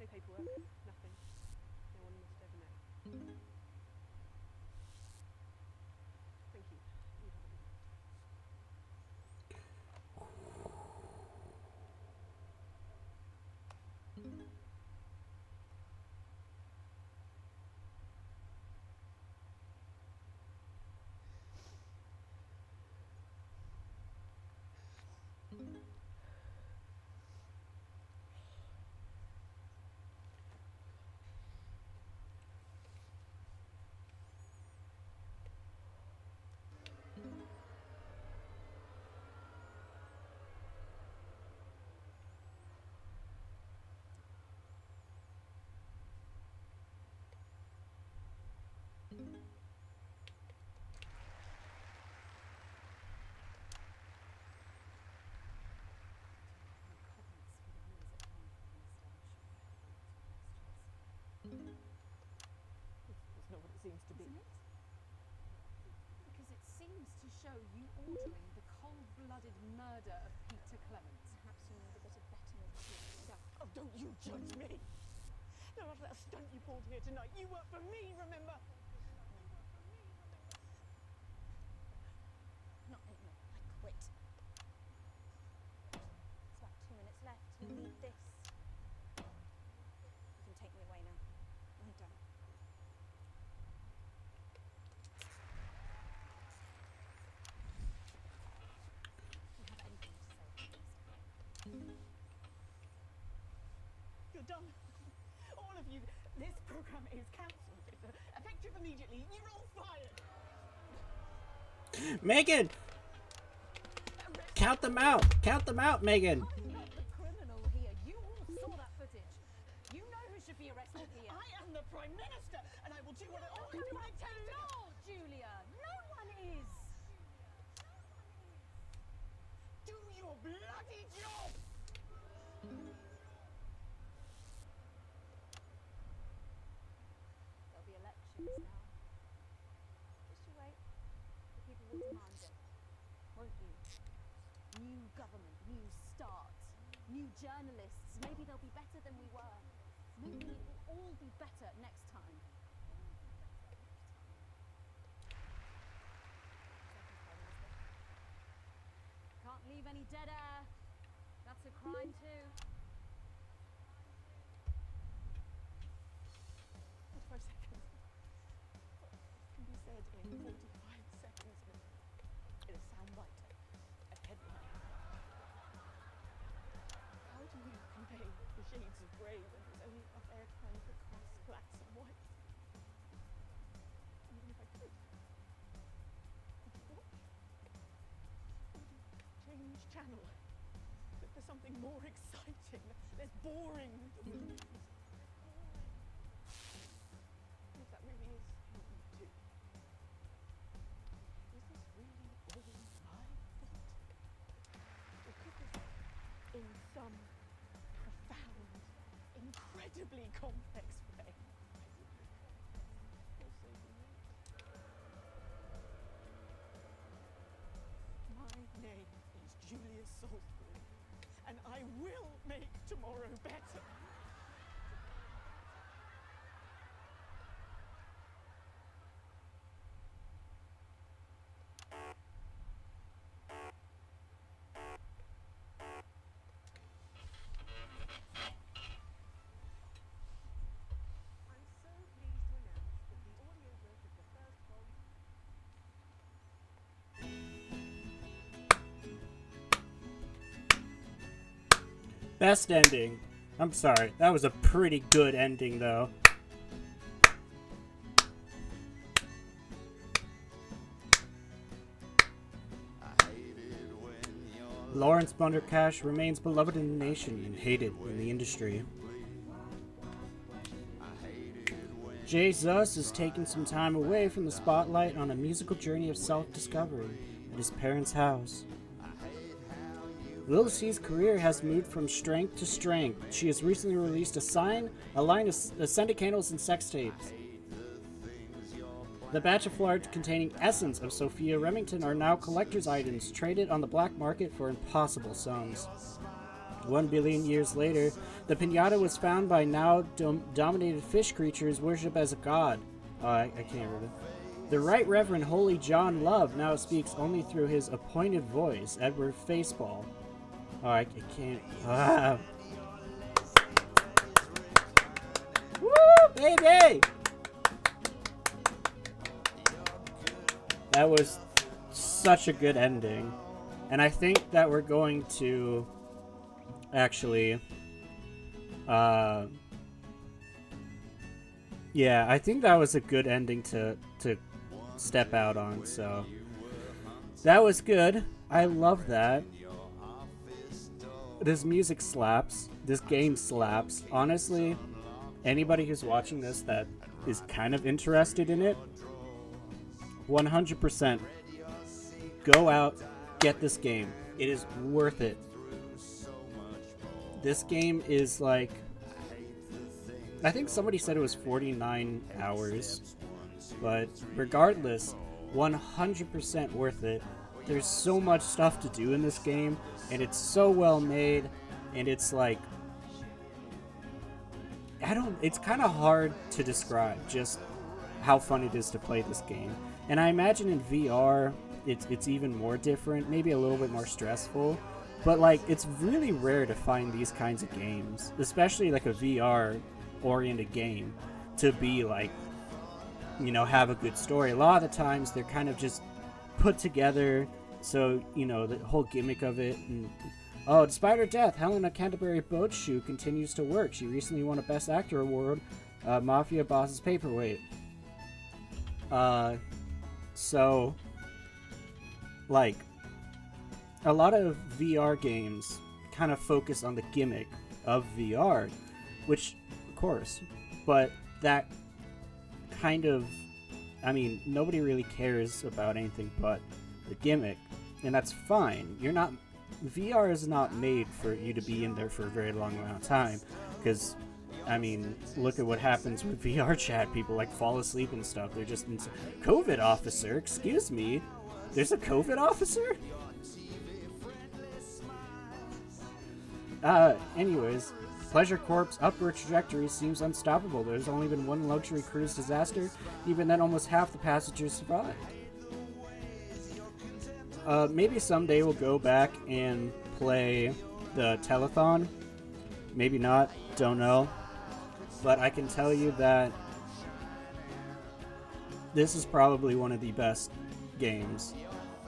No paperwork, nothing. No one must ever know. Thank you. You have a good night. It's not what it seems to be. Isn't it? Because it seems to show you ordering the cold-blooded murder of Peter Clement. Perhaps you need a bit of betterment to Oh, don't you judge me! No, after that stunt you pulled here tonight, you work for me, remember? Not anymore. I quit. There's about 2 minutes left. You need this. You can take me away now. I'm done. are done. All of you, this program is cancelled. It's effective immediately. You're all fired. Megan! Count them out! Count them out, Megan! I'm not the criminal here. You all saw that footage. You know who should be arrested here. I am the Prime Minister, and I will do what I tell you. No, Julia. No one is. Do your bloody job! There'll be elections now. Just you wait. The people will demand it. Won't you? New government, new start, new journalists. Maybe they'll be better than we were. Maybe it will all be better next time. Can't leave any dead air. That's a crime too. 45 seconds. What can be said in 45 seconds in a soundbite, a headline? How do you convey the shades of grey when there's only enough airtime for crass blacks and whites? Even if I could, would you watch? Would you change channel? Look for something more exciting, less boring. If that really is what you do, is this really all my fault? Or could this, in some profound, incredibly complex way, also be me? My name is Julius Salisbury, and I will make tomorrow better. I'm so pleased to announce that the audiobook of the first volume. Best ending. I'm sorry. That was a pretty good ending, though. Lawrence Bundercash remains beloved in the nation and hated in the industry. Jesus is taking some time away from the spotlight on a musical journey of self-discovery at his parents' house. Lil C's career has moved from strength to strength. She has recently released a line of scented candles and sex tapes. The batch of flowers containing essence of Sophia Remington are now collector's items traded on the black market for impossible sums. 1 billion years later, the piñata was found by now dominated fish creatures worshipped as a god. I can't read it. The Right Reverend Holy John Love now speaks only through his appointed voice, Edward Faceball. I can't. Woo, baby! That was such a good ending. And I think that we're going to actually yeah, I think that was a good ending to step out on, so that was good. I love that. This music slaps. This game slaps. Honestly, anybody who's watching this that is kind of interested in it, 100% go out, get this game. It is worth it. This game is like, I think somebody said it was 49 hours, but regardless, 100% worth it. There's so much stuff to do in this game, and it's so well made, and it's like, it's kind of hard to describe just how fun it is to play this game. And I imagine in VR, it's even more different, maybe a little bit more stressful, but like, it's really rare to find these kinds of games, especially like a VR-oriented game, to be like, you know, have a good story. A lot of the times, they're kind of just put together, so, you know, the whole gimmick of it and Oh, despite her death, Helena Canterbury Boatshoe continues to work. She recently won a Best Actor award, Mafia Boss's Paperweight. So, like, a lot of VR games kind of focus on the gimmick of VR, which, of course, but that kind of, I mean, nobody really cares about anything but the gimmick, and that's fine. VR is not made for you to be in there for a very long amount of time, because, I mean, look at what happens with VR chat. People, like, fall asleep and stuff. They're just COVID officer, excuse me? There's a COVID officer? Anyways, Pleasure Corp's upward trajectory seems unstoppable. There's only been one luxury cruise disaster, even then almost half the passengers survived. Maybe someday we'll go back and play the telethon. Maybe not, don't know. But I can tell you that this is probably one of the best games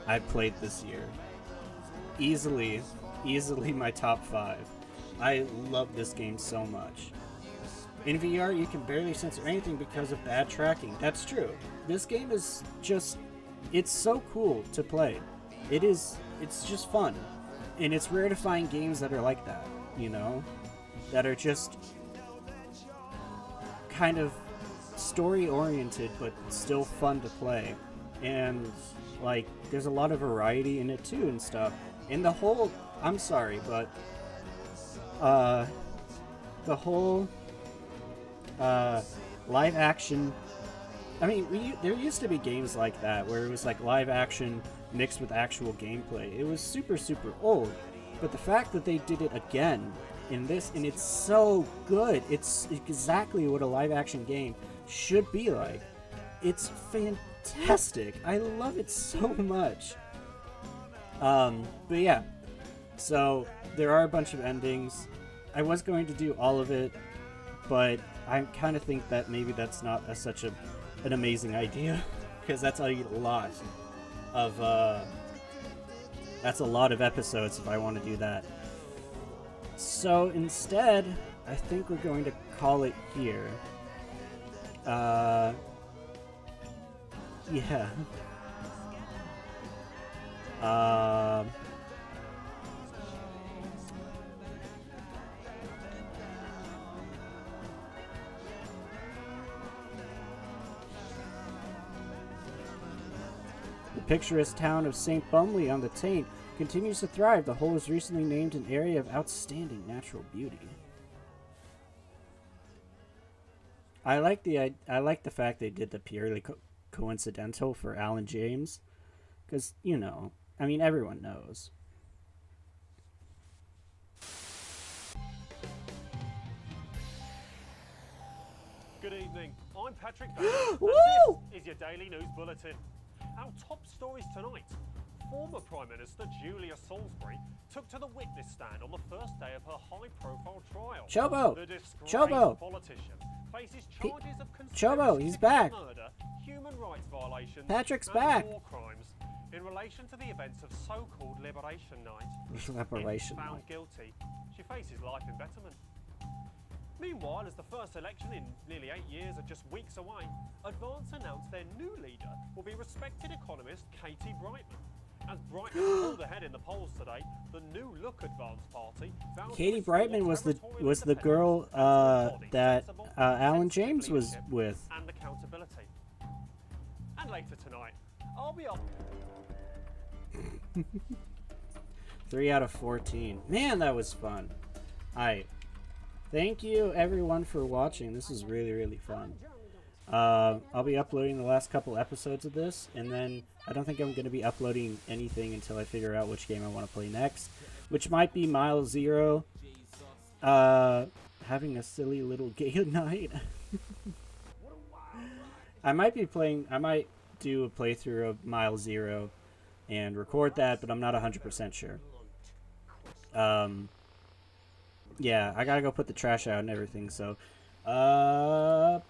I've played this year. Easily my top 5. I love this game so much. In VR, you can barely censor anything because of bad tracking. That's true. This game is just, it's so cool to play. It's just fun. And it's rare to find games that are like that, you know? That are just kind of story-oriented, but still fun to play. And, like, there's a lot of variety in it, too, and stuff. And the whole, I'm sorry, but, the whole, live-action, I mean, there used to be games like that, where it was, like, live-action mixed with actual gameplay. It was super, super old. But the fact that they did it again in this, and it's so good. It's exactly what a live-action game should be like. It's fantastic. I love it so much. But yeah. So, there are a bunch of endings. I was going to do all of it, but I kind of think that maybe that's not such an amazing idea, because that's a lot of, that's a lot of episodes if I want to do that. So instead, I think we're going to call it here. Yeah. The picturesque town of St. Bumley on the Taint continues to thrive. The whole is recently named an area of outstanding natural beauty. I like the fact they did the purely coincidental for Alan James, because, you know, I mean, everyone knows. Good evening. I'm Patrick Bates, and this is your Daily News Bulletin. Our top stories tonight. Former Prime Minister Julia Salisbury took to the witness stand on the first day of her high-profile trial. Chobo! The disgraced Chobo! politician faces charges of conspiracy Chobo, he's back! murder, human rights violations, Patrick's and back! war crimes in relation to the events of so-called Liberation Night. Liberation If found Night. guilty, she faces life imprisonment. Meanwhile, as the first election in nearly 8 years are just weeks away, Advance announced their new leader will be respected economist Katie Brightman. As Brightman pulled ahead in the polls today, the New Look Advance Party vowed to Katie restore Brightman was the territorial girl independence, that sensible, Alan sensitive James was leadership, with. and accountability. And later tonight, I'll be up. 3 out of 14. Man, that was fun. Alright. Thank you everyone for watching. This is really, really fun. I'll be uploading the last couple episodes of this, and then I don't think I'm going to be uploading anything until I figure out which game I want to play next, which might be Mile Zero. Having a silly little gay night. I might do a playthrough of Mile Zero and record that, but I'm not 100% sure. Yeah, I gotta go put the trash out and everything, so, bye-bye!